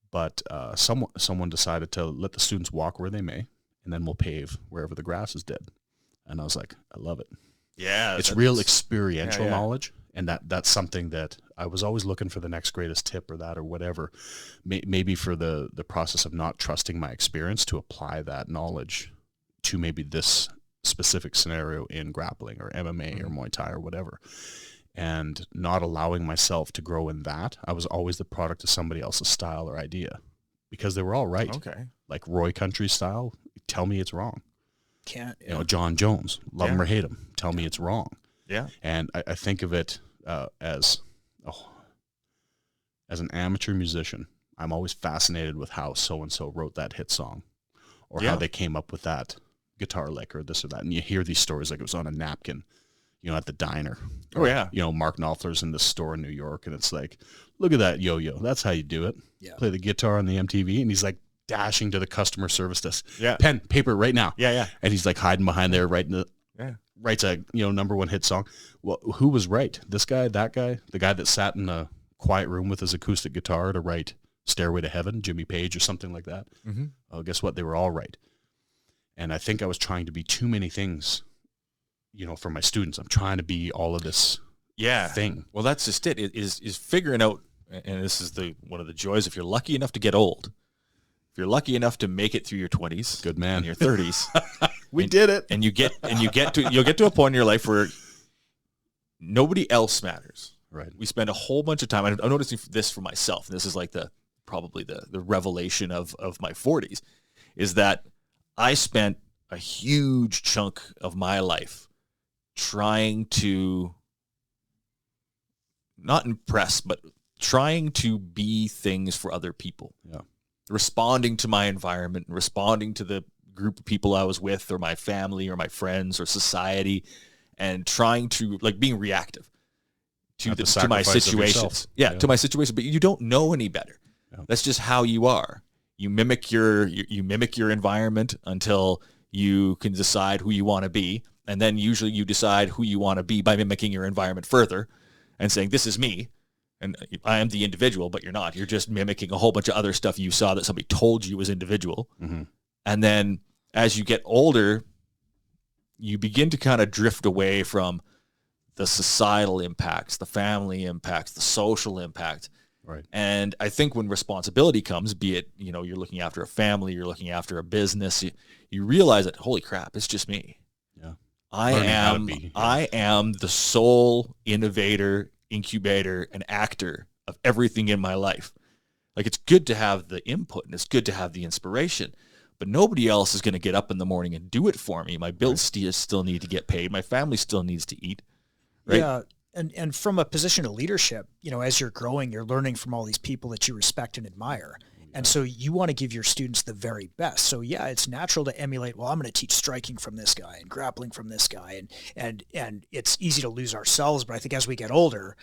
But someone decided to let the students walk where they may, and then we'll pave wherever the grass is dead. And I was like, I love it. Yeah. It's real experiential knowledge. And that's something that I was always looking for the next greatest tip or that or whatever, maybe for the process of not trusting my experience to apply that knowledge to maybe this specific scenario in grappling or MMA or Muay Thai or whatever, and not allowing myself to grow in that. I was always the product of somebody else's style or idea because they were all right. Okay. Like Roy Country style, tell me it's wrong. Can't. John Jones, love him or hate him, tell me it's wrong. Yeah. And I think of it as an amateur musician. I'm always fascinated with how so-and-so wrote that hit song or how they came up with that guitar lick or this or that. And you hear these stories like it was on a napkin, at the diner. Oh, yeah. Mark Knopfler's in this store in New York, and it's like, look at that yo-yo. That's how you do it. Yeah. Play the guitar on the MTV, and he's like dashing to the customer service desk. Yeah. Pen, paper, right now. Yeah, yeah. And he's like hiding behind there, writing writes a number one hit song. Well, who was right? This guy, that guy, the guy that sat in a quiet room with his acoustic guitar to write Stairway to Heaven, Jimmy Page or something like that. Oh, guess what? They were all right. And I think I was trying to be too many things, for my students. I'm trying to be all of this thing. Well, that's just it, is figuring out, and this is one of the joys, if you're lucky enough to get old, if you're lucky enough to make it through your 20s, good man, in your 30s, did it. And you'll get to a point in your life where nobody else matters. Right. We spend a whole bunch of time. I'm noticing this for myself. And this is like probably the revelation of my 40s, is that I spent a huge chunk of my life trying to not impress, but trying to be things for other people. Yeah. Responding to my environment, responding to the group of people I was with, or my family or my friends or society, and trying to, like, being reactive to my situations. Yeah, to my situation, but you don't know any better. Yeah. That's just how you are. You mimic your environment until you can decide who you want to be, and then usually you decide who you want to be by mimicking your environment further and saying, this is me, and I am the individual, but you're not. You're just mimicking a whole bunch of other stuff you saw that somebody told you was individual. Mm-hmm. And then as you get older, you begin to kind of drift away from the societal impacts, the family impacts, the social impact. Right. And I think when responsibility comes, be it, you're looking after a family, you're looking after a business, you realize that, holy crap, it's just me. Yeah. I am the sole innovator, incubator, and actor of everything in my life. Like, it's good to have the input and it's good to have the inspiration, but nobody else is going to get up in the morning and do it for me. My bills still need to get paid. My family still needs to eat. Right? Yeah. And from a position of leadership, as you're growing, you're learning from all these people that you respect and admire. And so you want to give your students the very best. So yeah, it's natural to emulate, well, I'm going to teach striking from this guy and grappling from this guy. And it's easy to lose ourselves. But I think as we get older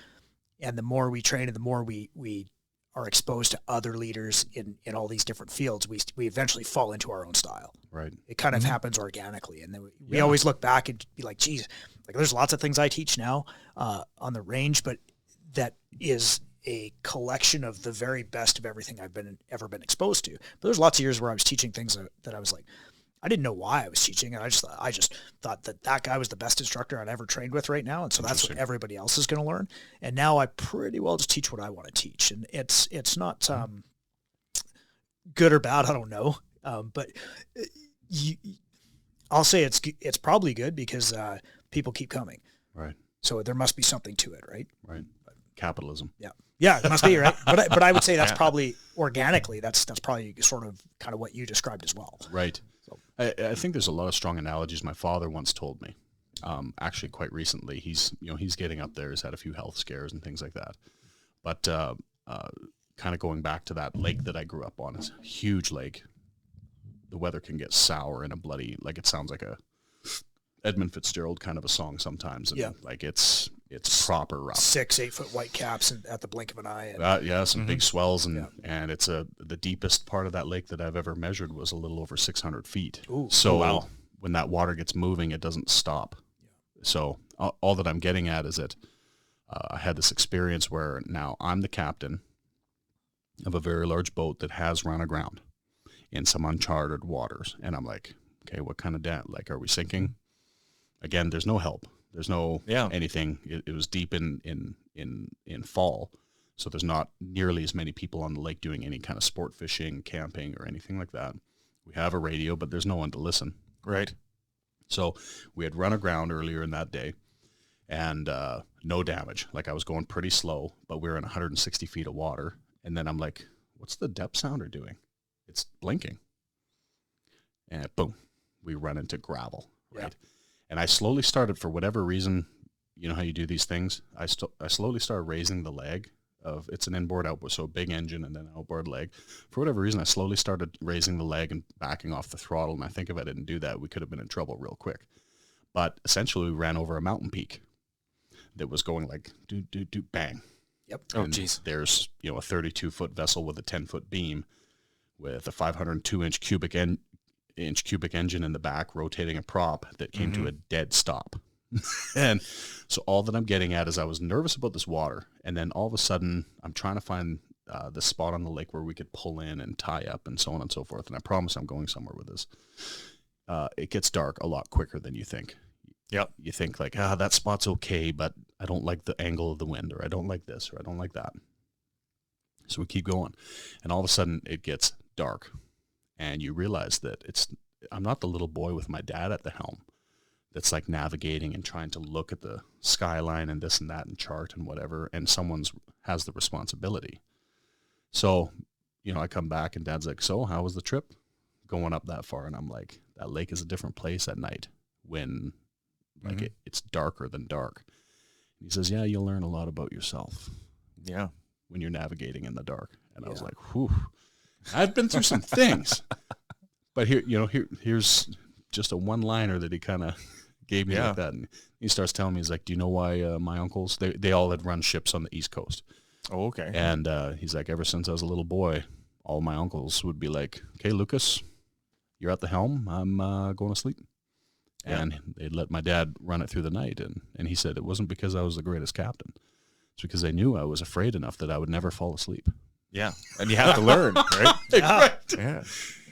and the more we train and the more we are exposed to other leaders in all these different fields, we eventually fall into our own style. Right. It kind of happens organically. And then we always look back and be like, geez, like there's lots of things I teach now on the range, but that is a collection of the very best of everything I've ever been exposed to. But there's lots of years where I was teaching things that I was like, I didn't know why I was teaching, and I just thought that guy was the best instructor I'd ever trained with right now, and so that's what everybody else is going to learn. And now I pretty well just teach what I want to teach, and it's not good or bad, I don't know, but I'll say it's probably good because people keep coming. Right. So there must be something to it, right? Right. Capitalism. Yeah. Yeah, it must be, right? But I would say that's probably organically, that's probably sort of kind of what you described as well. Right. So. I think there's a lot of strong analogies my father once told me. Actually, quite recently, he's getting up there. He's had a few health scares and things like that. But kind of going back to that lake that I grew up on, it's a huge lake. The weather can get sour and like it sounds like a Edmund Fitzgerald kind of a song sometimes. And like it's proper rough. 6-8 foot white caps and at the blink of an eye. And, some big swells and it's the deepest part of that lake that I've ever measured was a little over 600 feet. Ooh. So when that water gets moving, it doesn't stop. Yeah. So all that I'm getting at is that I had this experience where now I'm the captain of a very large boat that has run aground in some uncharted waters. And I'm like, okay, what kind of like, are we sinking? Again, there's no help. There's no anything. It was deep in fall, so there's not nearly as many people on the lake doing any kind of sport fishing, camping, or anything like that. We have a radio, but there's no one to listen. Right. So we had run aground earlier in that day, and no damage. Like I was going pretty slow, but we were in 160 feet of water, and then I'm like, what's the depth sounder doing? It's blinking. And boom, we run into gravel, right? Yeah. And I slowly started, for whatever reason, you know how you do these things? I slowly started raising the leg of, it's an inboard outboard, so a big engine and then an outboard leg. For whatever reason, I slowly started raising the leg and backing off the throttle. And I think if I didn't do that, we could have been in trouble real quick. But essentially, we ran over a mountain peak that was going like, do, bang. Yep. Oh, geez. There's, a 32-foot vessel with a 10-foot beam with a 502-inch cubic engine in the back, rotating a prop that came to a dead stop. And so all that I'm getting at is I was nervous about this water, and then all of a sudden I'm trying to find the spot on the lake where we could pull in and tie up and so on and so forth. And I promise I'm going somewhere with this. It gets dark a lot quicker than you think. Yep. You think like, that spot's okay, but I don't like the angle of the wind, or I don't like this, or I don't like that. So we keep going, and all of a sudden it gets dark. And you realize that I'm not the little boy with my dad at the helm that's like navigating and trying to look at the skyline and this and that and chart and whatever, and someone's has the responsibility. So, I come back and Dad's like, so how was the trip going up that far? And I'm like, that lake is a different place at night when like it's darker than dark. He says, yeah, you'll learn a lot about yourself. Yeah. When you're navigating in the dark. And I was like, whew, I've been through some things. But here's just a one-liner that he kind of gave me like that. And he starts telling me, he's like, do you know why my uncles, they all had run ships on the East Coast. Oh, okay. And he's like, ever since I was a little boy, all my uncles would be like, okay, Lucas, you're at the helm. I'm going to sleep. Yeah. And they'd let my dad run it through the night. And he said it wasn't because I was the greatest captain. It's because they knew I was afraid enough that I would never fall asleep. Yeah. And you have to learn, right? Right. Yeah.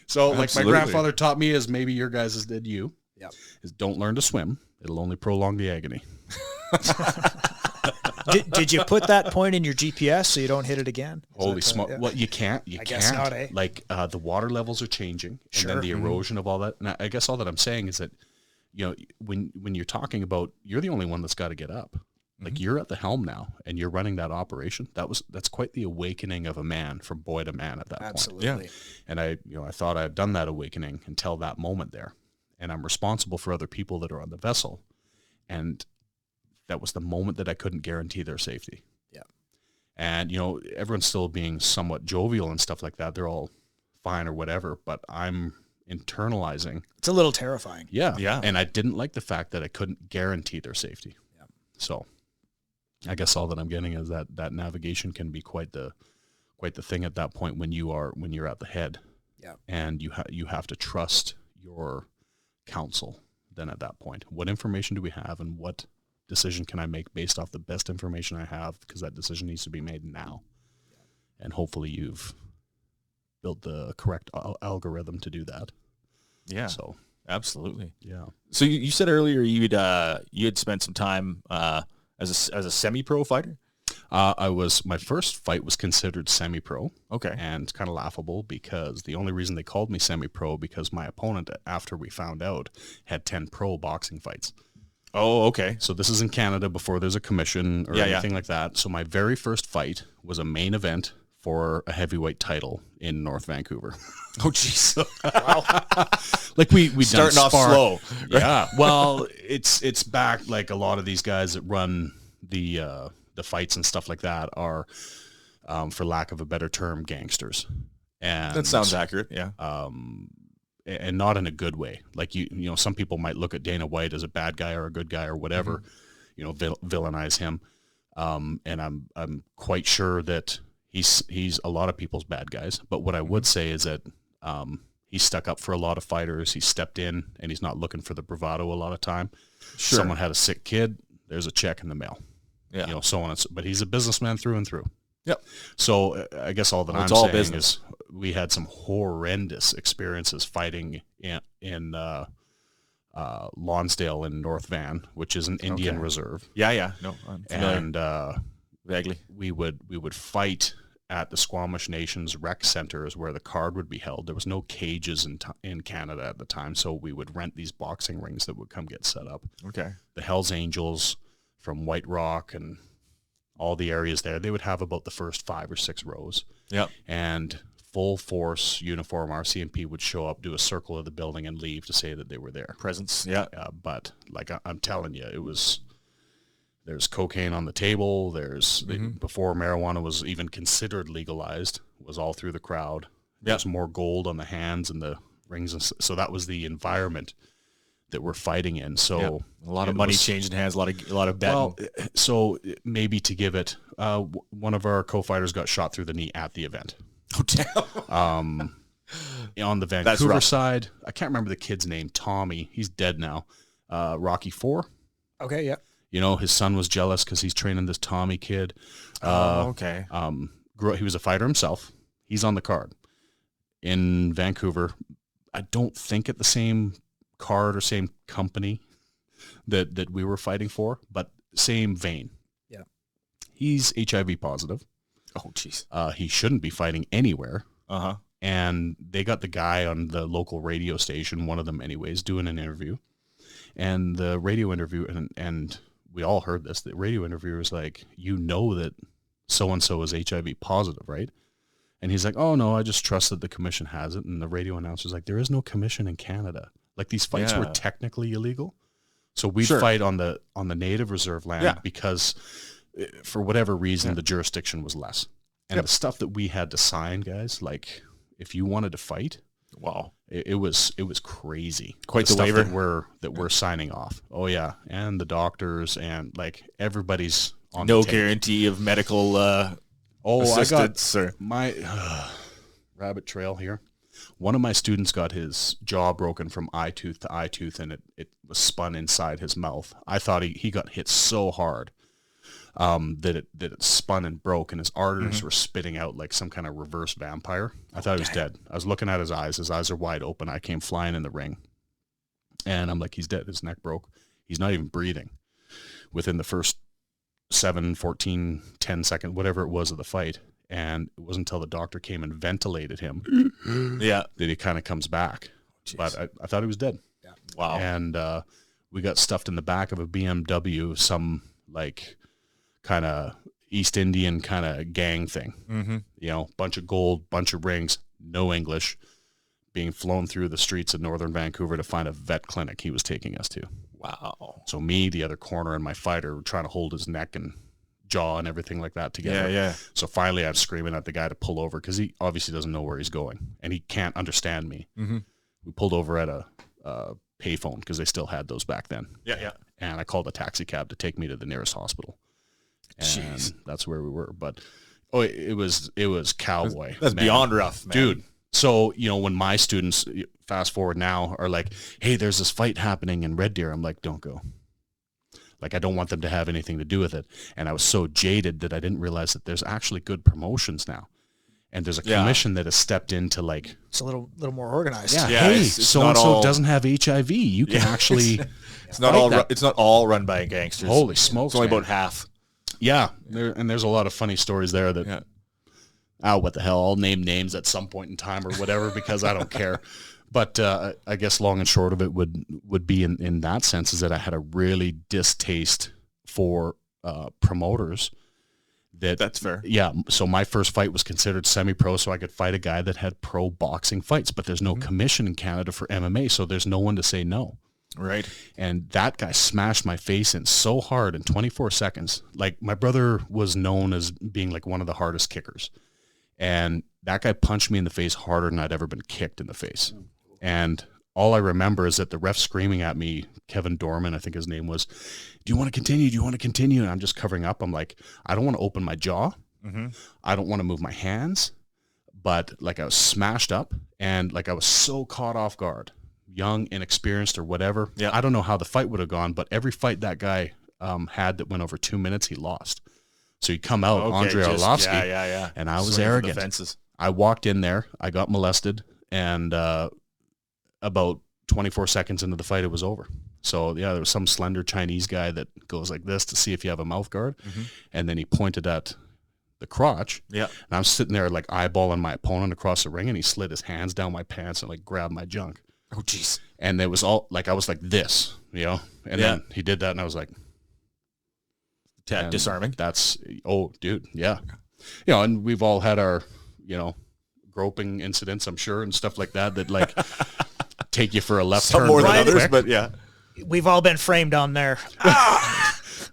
So like my grandfather taught me, as maybe your guys did you, is don't learn to swim. It'll only prolong the agony. Did you put that point in your GPS so you don't hit it again? Holy smoke. Yeah. Well, you can't. I guess not, eh? Like the water levels are changing, and then the erosion of all that. And I guess all that I'm saying is that, when you're talking about, you're the only one that's got to get up. Like you're at the helm now and you're running that operation. That's quite the awakening of a man from boy to man at that Absolutely. point. Yeah. And I thought I had done that awakening until that moment there. And I'm responsible for other people that are on the vessel. And that was the moment that I couldn't guarantee their safety. Yeah. And, everyone's still being somewhat jovial and stuff like that. They're all fine or whatever, but I'm internalizing. It's a little terrifying. Yeah. Yeah. And I didn't like the fact that I couldn't guarantee their safety. Yeah. So I guess all that I'm getting is that navigation can be quite the thing at that point when you're at the head. Yeah. And you have to trust your counsel then at that point. What information do we have, and what decision can I make based off the best information I have, because that decision needs to be made now. Yeah. And hopefully you've built the correct algorithm to do that. Yeah. So absolutely. Yeah. So you said earlier you had spent some time as a semi-pro fighter? My first fight was considered semi-pro. Okay. And kind of laughable, because the only reason they called me semi-pro because my opponent, after we found out, had 10 pro boxing fights. Oh, okay. So this is in Canada before there's a commission or anything like that. So my very first fight was a main event for a heavyweight title in North Vancouver. Oh, jeez. Wow. Like we starting off slow. Yeah. Well, it's back, like a lot of these guys that run the fights and stuff like that are, for lack of a better term, gangsters. And that sounds accurate. Yeah. And not in a good way. Like some people might look at Dana White as a bad guy or a good guy or whatever, villainize him. And I'm quite sure that he's a lot of people's bad guys. But what I would say is that he stuck up for a lot of fighters. He stepped in, and he's not looking for the bravado a lot of time. Sure. Someone had a sick kid, there's a check in the mail. Yeah. So on. But he's a businessman through and through. Yep. So I guess all that I'm all saying business. is we had some horrendous experiences fighting in Lonsdale in North Van, which is an Indian reserve. Yeah. No, I'm familiar. And vaguely, we would fight at the Squamish Nation's rec centers where the card would be held. There was no cages in Canada at the time, so we would rent these boxing rings that would come get set up. Okay. The Hells Angels from White Rock and all the areas there, they would have about the first 5 or 6 rows. Yep. And full force uniform RCMP would show up, do a circle of the building, and leave to say that they were there. Presence. Yeah. But like I'm telling you, there's cocaine on the table. Before marijuana was even considered legalized, was all through the crowd. There's more gold on the hands and the rings. And so that was the environment that we're fighting in. So a lot of money changing hands, a lot of betting. Well, so maybe to give it, one of our co-fighters got shot through the knee at the event. Oh, damn. On the Vancouver side, I can't remember the kid's name. Tommy, he's dead now. Rocky IV. Okay, yeah. His son was jealous because he's training this Tommy kid. Okay. He was a fighter himself. He's on the card in Vancouver. I don't think at the same card or same company that we were fighting for, but same vein. Yeah. He's HIV positive. Oh, jeez. He shouldn't be fighting anywhere. Uh-huh. And they got the guy on the local radio station, one of them anyways, doing an interview. And the radio interview, and we all heard this, the radio interviewer was like, that so-and-so is HIV positive, right? And he's like, oh, no, I just trust that the commission has it. And the radio announcer's like, there is no commission in Canada. Like, these fights were technically illegal, So we'd fight on the native reserve land because for whatever reason, the jurisdiction was less. And the stuff that we had to sign, guys, like if you wanted to fight, wow, it was crazy. Quite the waiver that we're signing off. Oh yeah. And the doctors and like everybody's on no the tape. guarantee of medical assistance. I got my rabbit trail here. One of my students got his jaw broken from eye tooth to eye tooth, and it was spun inside his mouth. I thought he got hit so hard that it spun and broke, and his arteries were spitting out like some kind of reverse vampire. I thought he was dead. I was looking at his eyes. His eyes are wide open. I came flying in the ring, and I'm like, he's dead. His neck broke. He's not even breathing. Within the first 7, 14, 10 seconds, whatever it was of the fight. And it wasn't until the doctor came and ventilated him that he kind of comes back. Jeez. But I thought he was dead. Yeah. Wow. And we got stuffed in the back of a BMW, some like kind of East Indian kind of gang thing. Mm-hmm. You know, bunch of gold, bunch of rings, no English, being flown through the streets of northern Vancouver to find a vet clinic he was taking us to. Wow. So me, the other corner, and my fighter were trying to hold his neck and jaw and everything like that together. Yeah. So finally I'm screaming at the guy to pull over because he obviously doesn't know where he's going and he can't understand me. Mm-hmm. We pulled over at a payphone because they still had those back then. Yeah. And I called a taxi cab to take me to the nearest hospital. And Jeez. that's where we were. But it was cowboy. That's beyond rough, man. Dude. So, you know, when my students fast forward now are like, hey, there's this fight happening in Red Deer. I'm like, don't go. Like, I don't want them to have anything to do with it. And I was so jaded that I didn't realize that there's actually good promotions now. And there's a commission that has stepped into like... It's a little more organized. Yeah, hey, so-and-so doesn't have HIV. You can actually... It's not all run by gangsters. Holy smokes, it's only about half. Yeah, there's a lot of funny stories there that... what the hell, I'll name names at some point in time or whatever because I don't care. But I guess long and short of it would be in that sense is that I had a really distaste for promoters. That's fair. Yeah, so my first fight was considered semi-pro so I could fight a guy that had pro boxing fights, but there's no commission in Canada for MMA, so there's no one to say no. Right. And that guy smashed my face in so hard in 24 seconds. Like, my brother was known as being like one of the hardest kickers. And that guy punched me in the face harder than I'd ever been kicked in the face. And all I remember is that the ref screaming at me, Kevin Dorman, I think his name was, do you want to continue? Do you want to continue? And I'm just covering up. I'm like, I don't want to open my jaw. Mm-hmm. I don't want to move my hands. But like I was smashed up and like I was so caught off guard, young, inexperienced or whatever. Yeah. I don't know how the fight would have gone, but every fight that guy had that went over 2 minutes, he lost. So he'd come out, Andrei Arlovsky, and I was arrogant. I walked in there, I got molested, and about 24 seconds into the fight, it was over. So, yeah, there was some slender Chinese guy that goes like this to see if you have a mouth guard, and then he pointed at the crotch, and I'm sitting there like eyeballing my opponent across the ring, and he slid his hands down my pants and like grabbed my junk. Oh, jeez. And it was all, like I was like this, you know, and then he did that, and I was like... disarming. That's, dude, yeah. You know, and we've all had our, you know, groping incidents, I'm sure, and stuff like that like take you for a left turn. Some more than others, but yeah. We've all been framed on there.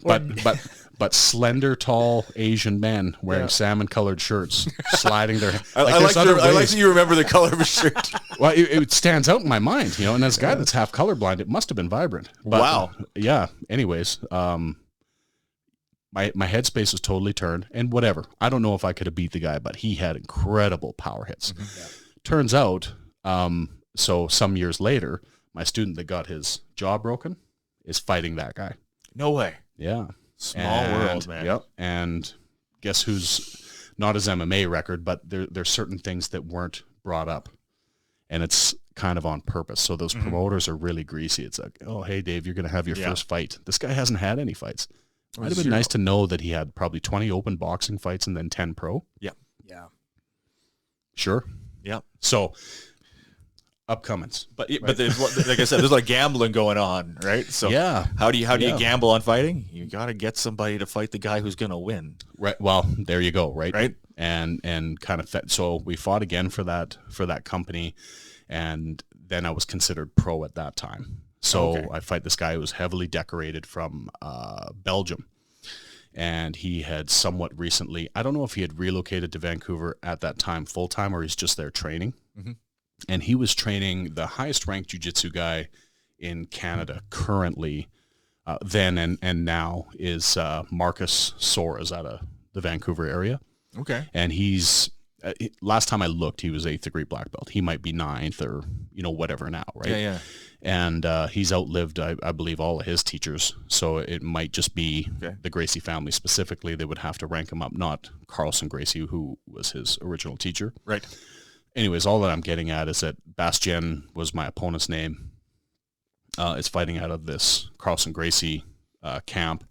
But slender, tall Asian men wearing salmon-colored shirts, sliding their... I like that you remember the color of his shirt. Well, it stands out in my mind, you know, and as a guy that's half colorblind, it must have been vibrant. But, wow. Yeah, anyways, my headspace was totally turned, and whatever. I don't know if I could have beat the guy, but he had incredible power hits. Turns out, so some years later, my student that got his jaw broken is fighting that guy. No way. Yeah. Small world, man. Yep. And guess who's not his MMA record, but there's certain things that weren't brought up, and it's kind of on purpose. So those promoters are really greasy. It's like, oh, hey, Dave, you're going to have your first fight. This guy hasn't had any fights. Might have been nice to know that he had probably 20 open boxing fights and then 10 pro. Yeah. Sure. Yeah. So, upcomings. But there's, like I said, there's a lot of gambling going on, right? So how do you gamble on fighting? You got to get somebody to fight the guy who's going to win. Right. Well, there you go. Right. Right. And kind of so we fought again for that company, and then I was considered pro at that time. So I fight this guy who was heavily decorated from Belgium. And he had somewhat recently, I don't know if he had relocated to Vancouver at that time full-time or he's just there training. Mm-hmm. And he was training the highest ranked jiu-jitsu guy in Canada currently, then and now is Marcus Soares out of the Vancouver area. Okay. And he's, last time I looked, he was 8th degree black belt. He might be 9th or, whatever now, right? Yeah. And he's outlived, I believe, all of his teachers. So it might just be the Gracie family specifically. They would have to rank him up, not Carlson Gracie, who was his original teacher. Right. Anyways, all that I'm getting at is that Bastien was my opponent's name. Is fighting out of this Carlson Gracie camp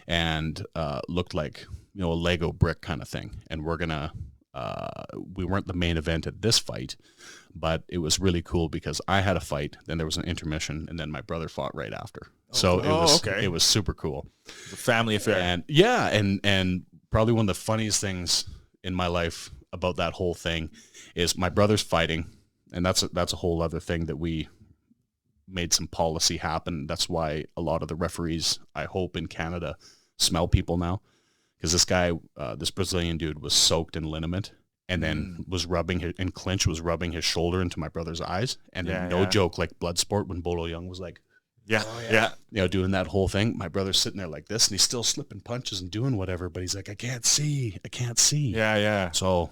and looked like, a Lego brick kind of thing. And we weren't the main event at this fight, but it was really cool because I had a fight, then there was an intermission, and then my brother fought right after. So it was super cool. It's a family affair. And and probably one of the funniest things in my life about that whole thing is my brother's fighting, and that's a whole other thing that we made some policy happen. That's why a lot of the referees, I hope, in Canada smell people now, because this guy, this Brazilian dude, was soaked in liniment and then was rubbing rubbing his shoulder into my brother's eyes, and then no joke, like Bloodsport when Bolo Young was like, doing that whole thing. My brother's sitting there like this, and he's still slipping punches and doing whatever, but he's like, I can't see. Yeah. So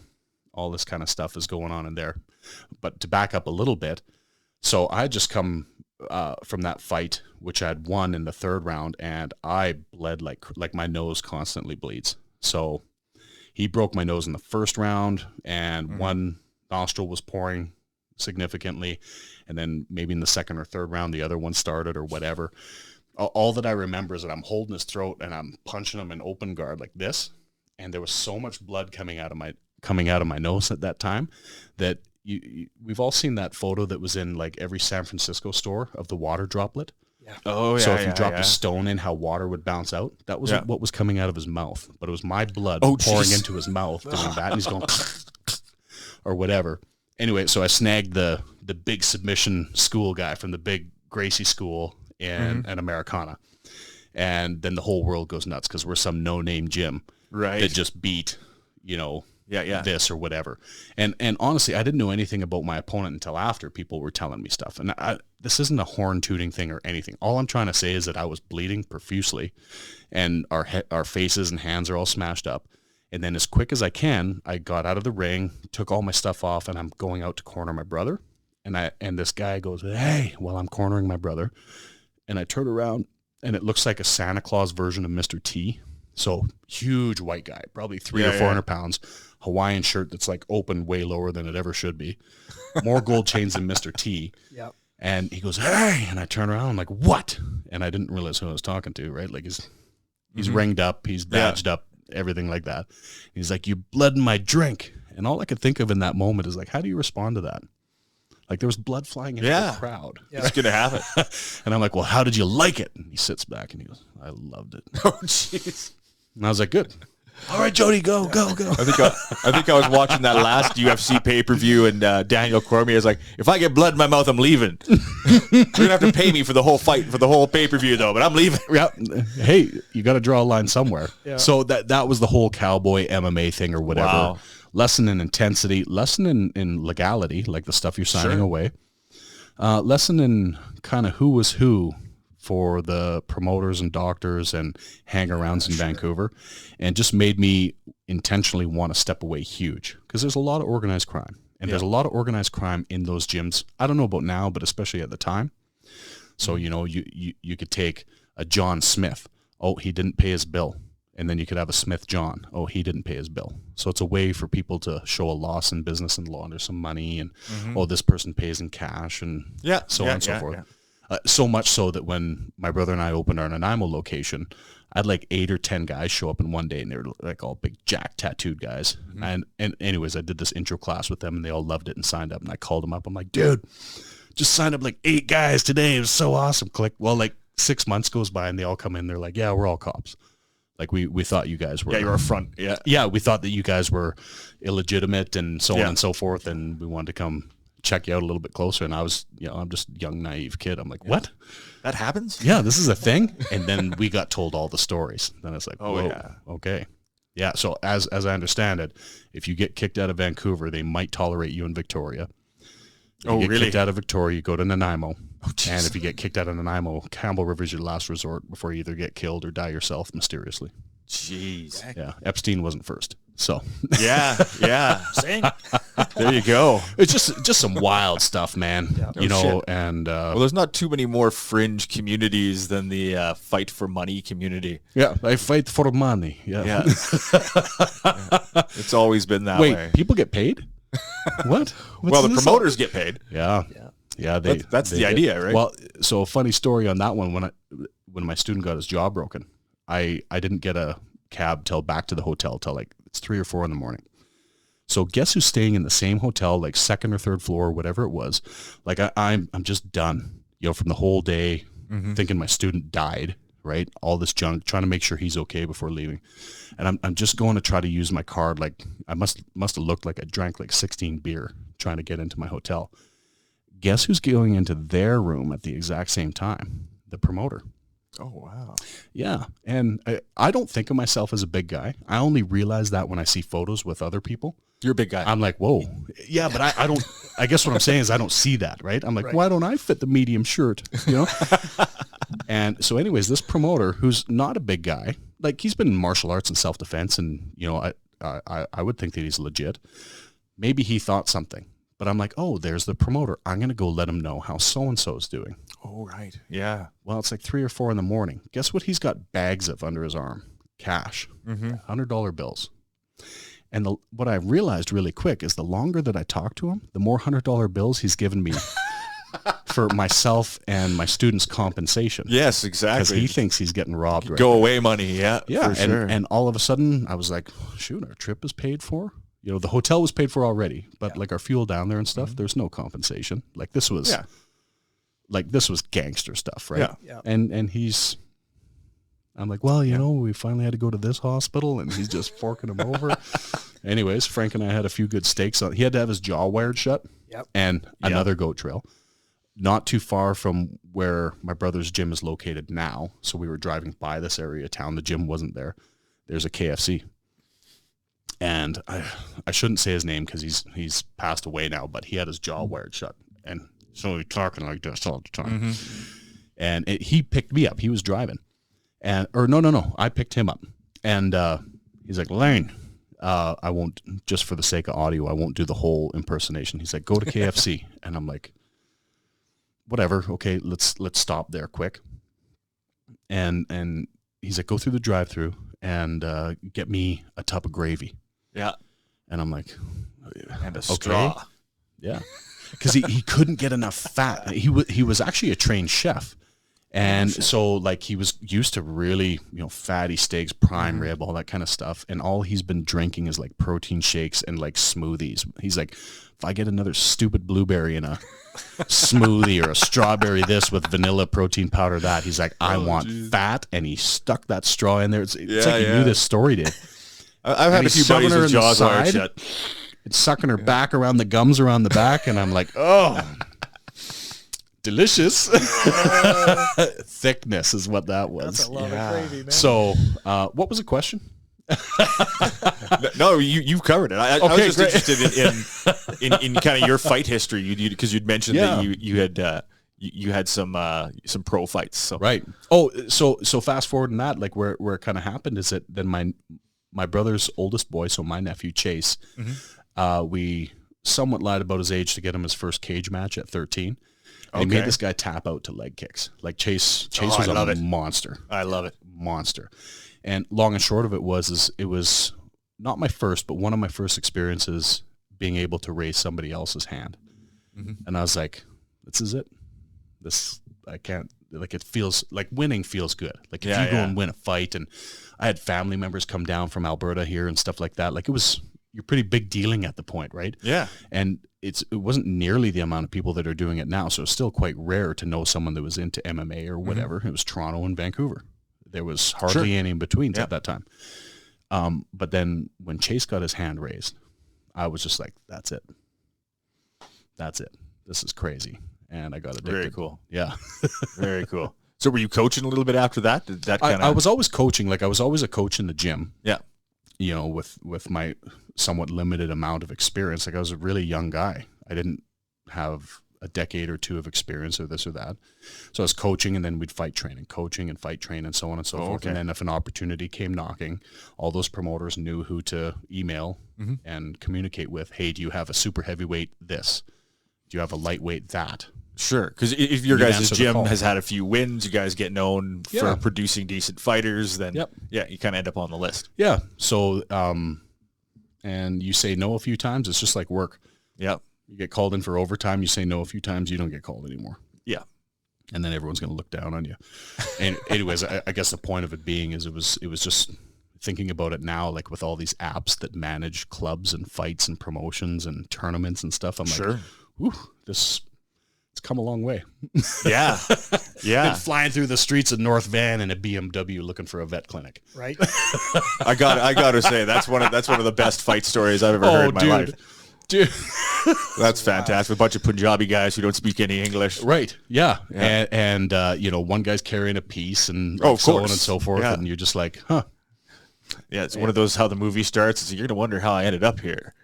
all this kind of stuff is going on in there. But to back up a little bit, so I just come from that fight, which I had won in the 3rd round, and I bled like my nose constantly bleeds. So he broke my nose in the 1st round, and one nostril was pouring significantly, and then maybe in the 2nd or 3rd round, the other one started or whatever. All that I remember is that I'm holding his throat and I'm punching him in open guard like this, and there was so much blood coming out of my nose at that time that we've all seen that photo that was in like every San Francisco store of the water droplet. Yeah. Oh, yeah. So if you dropped a stone in, how water would bounce out. That was what was coming out of his mouth. But it was my blood pouring into his mouth doing that. And he's going or whatever. Anyway, so I snagged the big submission school guy from the big Gracie school in an Americana. And then the whole world goes nuts because we're some no-name gym that just beat, this or whatever. And honestly, I didn't know anything about my opponent until after people were telling me stuff. And this isn't a horn tooting thing or anything. All I'm trying to say is that I was bleeding profusely, and our faces and hands are all smashed up. And then as quick as I can, I got out of the ring, took all my stuff off, and I'm going out to corner my brother. And this guy goes, "Hey," while I'm cornering my brother. And I turn around, and it looks like a Santa Claus version of Mr. T. So huge white guy, probably 300 or 400 pounds, Hawaiian shirt that's like open way lower than it ever should be. More gold chains than Mr. T. Yep. And he goes, "Hey," and I turn around, I'm like, "What?" And I didn't realize who I was talking to, right? Like he's ringed up, he's badged up, everything like that. He's like, "You bled in my drink." And all I could think of in that moment is like, how do you respond to that? Like there was blood flying into the crowd. Yeah. It's going to happen. And I'm like, "Well, how did you like it?" And he sits back and he goes, "I loved it." Oh, jeez. And I was like, "Good. All right, Jody, go." I think I was watching that last UFC pay-per-view, and Daniel Cormier is like, "If I get blood in my mouth, I'm leaving. You're going to have to pay me for the whole fight, for the whole pay-per-view, though, but I'm leaving." Yeah. Hey, you got to draw a line somewhere. Yeah. So that was the whole cowboy MMA thing or whatever. Wow. Lesson in intensity, lesson in legality, like the stuff you're signing away. Lesson in kind of who was who for the promoters and doctors and hang-arounds in Vancouver, and just made me intentionally want to step away huge, because there's a lot of organized crime, and there's a lot of organized crime in those gyms. I don't know about now, but especially at the time. So, you could take a John Smith. Oh, he didn't pay his bill. And then you could have a Smith John. Oh, he didn't pay his bill. So it's a way for people to show a loss in business and launder some money, and this person pays in cash, and so on and so forth. So much so that when my brother and I opened our Nanaimo location, I had like 8 or 10 guys show up in one day, and they were like all big jack tattooed guys. And anyways, I did this intro class with them, and they all loved it and signed up. And I called them up. I'm like, "Dude, just signed up like 8 guys today. It was so awesome." Click. Well, like 6 months goes by, and they all come in. They're like, "Yeah, we're all cops. Like we thought you guys were." Yeah, you're a front. Yeah. Yeah, we thought that you guys were illegitimate and so on and so forth, and we wanted to come check you out a little bit closer. And I was, I'm just a young, naive kid. I'm like, what? That happens? Yeah, this is a thing. And then we got told all the stories. Then it's like, whoa, okay. Yeah, so as I understand it, if you get kicked out of Vancouver, they might tolerate you in Victoria. If you get kicked out of Victoria, you go to Nanaimo. And if you get kicked out of Nanaimo, Campbell River's your last resort before you either get killed or die yourself mysteriously. Jeez. Yeah, Epstein wasn't first. So yeah. Same. There you go. It's just some wild stuff, man. Shit. And well, there's not too many more fringe communities than the fight for money community. Yeah, I fight for money. Yeah. It's always been that way. Wait, people get paid? What? Well, the promoters get paid. Yeah. That's the idea, right? Well, so a funny story on that one. When my student got his jaw broken, I didn't get a cab till back to the hotel till like it's 3 or 4 in the morning. So guess who's staying in the same hotel, like second or third floor, whatever it was. Like I'm just done, from the whole day thinking my student died, right? All this junk, trying to make sure he's okay before leaving. And I'm just going to try to use my card. Like I must have looked like I drank like 16 beer trying to get into my hotel. Guess who's going into their room at the exact same time? The promoter. Oh, wow. Yeah. And I don't think of myself as a big guy. I only realize that when I see photos with other people. You're a big guy. I'm like, whoa. Yeah, but I don't, I guess what I'm saying is I don't see that, right? I'm like, why don't I fit the medium shirt, And so anyways, this promoter, who's not a big guy, like he's been in martial arts and self-defense and, I would think that he's legit. Maybe he thought something. But I'm like, oh, there's the promoter. I'm going to go let him know how so-and-so's doing. Oh, right. Yeah. Well, it's like 3 or 4 in the morning. Guess what he's got bags of under his arm? Cash. $100 bills. And what I realized really quick is the longer that I talk to him, the more $100 bills he's given me for myself and my students' compensation. Yes, exactly. Because he thinks he's getting robbed. Right Go away money, yeah. Yeah, for sure. And all of a sudden, I was like, shoot, our trip is paid for. The hotel was paid for already, but like our fuel down there and stuff, there's no compensation. Like this was, gangster stuff, right? Yeah. And I'm like, well, we finally had to go to this hospital, and he's just forking him over. Anyways, Frank and I had a few good steaks on. He had to have his jaw wired shut, and another goat trail, not too far from where my brother's gym is located now. So we were driving by this area of town. The gym wasn't there. There's a KFC. And I shouldn't say his name because he's passed away now, but he had his jaw wired shut. And so he's talking like this all the time. And he picked me up. He was driving. No. I picked him up. And he's like, Laine, I won't, just for the sake of audio, I won't do the whole impersonation. He's like, go to KFC. And I'm like, whatever. Okay, let's stop there quick. And he's like, go through the drive-through and get me a tub of gravy. Yeah. And I'm like, and a straw. Yeah. Because he couldn't get enough fat. He was actually a trained chef. And so like he was used to really, fatty steaks, prime rib, all that kind of stuff. And all he's been drinking is like protein shakes and like smoothies. He's like, if I get another stupid blueberry in a smoothie or a strawberry this with vanilla protein powder that, he's like, I want fat. And he stuck that straw in there. It's like he knew this story did. I've had a few buddies with jaws wired shut. It's sucking her back around the gums around the back. And I'm like, oh, delicious. Thickness is what that was. That's a lot of gravy, man. So what was the question? No, you've covered it. I was just interested in kind of your fight history, because you'd mentioned that you had some pro fights. So. Right. Oh, so fast forward in that, like where it kind of happened is that then my brother's oldest boy, so my nephew Chase, we somewhat lied about his age to get him his first cage match at 13. And he made this guy tap out to leg kicks. Like Chase was a monster. I love it. Monster. And long and short of it was not my first, but one of my first experiences being able to raise somebody else's hand. And I was like, this is it. I can't, like, it feels like winning feels good. Like if you go and win a fight, and I had family members come down from Alberta here and stuff like that. Like you're pretty big dealing at the point, right? Yeah. And it wasn't nearly the amount of people that are doing it now. So it's still quite rare to know someone that was into MMA or whatever. It was Toronto and Vancouver. There was hardly any in between at that time. But then when Chase got his hand raised, I was just like, that's it. that's it. This is crazy. And I got addicted. Very cool. Yeah. Very cool. So were you coaching a little bit after that? Did that I was always coaching. Like I was always a coach in the gym. Yeah. You know, with my somewhat limited amount of experience. Like I was a really young guy. I didn't have a decade or two of experience or this or that. So I was coaching, and then we'd fight train and coaching and fight train and so on and so forth. Okay. And then if an opportunity came knocking, all those promoters knew who to email and communicate with. Hey, do you have a super heavyweight this? Do you have a lightweight that? Sure, because if your guys' gym has had a few wins, you guys get known for producing decent fighters, then you kind of end up on the list. Yeah. So, and you say no a few times, it's just like work. Yep. You get called in for overtime, you say no a few times, you don't get called anymore. Yeah. And then everyone's going to look down on you. And anyways, I guess the point of it being is it was just thinking about it now, like with all these apps that manage clubs and fights and promotions and tournaments and stuff. I'm like, ooh, it's come a long way. Yeah. Yeah. Been flying through the streets of North Van in a BMW looking for a vet clinic. Right. I got to say that's one of the best fight stories I've ever heard in my life. Dude. That's fantastic. A bunch of Punjabi guys who don't speak any English. Right. Yeah. And you know, one guy's carrying a piece and so on and so forth. Yeah. And you're just like, huh. Yeah. It's one of those, how the movie starts. Is you're going to wonder how I ended up here.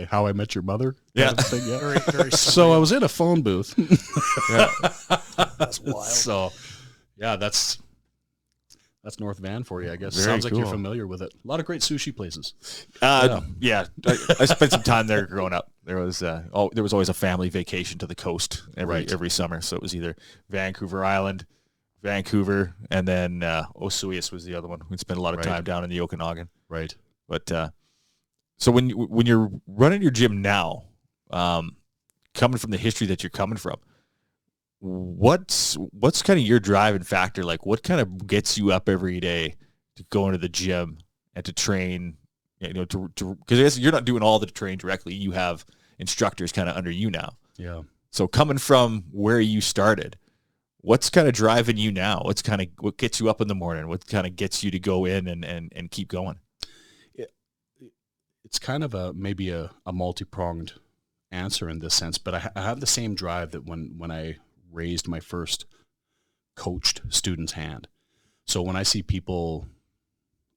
How I Met Your Mother. Yeah. Thing, yeah. Very so I was in a phone booth. That's wild. So yeah, that's North Van for you, I guess. Very Sounds cool. like you're familiar with it. A lot of great sushi places. Yeah. I spent some time there growing up. There was always a family vacation to the coast every summer. So it was either Vancouver Island, Vancouver, and then Osoyoos was the other one. We'd spend a lot of time down in the Okanagan. Right. But so when you're running your gym now, coming from the history that you're coming from, what's kind of your driving factor? Like, what kind of gets you up every day to go into the gym and to train? You know, because I guess you're not doing all the training directly. You have instructors kind of under you now. Yeah. So coming from where you started, what's kind of driving you now? What gets you up in the morning? What kind of gets you to go in and keep going? It's kind of maybe a multi-pronged answer in this sense, but I have the same drive that when I raised my first coached student's hand. So when I see people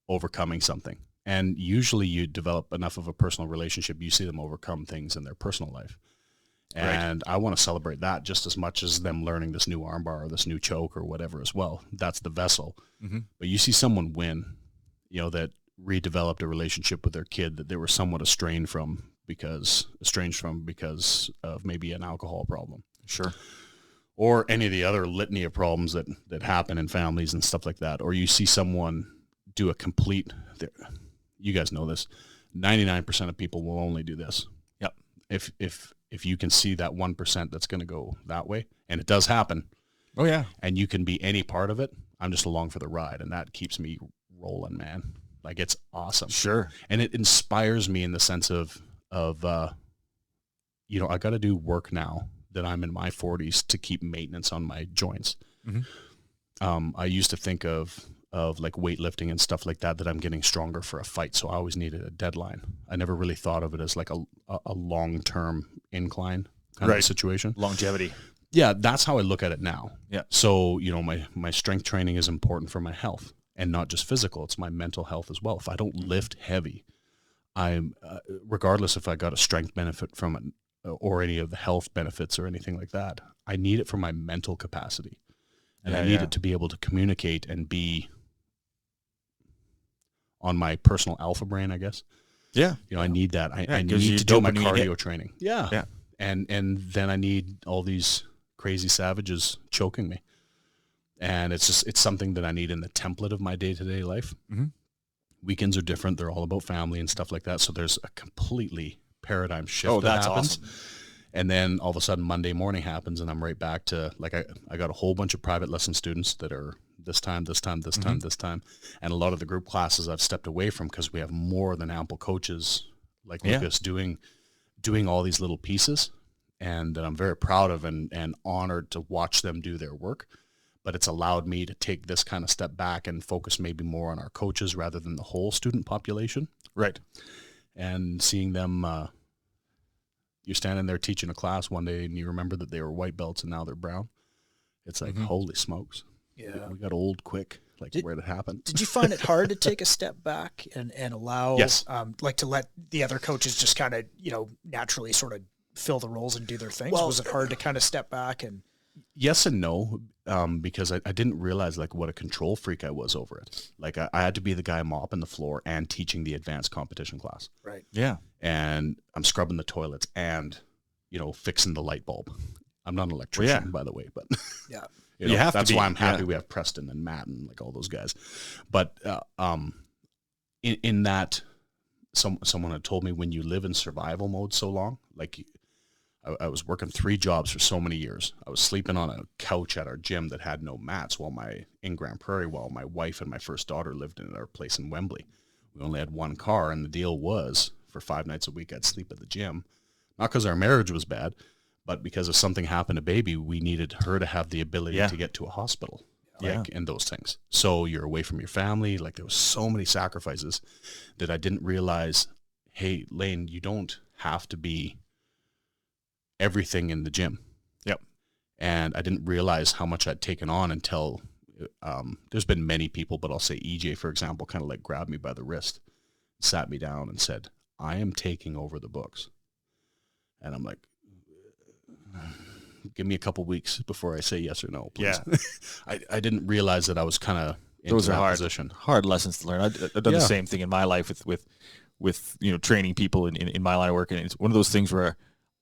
overcoming something, and usually you develop enough of a personal relationship, you see them overcome things in their personal life. And I want to celebrate that just as much as them learning this new armbar or this new choke or whatever as well. That's the vessel. Mm-hmm. But you see someone win, you know, that redeveloped a relationship with their kid that they were somewhat estranged from because of maybe an alcohol problem. Sure. Or any of the other litany of problems that happen in families and stuff like that. Or you see someone do a complete, you guys know this, 99% of people will only do this. Yep. If you can see that 1% that's going to go that way, and it does happen. Oh yeah. And you can be any part of it, I'm just along for the ride, and that keeps me rolling, man. Like, it's awesome. Sure. And it inspires me in the sense of you know, I got to do work now that I'm in my 40s to keep maintenance on my joints. Mm-hmm. I used to think of like weightlifting and stuff like that I'm getting stronger for a fight. So I always needed a deadline. I never really thought of it as like a long-term incline kind of situation. Longevity. Yeah. That's how I look at it now. Yeah. So, you know, my strength training is important for my health. And not just physical, it's my mental health as well. If I don't lift heavy, I'm regardless if I got a strength benefit from it or any of the health benefits or anything like that, I need it for my mental capacity. And I need it to be able to communicate and be on my personal alpha brain, I guess. Yeah. You know, I need that. I need to do my cardio training. Yeah. Yeah. And then I need all these crazy savages choking me. And it's something that I need in the template of my day-to-day life. Mm-hmm. Weekends are different. They're all about family and stuff like that. So there's a completely paradigm shift that happens. Awesome. And then all of a sudden Monday morning happens and I'm right back to, like, I got a whole bunch of private lesson students that are this time. And a lot of the group classes I've stepped away from because we have more than ample coaches like Lucas doing all these little pieces. And that I'm very proud of and honored to watch them do their work. But it's allowed me to take this kind of step back and focus maybe more on our coaches rather than the whole student population. Right. And seeing them you're standing there teaching a class one day and you remember that they were white belts and now they're brown. It's like, holy smokes. Yeah. We got old quick, like where it happened. Did you find it hard to take a step back and allow, Yes. like to let the other coaches just kind of, naturally sort of fill the roles and do their things? Well, was it hard to kind of step back and? Yes and no, because I didn't realize like what a control freak I was over it. Like I had to be the guy mopping the floor and teaching the advanced competition class. Right. Yeah. And I'm scrubbing the toilets and, fixing the light bulb. I'm not an electrician, by the way, but yeah, you have that's to be. why I'm happy we have Preston and Matt and like all those guys. But in that, someone had told me when you live in survival mode so long, like I was working 3 jobs for so many years. I was sleeping on a couch at our gym that had no mats in Grande Prairie while my wife and my first daughter lived in our place in Wembley. We only had 1 car, and the deal was for 5 nights a week I'd sleep at the gym. Not because our marriage was bad, but because if something happened to baby, we needed her to have the ability to get to a hospital, and those things. So you're away from your family. Like there was so many sacrifices that I didn't realize, hey, Laine, you don't have to be everything in the gym. Yep. And I didn't realize how much I'd taken on until there's been many people, but I'll say EJ, for example, kind of like grabbed me by the wrist, sat me down and said, I am taking over the books. And I'm like, give me a couple weeks before I say yes or no, please. Yeah. I didn't realize that I was kind of in Those are hard lessons to learn. I've done the same thing in my life with training people in my line of work. And it's one of those things where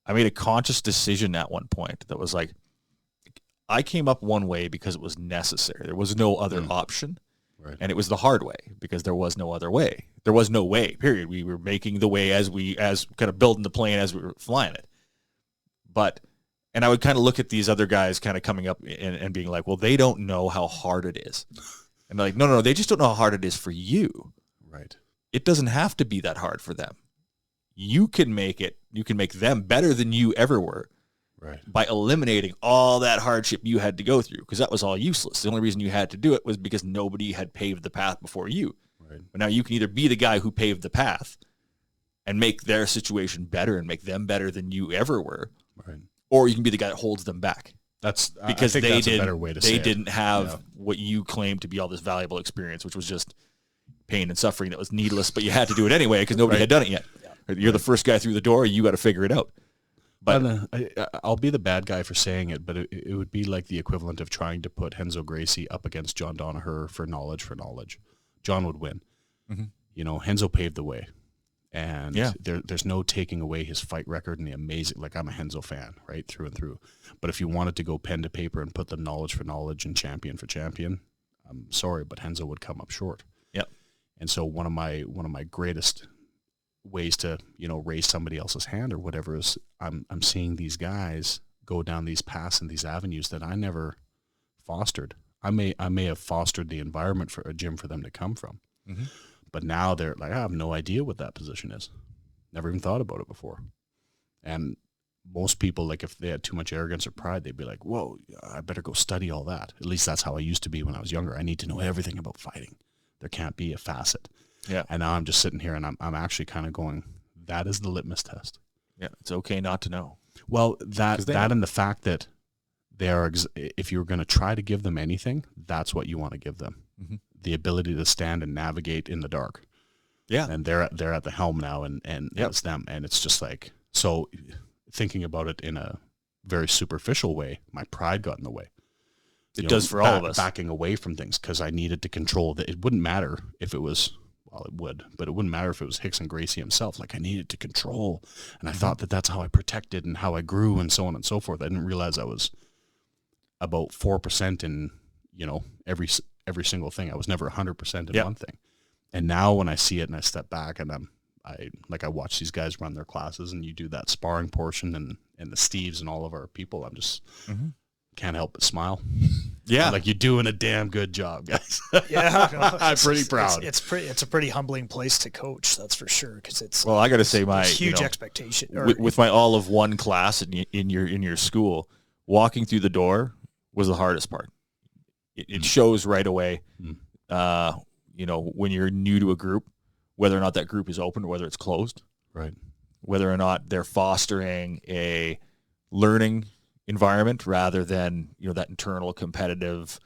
I made a conscious decision at one point that was like, I came up one way because it was necessary. There was no other option. Right. And it was the hard way because there was no other way. There was no way, period. We were making the way as kind of building the plane as we were flying it. And I would kind of look at these other guys kind of coming up and being like, well, they don't know how hard it is. And like, no, they just don't know how hard it is for you. Right. It doesn't have to be that hard for them. You can make them better than you ever were. Right. By eliminating all that hardship you had to go through, because that was all useless. The only reason you had to do it was because nobody had paved the path before you. Right. But now you can either be the guy who paved the path and make their situation better and make them better than you ever were, right, or you can be the guy that holds them back. That's because I think that's a better way to say they it. didn't have what you claimed to be all this valuable experience, which was just pain and suffering that was needless, but you had to do it anyway because nobody had done it yet. Yeah. You're the first guy through the door. You got to figure it out. But I'll be the bad guy for saying it, but it would be like the equivalent of trying to put Renzo Gracie up against John Danaher for knowledge. John would win. Mm-hmm. Renzo paved the way. And there's no taking away his fight record and the amazing, like I'm a Renzo fan, right, through and through. But if you wanted to go pen to paper and put the knowledge for knowledge and champion for champion, I'm sorry, but Renzo would come up short. Yep. And so one of my greatest ways to raise somebody else's hand or whatever is I'm seeing these guys go down these paths and these avenues that I never fostered. I may have fostered the environment for a gym for them to come from, but now they're like, I have no idea what that position is. Never even thought about it before. And most people, like if they had too much arrogance or pride, they'd be like, whoa, I better go study all that. At least that's how I used to be when I was younger. I need to know everything about fighting. There can't be a facet. Yeah. And now I'm just sitting here and I'm actually kind of going, that is the litmus test. Yeah. It's okay not to know. Well, that and the fact that they are, if you're going to try to give them anything, that's what you want to give them. Mm-hmm. The ability to stand and navigate in the dark. Yeah. And they're at the helm now and it's them. And it's just like, so thinking about it in a very superficial way, my pride got in the way. It does for all of us. Backing away from things because I needed to control that. It wouldn't matter if it was, well, it would, but it wouldn't matter if it was Rickson Gracie himself. Like I needed to control. And I thought that that's how I protected and how I grew and so on and so forth. I didn't realize I was about 4% in, every single thing. I was never 100% in one thing. And now when I see it and I step back and I watch these guys run their classes and you do that sparring portion and the Steves and all of our people, I'm just can't help but smile. Yeah. Like you're doing a damn good job, guys. Yeah. No, I'm pretty proud. It's a pretty humbling place to coach. That's for sure. Cause well, I got to say my huge expectation with my all of one class in your school, walking through the door was the hardest part. It shows right away, when you're new to a group, whether or not that group is open or whether it's closed. Right. whether or not they're fostering a learning environment rather than, that internal competitive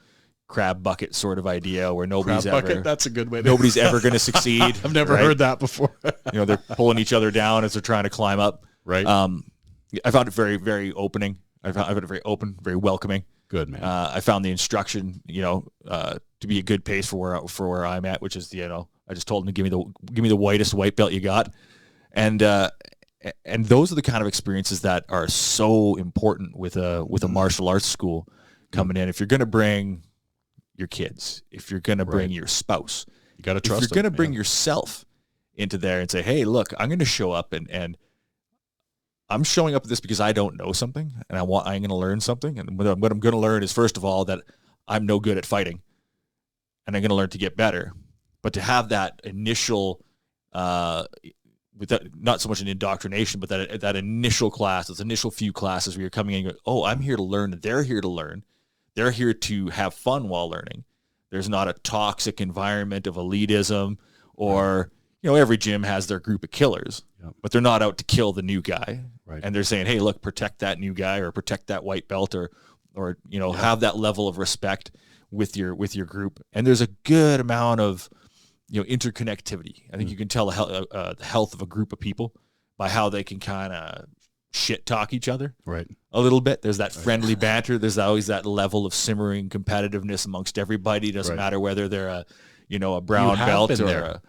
crab bucket sort of idea where nobody's that's a good way. Nobody's ever going to succeed. I've never heard that before. They're pulling each other down as they're trying to climb up. Right. I found it very, very opening. I found it very open, very welcoming. Good, man. I found the instruction, to be a good pace for where I'm at, which is, I just told them to give me the whitest white belt you got. And those are the kind of experiences that are so important with a martial arts school coming in. If you're going to bring your kids, if you're going to bring your spouse, you got to trust. If you're going to bring yourself into there and say, hey, look, I'm going to show up and I'm showing up at this because I don't know something and I'm going to learn something. And what I'm going to learn is, first of all, that I'm no good at fighting and I'm going to learn to get better. But to have that initial, with that, not so much an indoctrination, but that initial class, those initial few classes where you're coming in and going, oh, I'm here to learn. They're here to learn. They're here to have fun while learning. There's not a toxic environment of elitism or, every gym has their group of killers, but they're not out to kill the new guy. Right. And they're saying, hey, look, protect that new guy or protect that white belt or have that level of respect with your group. And there's a good amount of, interconnectivity. I think you can tell the health of a group of people by how they can kind of shit talk each other a little bit. There's that friendly banter. There's always that level of simmering competitiveness amongst everybody. It doesn't matter whether they're a brown belt or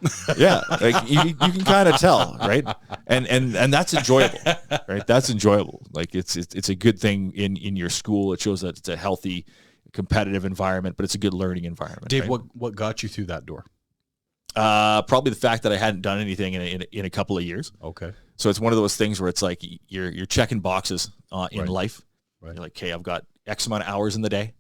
like you can kind of tell, right? And that's enjoyable, right? That's enjoyable. Like it's a good thing in your school. It shows that it's a healthy, competitive environment, but it's a good learning environment. Dave, right? what got you through that door? Probably the fact that I hadn't done anything in a couple of years. Okay. So it's one of those things where it's like you're checking boxes in life. Right. You're like, okay, I've got X amount of hours in the day.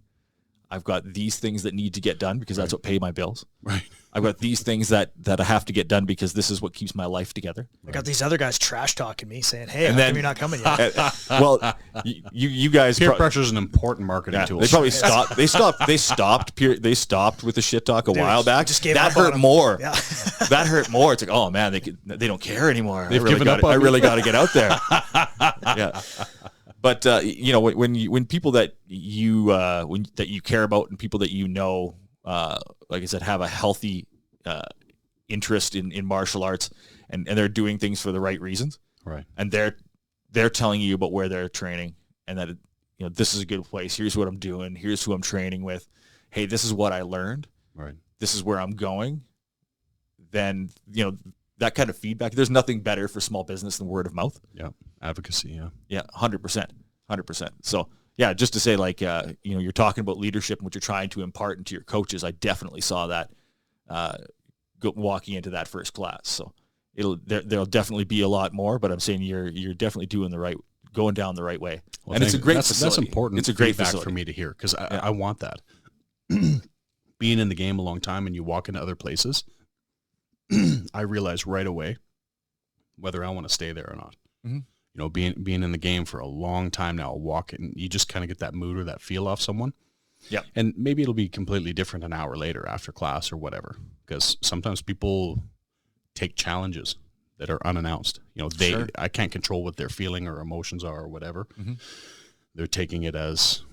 I've got these things that need to get done because that's what pay my bills. Right. I've got these things that I have to get done because this is what keeps my life together. I got these other guys trash talking me saying, hey, how come you're not coming yet? Well, you guys... Peer pressure is an important marketing tool. They probably stopped. They stopped with the shit talk a while back. Just gave that up hurt on more. Yeah. That hurt more. It's like, oh man, they don't care anymore. They've given up on I really got to get out there. Yeah. But when people that you care about and people that like I said, have a healthy interest in martial arts and they're doing things for the right reasons, right? And they're telling you about where they're training and that this is a good place. Here's what I'm doing. Here's who I'm training with. Hey, this is what I learned. Right. This is where I'm going. Then that kind of feedback. There's nothing better for small business than word of mouth. Yeah. Advocacy. Yeah. Yeah. 100%. So yeah, just to say you're talking about leadership and what you're trying to impart into your coaches. I definitely saw that walking into that first class. So there'll definitely be a lot more, but I'm saying you're definitely going down the right way. Well, and it's a great facility. That's important. It's a great feedback facility for me to hear because I want that. Being in the game a long time and you walk into other places, I realize right away whether I want to stay there or not. Mm-hmm. Being in the game for a long time now, walking, you just kind of get that mood or that feel off someone. Yeah. And maybe it'll be completely different an hour later after class or whatever, because sometimes people take challenges that are unannounced. Sure. I can't control what their feeling or emotions are or whatever. Mm-hmm. They're taking it as,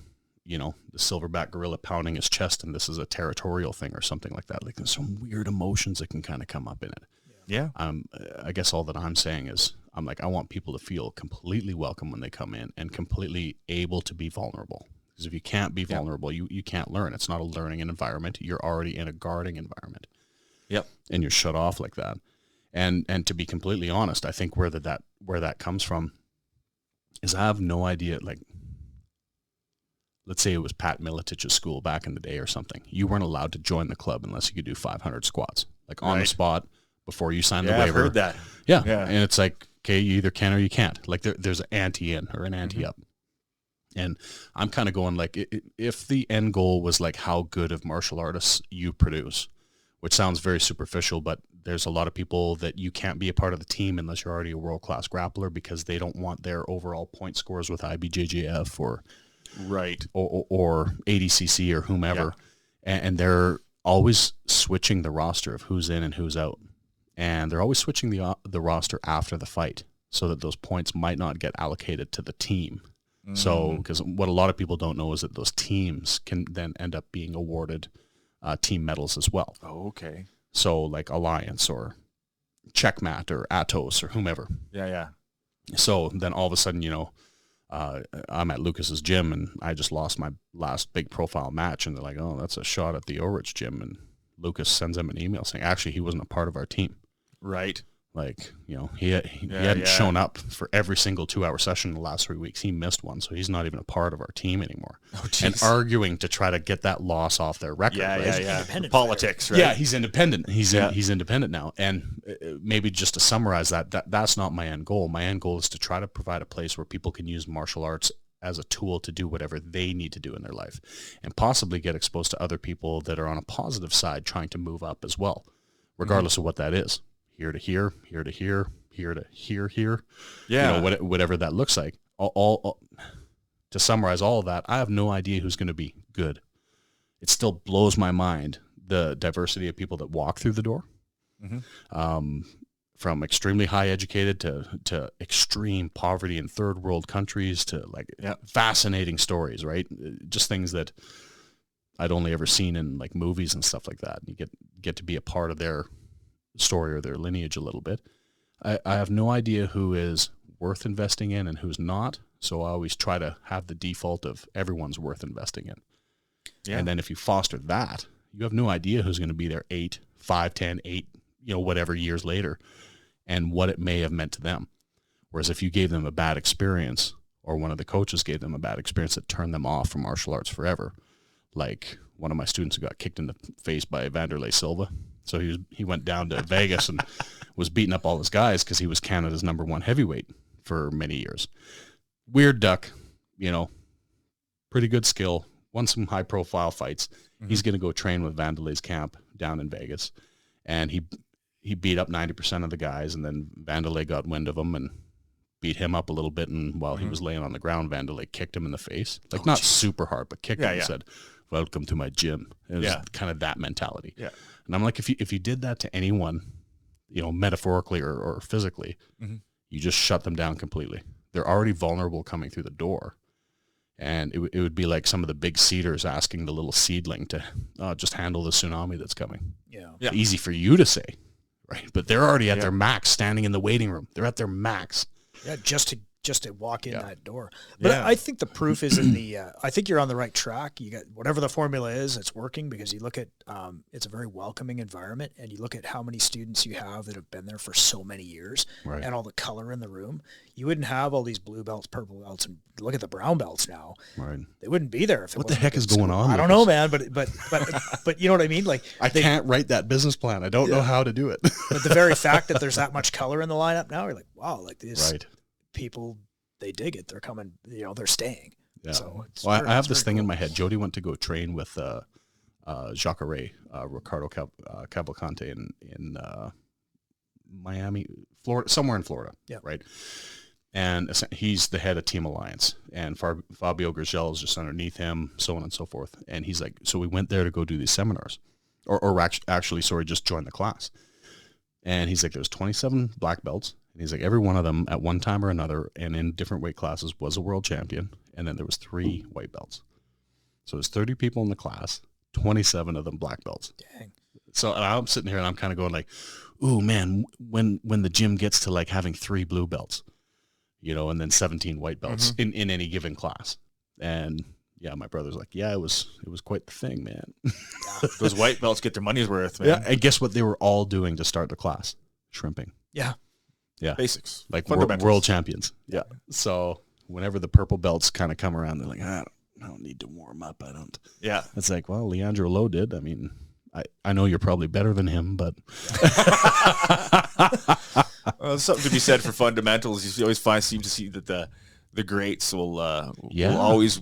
the silverback gorilla pounding his chest and this is a territorial thing or something like that. Like there's some weird emotions that can kind of come up in it. Yeah. I guess all that I'm saying is I want people to feel completely welcome when they come in and completely able to be vulnerable. Because if you can't be vulnerable, you can't learn. It's not a learning environment. You're already in a guarding environment. Yep. And you're shut off like that. And to be completely honest, I think where that comes from is I have no idea. Like, let's say it was Pat Militich's school back in the day or something. You weren't allowed to join the club unless you could do 500 squats, like on the spot before you signed the waiver. I've heard that. Yeah. And it's like, okay, you either can or you can't. Like there's an ante in or an ante up. And I'm kind of going like, if the end goal was like how good of martial artists you produce, which sounds very superficial, but there's a lot of people that you can't be a part of the team unless you're already a world-class grappler because they don't want their overall point scores with IBJJF or ADCC or whomever. Yeah. And they're always switching the roster of who's in and who's out. And they're always switching the roster after the fight. so that those points might not get allocated to the team. So, because what a lot of people don't know is that those teams can then end up being awarded team medals as well. Oh, okay. So like Alliance or Checkmat or Atos or whomever. Yeah. So then all of a sudden, I'm at Lucas's gym and I just lost my last big profile match, and they're like, oh, that's a shot at the Orich gym. And Lucas sends him an email saying, actually, he wasn't a part of our team. Right. Like, he hadn't shown up for every single 2-hour session in the last 3 weeks. He missed one, so he's not even a part of our team anymore. Oh, and arguing to try to get that loss off their record. Yeah. Politics, right? Yeah, he's independent. He's independent now. And maybe just to summarize that's not my end goal. My end goal is to try to provide a place where people can use martial arts as a tool to do whatever they need to do in their life, and possibly get exposed to other people that are on a positive side trying to move up as well, regardless of what that is. Here to here, here to here, here to here. Yeah. Whatever that looks like. All to summarize all of that, I have no idea who's going to be good. It still blows my mind, the diversity of people that walk through the door. From extremely high educated to extreme poverty in third world countries to fascinating stories, right? Just things that I'd only ever seen in like movies and stuff like that. And you get to be a part of their story or their lineage a little bit. I have no idea who is worth investing in and who's not, so I always try to have the default of everyone's worth investing in. And then if you foster that, you have no idea who's going to be there 8, 5, 10, 8, whatever years later, and what it may have meant to them. Whereas if you gave them a bad experience, or one of the coaches gave them a bad experience that turned them off from martial arts forever, like one of my students who got kicked in the face by Vanderlei Silva. So he went down to Vegas and was beating up all his guys because he was Canada's #1 heavyweight for many years. Weird duck, pretty good skill, won some high-profile fights. He's going to go train with Vanderlei's camp down in Vegas. And he beat up 90% of the guys, and then Vanderlei got wind of him and beat him up a little bit. And while he was laying on the ground, Vanderlei kicked him in the face. Not super hard, but kicked him and said, welcome to my gym. It was kind of that mentality. Yeah. And I'm like, if you did that to anyone, metaphorically or physically, you just shut them down completely. They're already vulnerable coming through the door. And it would be like some of the big cedars asking the little seedling to just handle the tsunami that's coming. Yeah. It's easy for you to say, right? But they're already at their max, standing in the waiting room. They're at their max. Yeah, just to walk in that door. But I think the proof is in the, I think you're on the right track. You got whatever the formula is, it's working, because you look at, it's a very welcoming environment, and you look at how many students you have that have been there for so many years, and all the color in the room. You wouldn't have all these blue belts, purple belts, and look at the brown belts now. Right. They wouldn't be there if it What the heck is going on? I don't know, man, but you know what I mean? Like, I can't write that business plan. I don't know how to do it. But the very fact that there's that much color in the lineup now, you're like, wow, like these people, they dig it. They're coming, they're staying. Yeah. So I have this thing in my head. Jody went to go train with Jacare, Ricardo Cavalcante in Miami, Florida, somewhere in Florida. Yeah. Right. And he's the head of Team Alliance, and Fabio Gurgel is just underneath him, so on and so forth. And he's like, so we went there to go do these seminars, or actually, just join the class. And he's like, there's 27 black belts. And he's like, every one of them at one time or another and in different weight classes was a world champion. And then there was 3 white belts. So there's 30 people in the class, 27 of them black belts. Dang. So I'm sitting here and I'm kind of going like, ooh, man, when the gym gets to like having 3 blue belts, and then 17 white belts in any given class. And yeah, my brother's like, yeah, it was quite the thing, man. Those white belts get their money's worth, man. Yeah, and guess what they were all doing to start the class? Shrimping. Yeah. Yeah. Basics. Like world champions. Yeah. So whenever the purple belts kind of come around, they're like, I don't need to warm up. I don't. Yeah. It's like, well, Leandro Lowe did. I mean, I know you're probably better than him, but. Well, there's something to be said for fundamentals. You always seem to see that the greats will always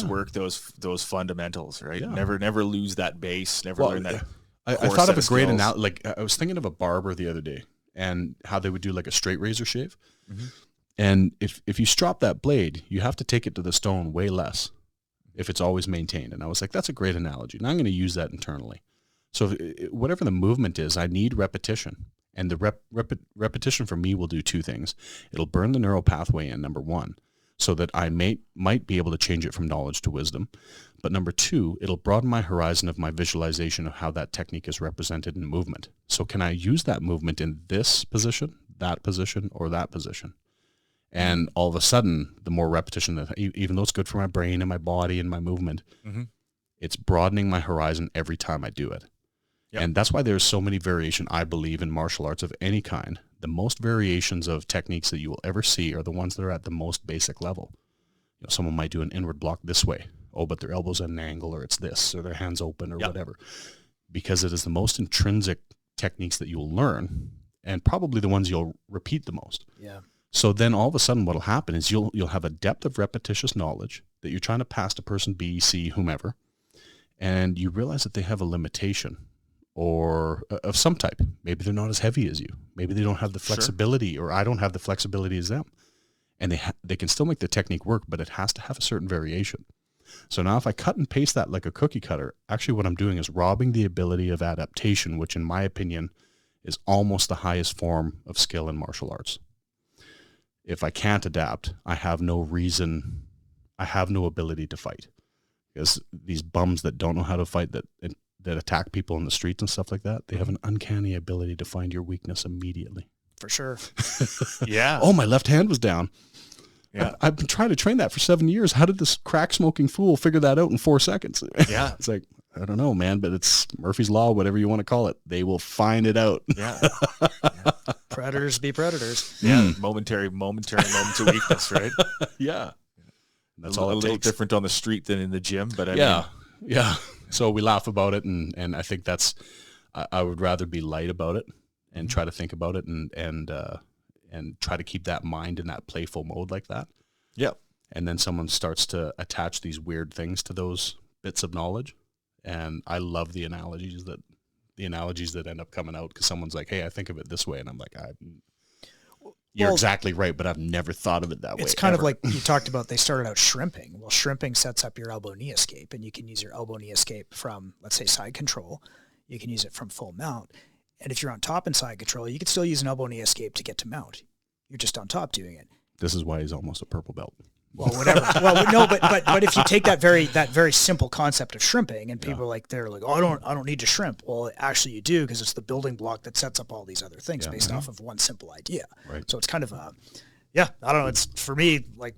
work those fundamentals, right? Yeah. Never lose that base. Never learn that. I thought of a great analogy. Like I was thinking of a barber the other day, and how they would do like a straight razor shave. And if you strop that blade, you have to take it to the stone way less if it's always maintained. And I was like, that's a great analogy. And I'm going to use that internally. So whatever the movement is, I need repetition. And the repetition for me will do two things. It'll burn the neural pathway in, number one, so that I might be able to change it from knowledge to wisdom. But number two, it'll broaden my horizon of my visualization of how that technique is represented in movement. So can I use that movement in this position, that position, or that position? And all of a sudden, the more repetition, that even though it's good for my brain and my body and my movement, it's broadening my horizon every time I do it. Yep. And that's why there's so many variation, I believe, in martial arts of any kind. The most variations of techniques that you will ever see are the ones that are at the most basic level. You know, someone might do an inward block this way. Oh, but their elbow's at an angle, or it's this, or their hand's open, or whatever. Because it is the most intrinsic techniques that you'll learn, and probably the ones you'll repeat the most. Yeah. So then all of a sudden what'll happen is you'll have a depth of repetitious knowledge that you're trying to pass to person B, C, whomever, and you realize that they have a limitation or of some type. Maybe they're not as heavy as you. Maybe they don't have the flexibility, or I don't have the flexibility as them. And they can still make the technique work, but it has to have a certain variation. So now if I cut and paste that like a cookie cutter, actually what I'm doing is robbing the ability of adaptation, which in my opinion is almost the highest form of skill in martial arts. If I can't adapt, I have no ability to fight. Because these bums that don't know how to fight, that attack people in the streets and stuff like that, they have an uncanny ability to find your weakness immediately. For sure. Yeah. Oh, my left hand was down. Yeah. I've been trying to train that for 7 years. How did this crack smoking fool figure that out in 4 seconds? Yeah. It's like, I don't know, man, but it's Murphy's Law, whatever you want to call it. They will find it out. Yeah. Predators be predators. Yeah. Momentary moments of weakness, right? Yeah. That's all. A little different on the street than in the gym, but I mean, yeah. So we laugh about it, and I think that's, I would rather be light about it and try to think about it and try to keep that mind in that playful mode like that. Yeah. And then someone starts to attach these weird things to those bits of knowledge. And I love the analogies that end up coming out, because someone's like, hey, I think of it this way. And I'm like, you're exactly right, but I've never thought of it that way. It's kind of like you talked about, they started out shrimping. Well, shrimping sets up your elbow knee escape, and you can use your elbow knee escape from, let's say, side control. You can use it from full mount. And if you're on top in side control, you can still use an elbow knee escape to get to mount. You're just on top doing it. This is why he's almost a purple belt. Well, whatever. Well, no, but if you take that very simple concept of shrimping, and people they're like, oh, I don't need to shrimp. Well, actually you do, because it's the building block that sets up all these other things based off of one simple idea. Right. So it's kind of I don't know. It's, for me, like,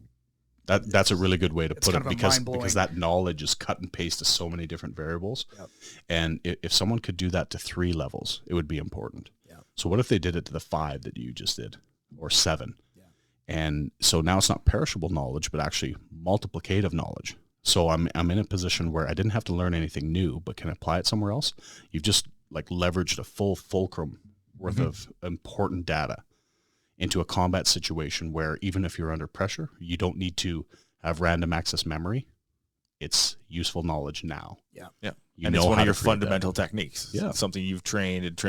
that's a really good way to put it, because that knowledge is cut and paste to so many different variables. Yep. And if someone could do that to 3 levels, it would be important. Yep. So what if they did it to the 5 that you just did, or 7? And so now it's not perishable knowledge, but actually multiplicative knowledge. So I'm in a position where I didn't have to learn anything new, but can apply it somewhere else. You've just like leveraged a full fulcrum worth of important data into a combat situation where even if you're under pressure, you don't need to have random access memory. It's useful knowledge now. Yeah. Yeah. And it's one of your fundamental techniques. Yeah. It's something you've trained.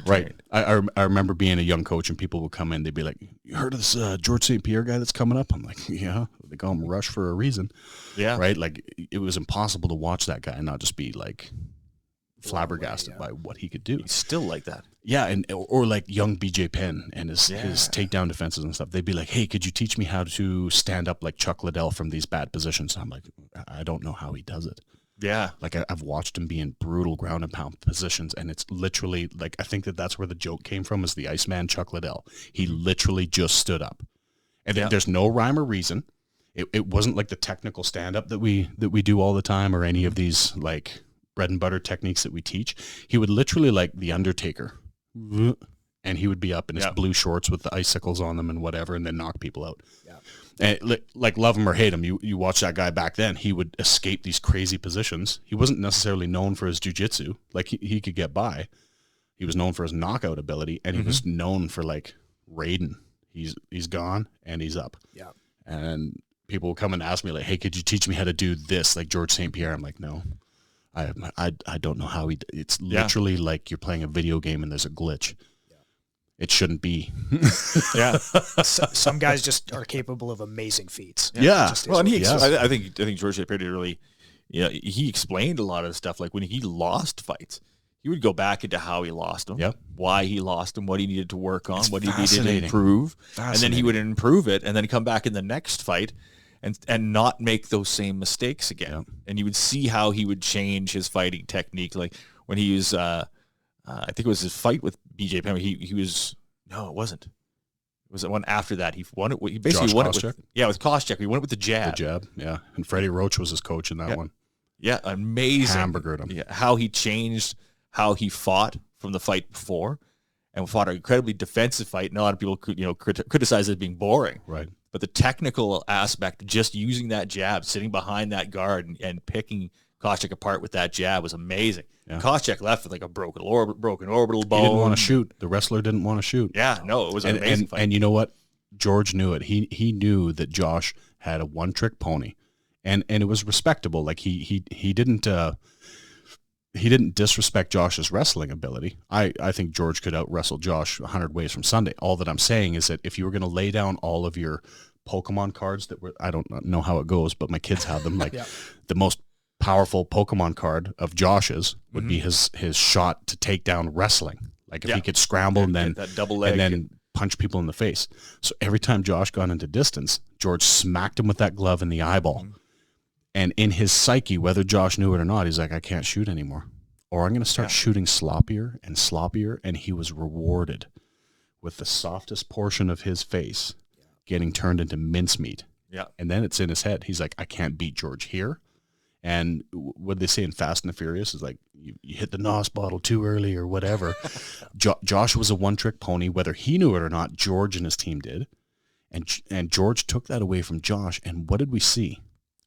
Right. I remember being a young coach, and people would come in, they'd be like, you heard of this George St. Pierre guy that's coming up? I'm like, yeah, they call him Rush for a reason. Yeah. Right? Like, it was impossible to watch that guy and not just be like flabbergasted by what he could do. He's still like that. Yeah, or like young BJ Penn and his takedown defenses and stuff. They'd be like, hey, could you teach me how to stand up like Chuck Liddell from these bad positions? I'm like, I don't know how he does it. Yeah. Like, I've watched him be in brutal ground and pound positions, and it's literally like, I think that's where the joke came from, is the Iceman Chuck Liddell. He literally just stood up. And there's no rhyme or reason. It wasn't like the technical stand-up that we do all the time, or any of these like bread and butter techniques that we teach. He would literally, like the Undertaker, and he would be up in his blue shorts with the icicles on them and whatever, and then knock people out. Yeah. And like, love him or hate him, you watch that guy back then, he would escape these crazy positions. He wasn't necessarily known for his jiu-jitsu. Like, he could get by. He was known for his knockout ability, and he was known for like raiding. He's gone and he's up. Yeah. And people will come and ask me like, hey, could you teach me how to do this like George St. Pierre? I'm like, no. I don't know how it's literally like you're playing a video game and there's a glitch. It shouldn't be. Yeah. Some guys just are capable of amazing feats. Yeah. Well, and I think George St. Pierre did really, he explained a lot of stuff. Like when he lost fights, he would go back into how he lost him, why he lost him, what he needed to work on, what he needed to improve, and then he would improve it, and then come back in the next fight and not make those same mistakes again. And you would see how he would change his fighting technique. Like when he was, I think it was his fight with BJ Penn. He was, no, it wasn't. It was the one after that. He won it. He basically Josh won Koscheck? it with, with Koscheck. He won it with the jab. Yeah. And Freddie Roach was his coach in that one. Yeah, amazing. Hamburgered him. Yeah, how he changed how he fought from the fight before, and fought an incredibly defensive fight. And a lot of people criticize it being boring. Right. But the technical aspect, just using that jab, sitting behind that guard and picking Koscheck apart with that jab was amazing. Yeah. Koscheck left with like a broken orbital bone. He didn't want to shoot. The wrestler didn't want to shoot. Yeah, no, it was an amazing fight. And you know what? George knew it. He knew that Josh had a one-trick pony. And it was respectable. Like he didn't disrespect Josh's wrestling ability. I think George could out-wrestle Josh 100 ways from Sunday. All that I'm saying is that if you were going to lay down all of your Pokemon cards that were, I don't know how it goes, but my kids have them, like the most powerful Pokemon card of Josh's would be his shot to take down wrestling. Like if he could scramble and then that double leg and then punch people in the face. So every time Josh got into distance, George smacked him with that glove in the eyeball. And in his psyche, whether Josh knew it or not, he's like, I can't shoot anymore. Or I'm going to start shooting sloppier and sloppier. And he was rewarded with the softest portion of his face getting turned into mincemeat. Yeah. And then it's in his head. He's like, I can't beat George here. And what they say in Fast and the Furious is like, you hit the NOS bottle too early or whatever. Josh was a one-trick pony. Whether he knew it or not, George and his team did. And George took that away from Josh. And what did we see?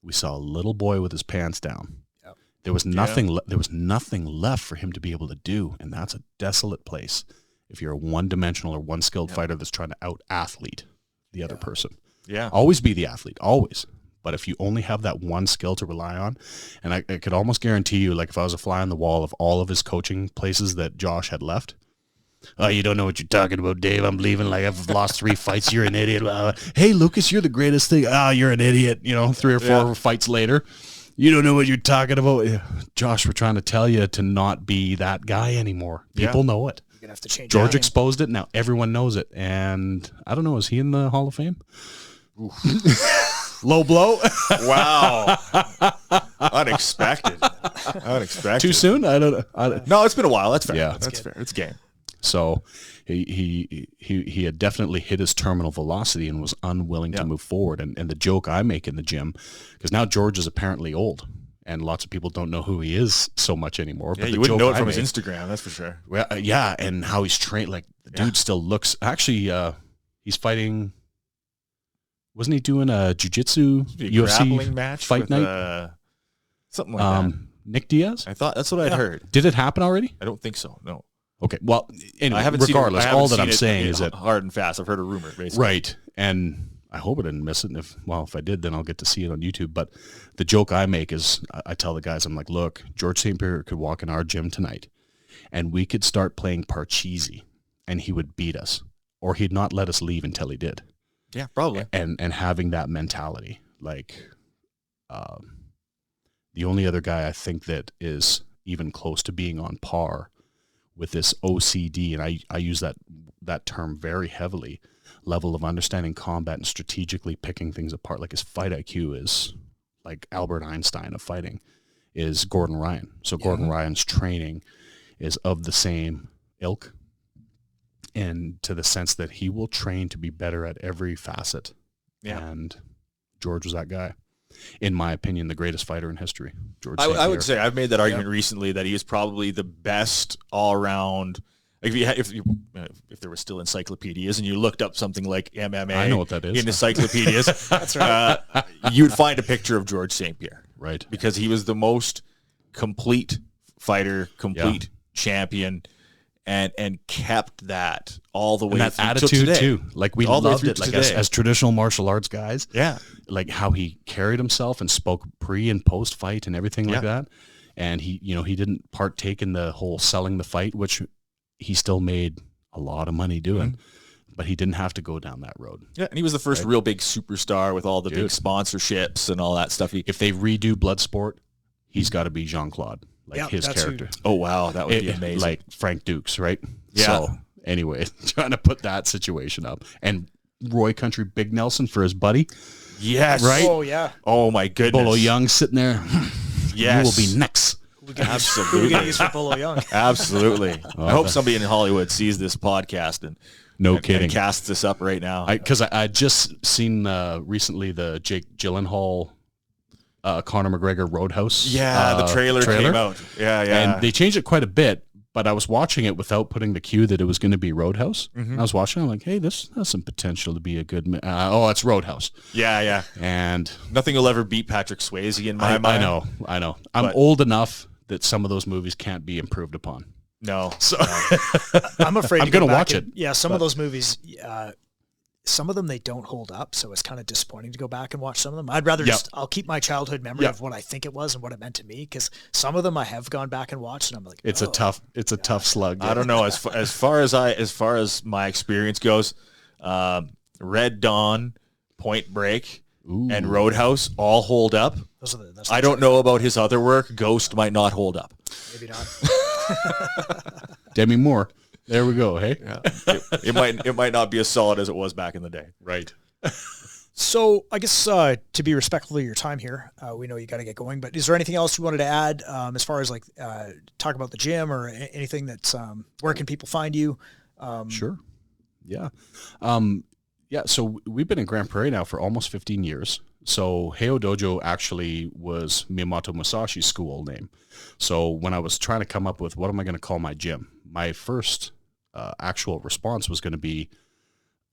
We saw a little boy with his pants down. Yep. There was nothing. There was nothing left for him to be able to do, and that's a desolate place if you're a one-dimensional or one-skilled fighter that's trying to out-athlete the other person. Yeah, always be the athlete, always. But if you only have that one skill to rely on, and I could almost guarantee you, like if I was a fly on the wall of all of his coaching places that Josh had left. Oh, you don't know what you're talking about, Dave. I'm leaving. Like, I've lost 3 fights. You're an idiot. Hey, Lucas, you're the greatest thing. You're an idiot. 3 or 4 fights later. You don't know what you're talking about. Josh, we're trying to tell you to not be that guy anymore. People know it. You're going to have to change. George exposed it. Now everyone knows it. And I don't know, is he in the Hall of Fame? Low blow. Wow. Unexpected. Too soon? I don't know. No, it's been a while. That's fair. Yeah. That's fair. It's game. So he had definitely hit his terminal velocity and was unwilling to move forward. And the joke I make in the gym, because now George is apparently old, and lots of people don't know who he is so much anymore. Yeah, you wouldn't know it from his Instagram, that's for sure. Well, and how he's trained. Like, the dude still looks... Actually, he's fighting... Wasn't he doing a jiu-jitsu UFC match fight night? Something like that. Nick Diaz? I thought that's what I'd heard. Did it happen already? I don't think so, no. Okay, well, anyway, I haven't regardless, seen it, all that I'm saying is that... hard and fast. I've heard a rumor, basically. Right, and I hope I didn't miss it. And if I did, then I'll get to see it on YouTube. But the joke I make is, I tell the guys, I'm like, look, George St. Pierre could walk in our gym tonight, and we could start playing Parcheesi, and he would beat us, or he'd not let us leave until he did. Yeah, probably. And having that mentality, like, the only other guy I think that is even close to being on par with this OCD, and I use that term very heavily, level of understanding combat and strategically picking things apart, like his fight IQ is like Albert Einstein of fighting, is Gordon Ryan. So Gordon Ryan's training is of the same ilk, and to the sense that he will train to be better at every facet. Yeah. And George was that guy. In my opinion, the greatest fighter in history. George St. Pierre. I would say I've made that argument recently that he is probably the best all-around. If there were still encyclopedias and you looked up something like MMA, I know what that is. In encyclopedias, that's right. You'd find a picture of George St. Pierre, right? Because he was the most complete fighter, complete champion. And kept that all the way and that through attitude today. Too. Like, we all loved it. Like, as traditional martial arts guys. Yeah. Like how he carried himself and spoke pre and post fight and everything like that. And he didn't partake in the whole selling the fight, which he still made a lot of money doing. But he didn't have to go down that road. Yeah, and he was the first real big superstar with all the big sponsorships and all that stuff. If they redo Bloodsport, he's got to be Jean-Claude. like his character. Oh wow, that would be amazing. Like Frank Dukes, right? Yeah. So anyway, trying to put that situation up, and Roy Country Big Nelson for his buddy. Yes. Right. Oh yeah. Oh my goodness. Bolo Young sitting there. Yes. You will be next. Absolutely. Who use for Bolo Young? Absolutely. I hope somebody in Hollywood sees this podcast and kidding casts this up right now. Because I just seen recently the Jake Gyllenhaal, Conor McGregor Roadhouse. Yeah, the trailer came out. Yeah. And they changed it quite a bit, but I was watching it without putting the cue that it was going to be Roadhouse. Mm-hmm. I was watching, I'm like, hey, this has some potential to be a good. It's Roadhouse. Yeah. And nothing will ever beat Patrick Swayze in my mind. I know. I'm old enough that some of those movies can't be improved upon. No. So I'm afraid I'm going to watch it. Yeah, some of those movies, some of them, they don't hold up, so it's kind of disappointing to go back and watch some of them. I'd rather I'll keep my childhood memory of what I think it was and what it meant to me, because some of them I have gone back and watched, and I'm like, it's a tough slug. I don't know. As far as my experience goes, Red Dawn, Point Break, and Roadhouse all hold up. I don't know about his other work. Ghost might not hold up. Maybe not. Demi Moore. There we go. Hey, yeah. it might not be as solid as it was back in the day. Right. So I guess to be respectful of your time here, we know you got to get going. But is there anything else you wanted to add as far as like talk about the gym or anything that's where can people find you? Sure. Yeah. Yeah. So we've been in Grande Prairie now for almost 15 years. So Heiho Dojo actually was Miyamoto Musashi's school name. So when I was trying to come up with what am I going to call my gym, my first actual response was going to be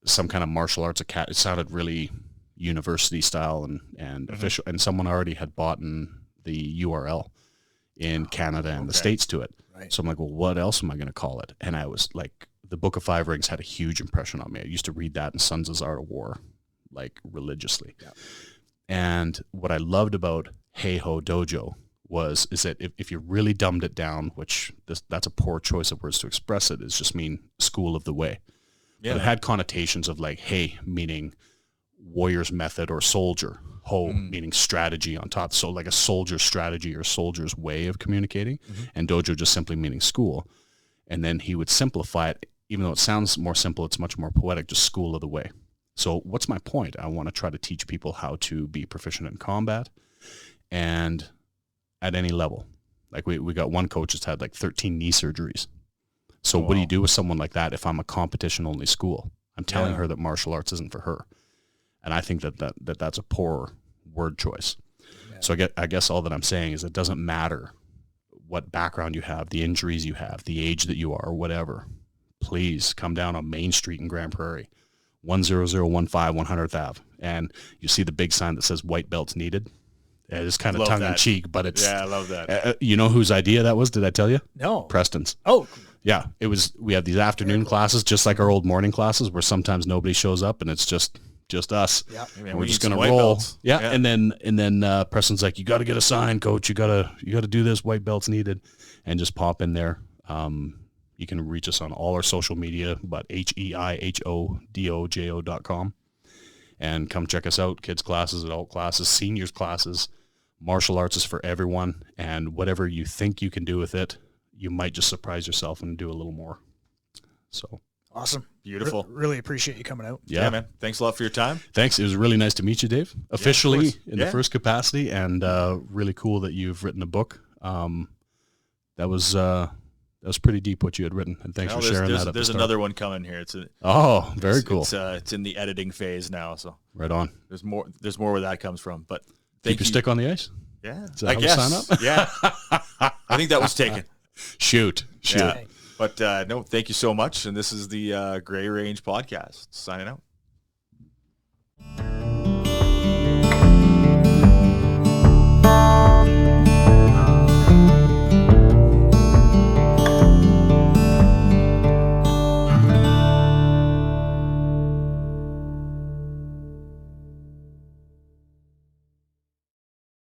some kind of martial arts academy. It sounded really university style and official, and someone already had bought the URL in Canada and the States to it. Right. So I'm like, well, what else am I going to call it? And I was like, the Book of Five Rings had a huge impression on me. I used to read that in Sons' Art of War, like religiously. Yeah. And what I loved about Heiho Dojo is that if you really dumbed it down, which that's a poor choice of words to express it, is just mean school of the way. Yeah. But it had connotations of like, hey, meaning warrior's method or soldier, ho, meaning strategy on top. So like a soldier's strategy or soldier's way of communicating, and dojo just simply meaning school. And then he would simplify it, even though it sounds more simple, it's much more poetic, just school of the way. So what's my point? I want to try to teach people how to be proficient in combat and at any level. Like we got one coach that's had like 13 knee surgeries. So what do you do with someone like that if I'm a competition-only school? I'm telling her that martial arts isn't for her. And I think that's a poor word choice. Yeah. So I guess all that I'm saying is it doesn't matter what background you have, the injuries you have, the age that you are, or whatever. Please come down on Main Street in Grande Prairie, 10015 100th Ave, and you see the big sign that says white belts needed. It's kind of tongue-in-cheek, but it's... Yeah, I love that. You know whose idea that was? Did I tell you? No. Preston's. Oh. Yeah, it was. We have these afternoon classes, just like our old morning classes, where sometimes nobody shows up, and it's just us. Yeah, and we're just gonna roll. Yeah. And then Preston's like, you got to get a sign, coach. You gotta do this. White belts needed, and just pop in there. You can reach us on all our social media, but heihodojo.com, and come check us out. Kids classes, adult classes, seniors classes. Martial arts is for everyone, and whatever you think you can do with it, you might just surprise yourself and do a little more. So awesome. Beautiful. Really appreciate you coming out. Yeah, man. Thanks a lot for your time. Thanks. It was really nice to meet you, Dave. Officially in the first capacity, and really cool that you've written a book. That was pretty deep what you had written, and thanks for sharing that. There's another one coming here. Very cool. It's in the editing phase now, so right on. There's more where that comes from, but keep your stick on the ice. Yeah, I guess. Sign up? Yeah, I think that was taken. Shoot. Yeah. But no, thank you so much. And this is the Gray Range Podcast. Signing out.